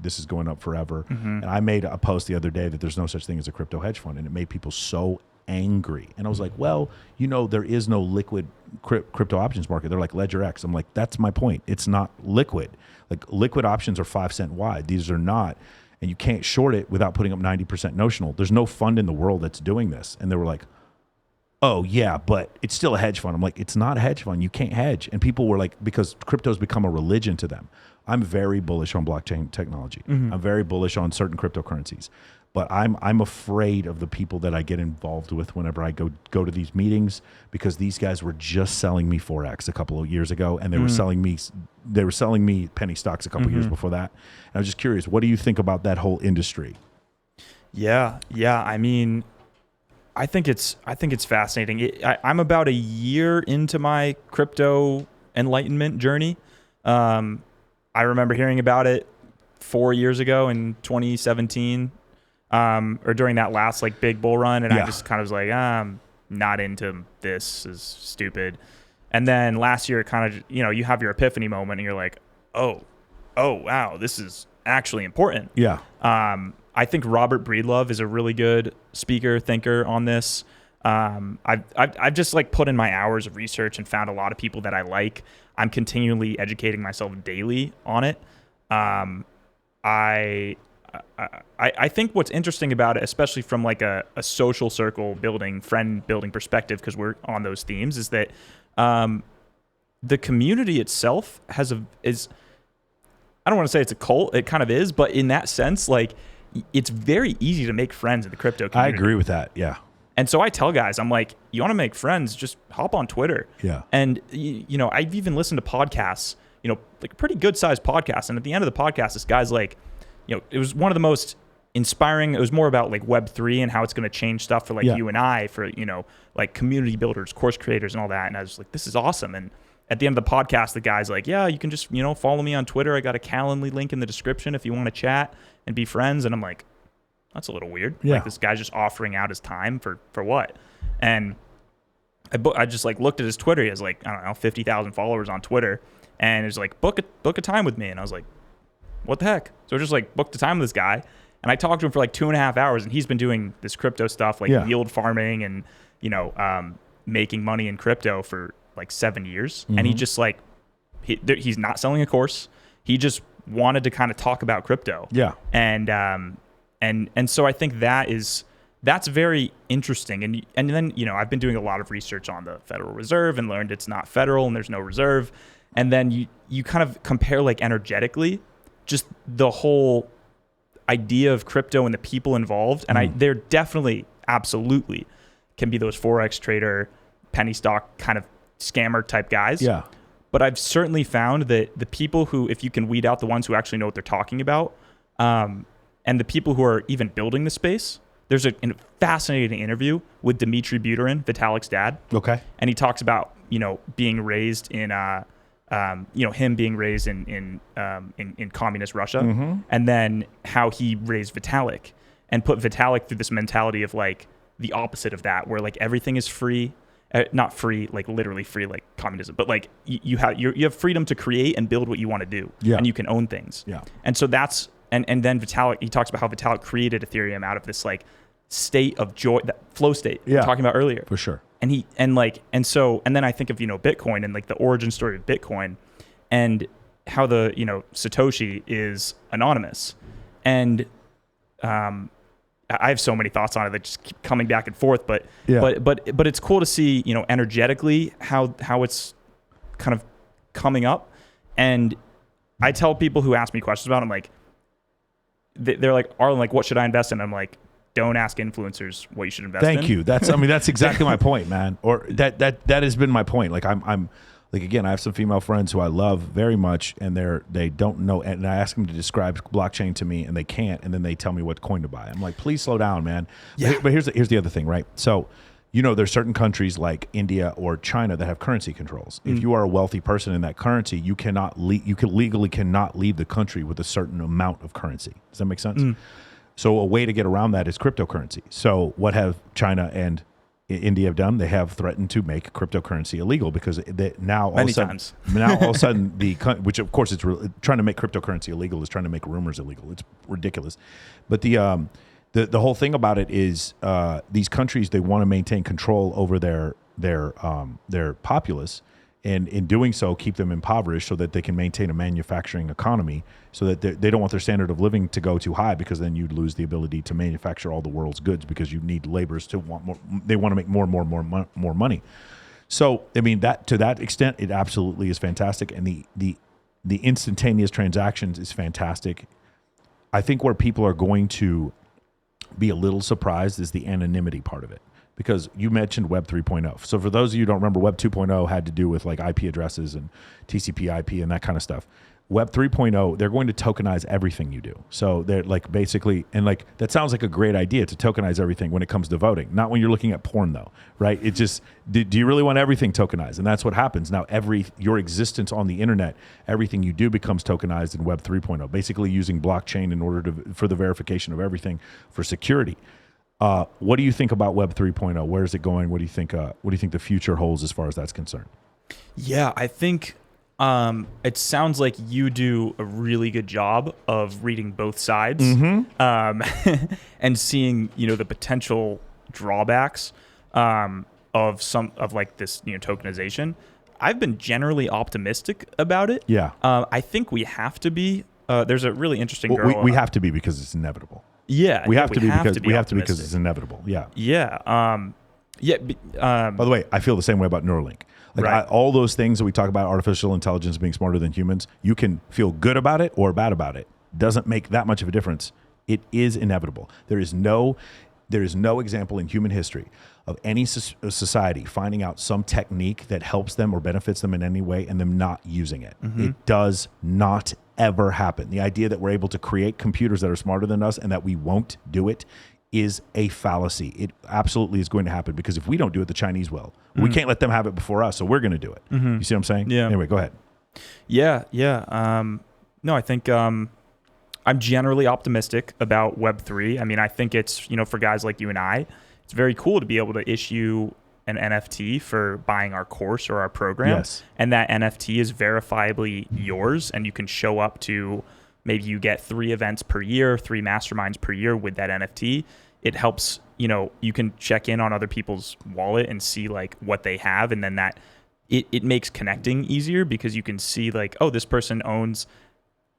This is going up forever. And I made a post the other day that there's no such thing as a crypto hedge fund, and it made people so angry. And I was like, well, there is no liquid crypto options market. They're like Ledger X. I'm like, that's my point. It's not liquid. Like liquid options are 5 cent wide. These are not. And you can't short it without putting up 90% notional. There's no fund in the world that's doing this. And they were like, oh yeah, but it's still a hedge fund. I'm like, it's not a hedge fund. You can't hedge. And people were like, because crypto's become a religion to them. I'm very bullish on blockchain technology. I'm very bullish on certain cryptocurrencies. But I'm afraid of the people that I get involved with whenever I go to these meetings, because these guys were just selling me Forex a couple of years ago, and they were selling me penny stocks a couple of years before that. And I was just curious, what do you think about that whole industry? Yeah. I mean, I think it's fascinating. I'm about a year into my crypto enlightenment journey. I remember hearing about it 4 years ago in 2017. Or during that last like big bull run, and I just kind of was like, I'm not into this, is stupid. And then last year, kind of, you have your epiphany moment, and you're like, oh wow, this is actually important. Yeah. I think Robert Breedlove is a really good speaker, thinker on this. I've just like put in my hours of research and found a lot of people that I like. I'm continually educating myself daily on it. I think what's interesting about it, especially from like a social circle building, friend building perspective, because we're on those themes, is that the community itself is I don't want to say it's a cult, it kind of is, but in that sense, like it's very easy to make friends in the crypto community. I agree with that. Yeah. And so I tell guys, I'm like, you want to make friends, just hop on Twitter. Yeah. And I've even listened to podcasts, like a pretty good sized podcast. And at the end of the podcast, this guy's like, it was one of the most inspiring. It was more about like Web3 and how it's going to change stuff for like you and I, for, like community builders, course creators and all that. And I was like, this is awesome. And at the end of the podcast, the guy's like, yeah, you can just, follow me on Twitter. I got a Calendly link in the description if you want to chat and be friends. And I'm like, that's a little weird. Yeah. Like this guy's just offering out his time for what? And I just like looked at his Twitter. He has like, I don't know, 50,000 followers on Twitter. And it's like, book a time with me. And I was like, what the heck? So I just like booked a time with this guy, and I talked to him for like 2.5 hours, and he's been doing this crypto stuff, like yield farming and, making money in crypto for like 7 years. And he just like, he's not selling a course. He just wanted to kind of talk about crypto. Yeah. And so I think that's very interesting. And then, I've been doing a lot of research on the Federal Reserve and learned it's not federal and there's no reserve. And then you kind of compare like energetically, just the whole idea of crypto and the people involved. And they're definitely, absolutely can be those Forex trader, penny stock kind of scammer type guys. Yeah. But I've certainly found that the people who, if you can weed out the ones who actually know what they're talking about, and the people who are even building the space, there's a fascinating interview with Dmitry Buterin, Vitalik's dad. Okay. And he talks about, being raised in, him being raised in communist Russia, and then how he raised Vitalik and put Vitalik through this mentality of like the opposite of that, where like everything is free not free, like literally free, like communism, but like you have freedom to create and build what you want to do, and you can own things. Yeah. And so that's and then Vitalik, he talks about how Vitalik created Ethereum out of this like state of joy, that flow state we were talking about earlier. For sure. And then I think of Bitcoin and like the origin story of Bitcoin, and how the Satoshi is anonymous, and I have so many thoughts on it that just keep coming back and forth, but it's cool to see, energetically how it's kind of coming up. And I tell people who ask me questions about it, I'm like, they're like, Arlen, like, what should I invest in? I'm like, don't ask influencers what you should invest in. Thank you. That's exactly my point, man. Or that has been my point. Like I'm like, again, I have some female friends who I love very much, and they don't know, and I ask them to describe blockchain to me, and they can't, and then they tell me what coin to buy. I'm like, please slow down, man. Yeah. But here's the other thing, right? So, there's certain countries like India or China that have currency controls. If you are a wealthy person in that currency, you legally cannot leave the country with a certain amount of currency. Does that make sense? So a way to get around that is cryptocurrency. So what have China and India have done? They have threatened to make cryptocurrency illegal because now all of a sudden which of course it's trying to make cryptocurrency illegal is trying to make rumors illegal. It's ridiculous. But the whole thing about it is these countries, they want to maintain control over their populace, and in doing so keep them impoverished so that they can maintain a manufacturing economy, so that they don't want their standard of living to go too high, because then you'd lose the ability to manufacture all the world's goods, because you need laborers to want more. They want to make more money. So I mean, that to that extent, it absolutely is fantastic, and the instantaneous transactions is fantastic. I think where people are going to be a little surprised is the anonymity part of it. Because you mentioned Web 3.0. So for those of you who don't remember, Web 2.0 had to do with like IP addresses and TCP IP and that kind of stuff. Web 3.0, they're going to tokenize everything you do. So they're like basically, and like that sounds like a great idea to tokenize everything when it comes to voting. Not when you're looking at porn though, right? It just, do you really want everything tokenized? And that's what happens. Now your existence on the internet, everything you do becomes tokenized in Web 3.0, basically using blockchain in order for the verification of everything for security. What do you think about Web 3.0? Where is it going? What do you think the future holds as far as that's concerned? Yeah, I think it sounds like you do a really good job of reading both sides, and seeing the potential drawbacks of like this tokenization. I've been generally optimistic about it. Yeah, I think we have to be. There's a really interesting girl. We have to be because it's inevitable. Yeah, we have to be because it's inevitable. Yeah. Yeah. By the way, I feel the same way about Neuralink. Like all those things that we talk about, artificial intelligence being smarter than humans, you can feel good about it or bad about it. Doesn't make that much of a difference. It is inevitable. There is no example in human history of any society finding out some technique that helps them or benefits them in any way and them not using it. It does not ever happen. The idea that we're able to create computers that are smarter than us and that we won't do it is a fallacy. It absolutely is going to happen, because if we don't do it, the Chinese will. We can't let them have it before us, so we're going to do it. You see what I'm saying? Yeah. Anyway, go ahead. Yeah. No, I think I'm generally optimistic about Web3. I mean, I think it's, for guys like you and I, it's very cool to be able to issue an NFT for buying our course or our program. Yes. And that NFT is verifiably yours, and you can show up to, maybe you get 3 events per year, 3 masterminds per year with that NFT. It helps, you can check in on other people's wallet and see like what they have. And then that it makes connecting easier, because you can see like, oh, this person owns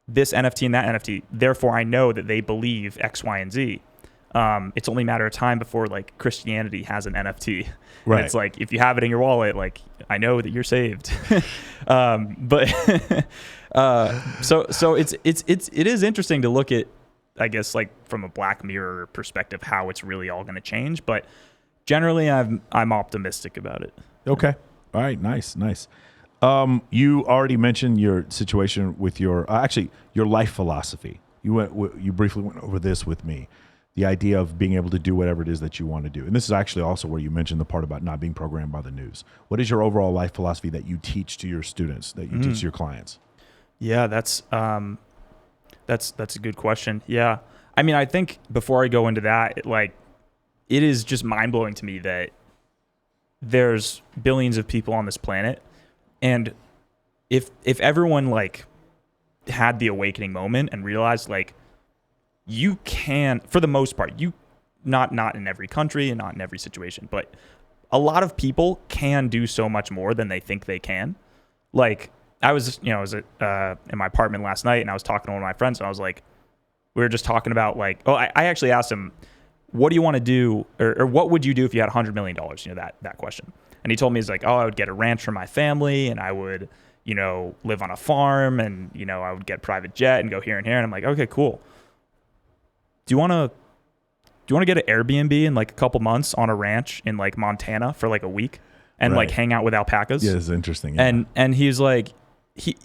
this NFT and that NFT. Therefore, I know that they believe X, Y, and Z. It's only a matter of time before like Christianity has an NFT. Right. And it's like, if you have it in your wallet, like, I know that you're saved. But so it is interesting to look at, I guess, like from a Black Mirror perspective, how it's really all going to change. But generally, I'm optimistic about it. Okay. All right. Nice. You already mentioned your situation with your life philosophy. You briefly went over this with me. The idea of being able to do whatever it is that you want to do. And this is actually also where you mentioned the part about not being programmed by the news. What is your overall life philosophy that you teach to your students, that you teach to your clients? Yeah, that's a good question. Yeah. I mean, I think before I go into that, it is just mind blowing to me that there's billions of people on this planet, and if everyone like had the awakening moment and realized like you can, for the most part, you not in every country and not in every situation, but a lot of people can do so much more than they think they can. Like I was in my apartment last night, and I was talking to one of my friends, and I was like, we were just talking about like, I actually asked him, what do you want to do, or what would you do if you had $100 million? You know, that question. And he told me, he's like, I would get a ranch for my family, and I would, you know, live on a farm, and, you know, I would get a private jet and go here and here. And I'm like, okay, cool. Do you want to get an Airbnb in like a couple months on a ranch in like Montana for like a week and like hang out with alpacas? Yeah, it's interesting. Yeah. And he's like,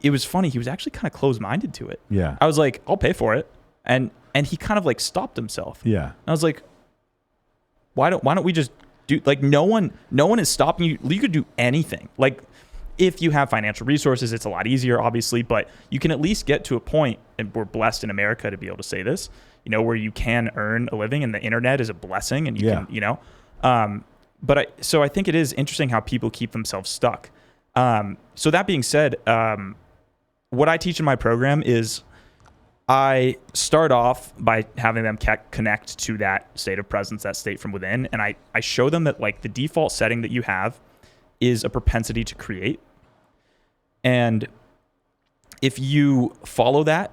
it was funny. He was actually kind of closed-minded to it. Yeah. I was like, I'll pay for it. And he kind of like stopped himself. Yeah. And I was like, why don't we just do, like, no one is stopping you. You could do anything. Like, if you have financial resources, it's a lot easier, obviously, but you can at least get to a point, and we're blessed in America to be able to say this, you know, where you can earn a living, and the internet is a blessing, and you can, you know, so I think it is interesting how people keep themselves stuck. So that being said, what I teach in my program is I start off by having them connect to that state of presence, that state from within. And I show them that like the default setting that you have is a propensity to create. And if you follow that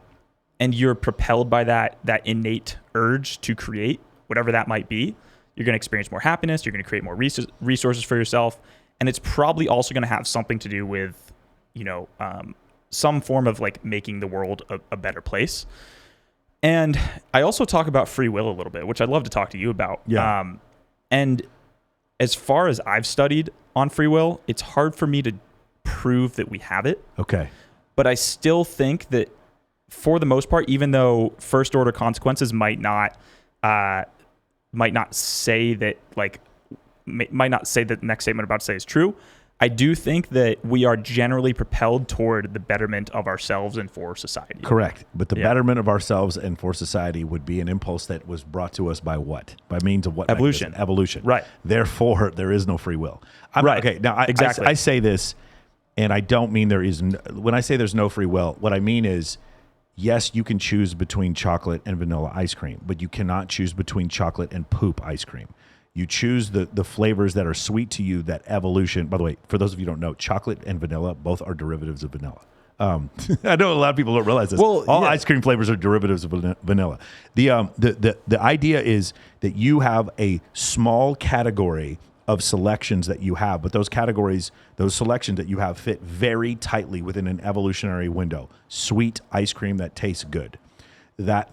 and you're propelled by that innate urge to create, whatever that might be, you're going to experience more happiness. You're going to create more resources for yourself. And it's probably also going to have something to do with, you know, some form of like making the world a better place. And I also talk about free will a little bit, which I'd love to talk to you about. Yeah. And as far as I've studied on free will, it's hard for me to prove that we have it. Okay. But I still think that for the most part, even though first order consequences might not say that the next statement I'm about to say is true, I do think that we are generally propelled toward the betterment of ourselves and for society. Correct. But the betterment of ourselves and for society would be an impulse that was brought to us by what? By means of what? Evolution. Mechanism? Evolution. Right. Therefore, there is no free will. Right. Okay. Now, exactly. I say this, and I don't mean there is when I say there's no free will, what I mean is, yes, you can choose between chocolate and vanilla ice cream, but you cannot choose between chocolate and poop ice cream. You choose the flavors that are sweet to you, that evolution. By the way, for those of you who don't know, chocolate and vanilla both are derivatives of vanilla. I know a lot of people don't realize this. Well, all ice cream flavors are derivatives of vanilla. The idea is that you have a small category of selections that you have, but those selections that you have fit very tightly within an evolutionary window. Sweet ice cream that tastes good.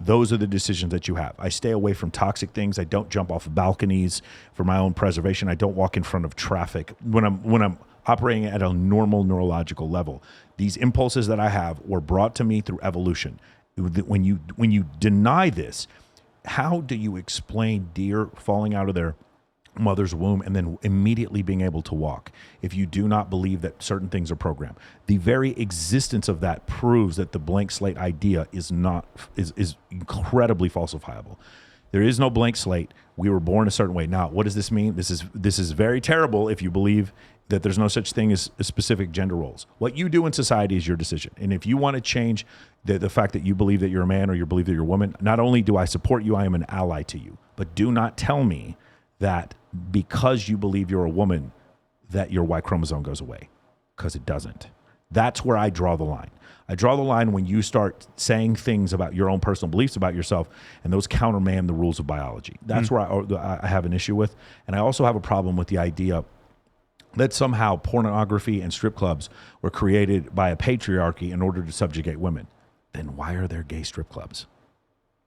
Those are the decisions that you have. I stay away from toxic things. I don't jump off of balconies for my own preservation. I don't walk in front of traffic when I'm operating at a normal neurological level. These impulses that I have were brought to me through evolution. When you deny this, how do you explain deer falling out of their mother's womb and then immediately being able to walk if you do not believe that certain things are programmed? The very existence of that proves that the blank slate idea is incredibly falsifiable. There is no blank slate. We were born a certain way. Now, what does this mean? This is very terrible if you believe that there's no such thing as specific gender roles. What you do in society is your decision. And if you want to change the fact that you believe that you're a man or you believe that you're a woman, not only do I support you, I am an ally to you. But do not tell me that because you believe you're a woman, that your Y chromosome goes away, because it doesn't. That's where I draw the line. I draw the line when you start saying things about your own personal beliefs about yourself, and those countermand the rules of biology. That's where I have an issue with. And I also have a problem with the idea that somehow pornography and strip clubs were created by a patriarchy in order to subjugate women. Then why are there gay strip clubs?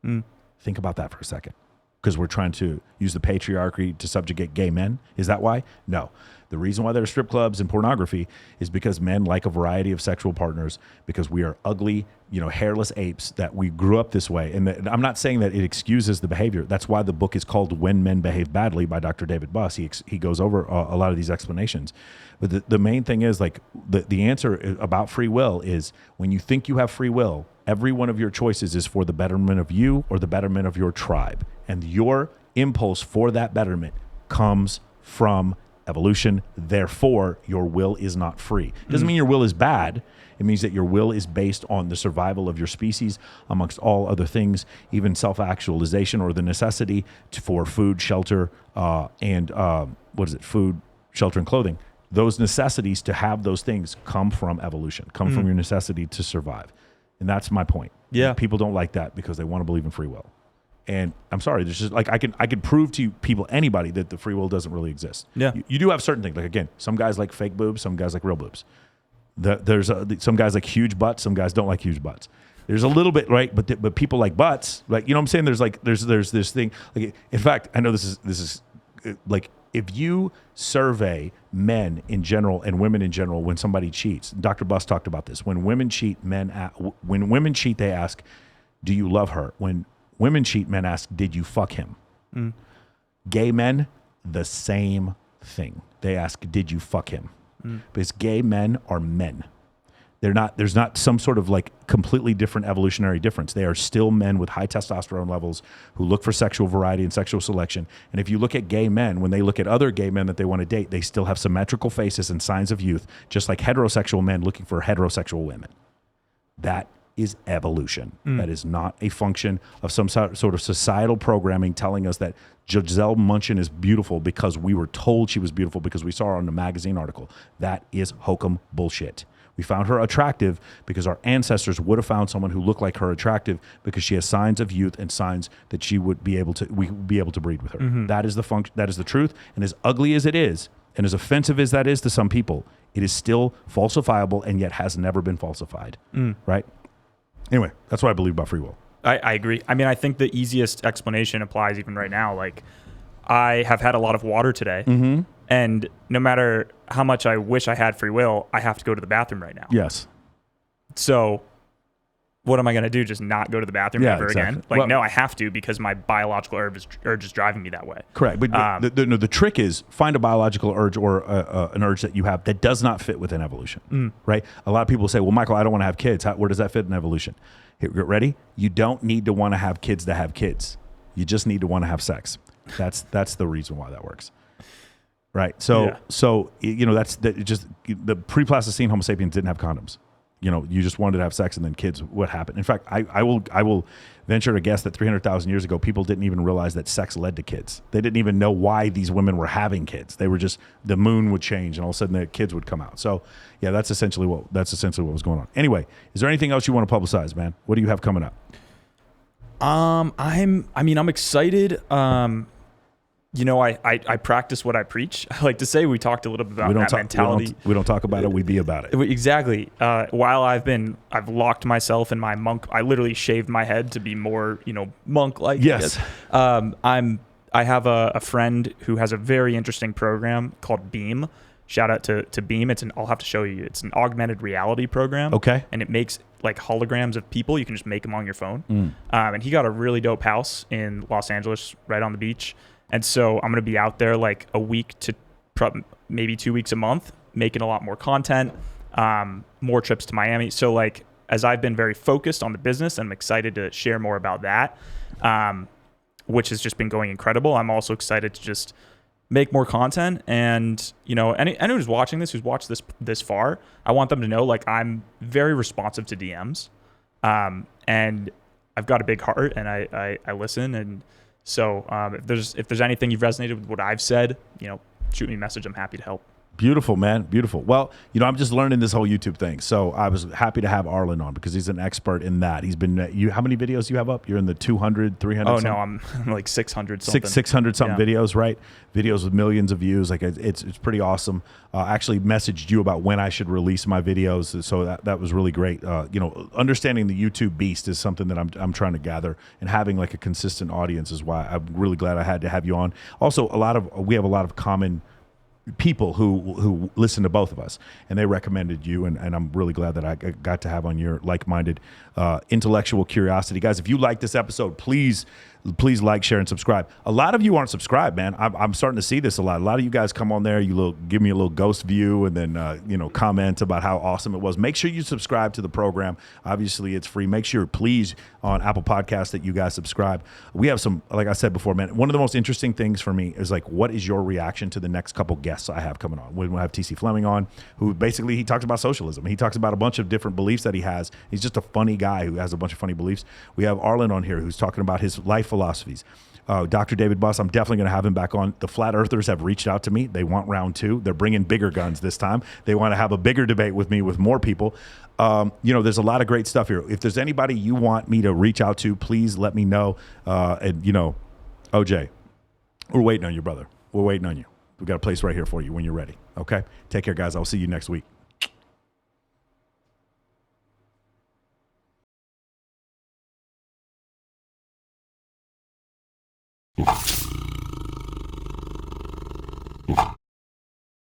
Think about that for a second. Because we're trying to use the patriarchy to subjugate gay men? Is that why? No. The reason why there are strip clubs and pornography is because men like a variety of sexual partners, because we are ugly, hairless apes, that we grew up this way. And I'm not saying that it excuses the behavior. That's why the book is called When Men Behave Badly by Dr. David Buss. He goes over a lot of these explanations. But the main thing is, like, the answer about free will is, when you think you have free will, every one of your choices is for the betterment of you or the betterment of your tribe. And your impulse for that betterment comes from evolution. Therefore, your will is not free. It doesn't mean your will is bad. It means that your will is based on the survival of your species, amongst all other things, even self-actualization or the necessity for food, shelter, and food, shelter, and clothing. Those necessities to have those things come from evolution, come from your necessity to survive. And that's my point. Yeah. People don't like that because they want to believe in free will. And I'm sorry, there's just like I could prove to you people, anybody, that the free will doesn't really exist. Yeah. You do have certain things. Like, again, some guys like fake boobs, some guys like real boobs. There's some guys like huge butts, some guys don't like huge butts. There's a little bit, right? But people like butts, like, you know what I'm saying? There's this thing. Like, in fact, I know this is like, if you survey men in general and women in general, when somebody cheats, Dr. Buss talked about this. When women cheat, they ask, "Do you love her?" When women cheat, men ask, "Did you fuck him?" Gay men, the same thing. They ask, "Did you fuck him?" Because gay men are men. There's not some sort of like completely different evolutionary difference. They are still men with high testosterone levels who look for sexual variety and sexual selection. And if you look at gay men, when they look at other gay men that they want to date, they still have symmetrical faces and signs of youth, just like heterosexual men looking for heterosexual women. That is evolution. That is not a function of some sort of societal programming telling us that Giselle Munchin is beautiful because we were told she was beautiful because we saw her on the magazine article. That is hokum bullshit. We found her attractive because our ancestors would have found someone who looked like her attractive because she has signs of youth and signs that we would be able to breed with her. That is the function. That is the truth. And as ugly as it is, and as offensive as that is to some people, it is still falsifiable and yet has never been falsified. Right? Anyway, that's what I believe about free will. I agree. I mean, I think the easiest explanation applies even right now. Like, I have had a lot of water today, and no matter how much I wish I had free will, I have to go to the bathroom right now. Yes. So what am I going to do? Just not go to the bathroom ever again? Like, no, I have to because my biological urge is driving me that way. Correct. But the trick is find a biological urge or an urge that you have that does not fit within evolution, right? A lot of people say, well, Michael, I don't want to have kids. Where does that fit in evolution? Here, get ready? You don't need to want to have kids to have kids. You just need to want to have sex. That's the reason why that works. Right. So that's just the pre-Pleistocene Homo sapiens didn't have condoms. You just wanted to have sex, and then kids would happen. In fact, I will venture to guess that 300,000 years ago, people didn't even realize that sex led to kids. They didn't even know why these women were having kids. They were just, the moon would change, and all of a sudden the kids would come out. So yeah, that's essentially what was going on. Anyway, is there anything else you want to publicize, man? What do you have coming up? I'm excited. I practice what I preach. I like to say we talked a little bit about that mentality. We don't talk about it. We be about it. Exactly. While I've locked myself in my monk. I literally shaved my head to be more, monk-like. Yes. I have a friend who has a very interesting program called Beam. Shout out to Beam. I'll have to show you. It's an augmented reality program. Okay. And it makes like holograms of people. You can just make them on your phone. And he got a really dope house in Los Angeles, right on the beach. And so I'm going to be out there like a week to maybe 2 weeks a month, making a lot more content, more trips to Miami. So like, as I've been very focused on the business, I'm excited to share more about that, which has just been going incredible. I'm also excited to just make more content. And, anyone who's watching this, who's watched this far, I want them to know, like, I'm very responsive to DMs. And I've got a big heart, and I listen. And so if there's anything you've resonated with what I've said, shoot me a message. I'm happy to help. Beautiful, man. Beautiful. Well, I'm just learning this whole YouTube thing. So I was happy to have Arlin on because he's an expert in that. He's been, how many videos you have up? You're in the 200, 300? Oh, no, I'm like 600 something. 600 something videos, right? Videos with millions of views. Like it's pretty awesome. Actually messaged you about when I should release my videos. So that was really great. Understanding the YouTube beast is something that I'm trying to gather, and having like a consistent audience is why I'm really glad I had to have you on. Also, we have a lot of common people who listen to both of us, and they recommended you, and I'm really glad that I got to have on your like-minded intellectual curiosity. Guys, if you like this episode, please like, share, and subscribe. A lot of you aren't subscribed, man. I'm starting to see this a lot. A lot of you guys come on there, give me a little ghost view, and then comment about how awesome it was. Make sure you subscribe to the program. Obviously, it's free. Make sure, please, on Apple Podcasts that you guys subscribe. We have some, like I said before, man, one of the most interesting things for me is like, what is your reaction to the next couple guests guests I have coming on. We'll have TC Fleming on, who basically he talks about socialism. He talks about a bunch of different beliefs that he has. He's just a funny guy who has a bunch of funny beliefs. We have Arlin on here who's talking about his life philosophies. Dr. David Buss, I'm definitely going to have him back on. The Flat Earthers have reached out to me. They want round 2. They're bringing bigger guns this time. They want to have a bigger debate with me with more people. There's a lot of great stuff here. If there's anybody you want me to reach out to, please let me know. OJ, we're waiting on you, brother. We're waiting on you. We've got a place right here for you when you're ready. Okay? Take care, guys. I'll see you next week.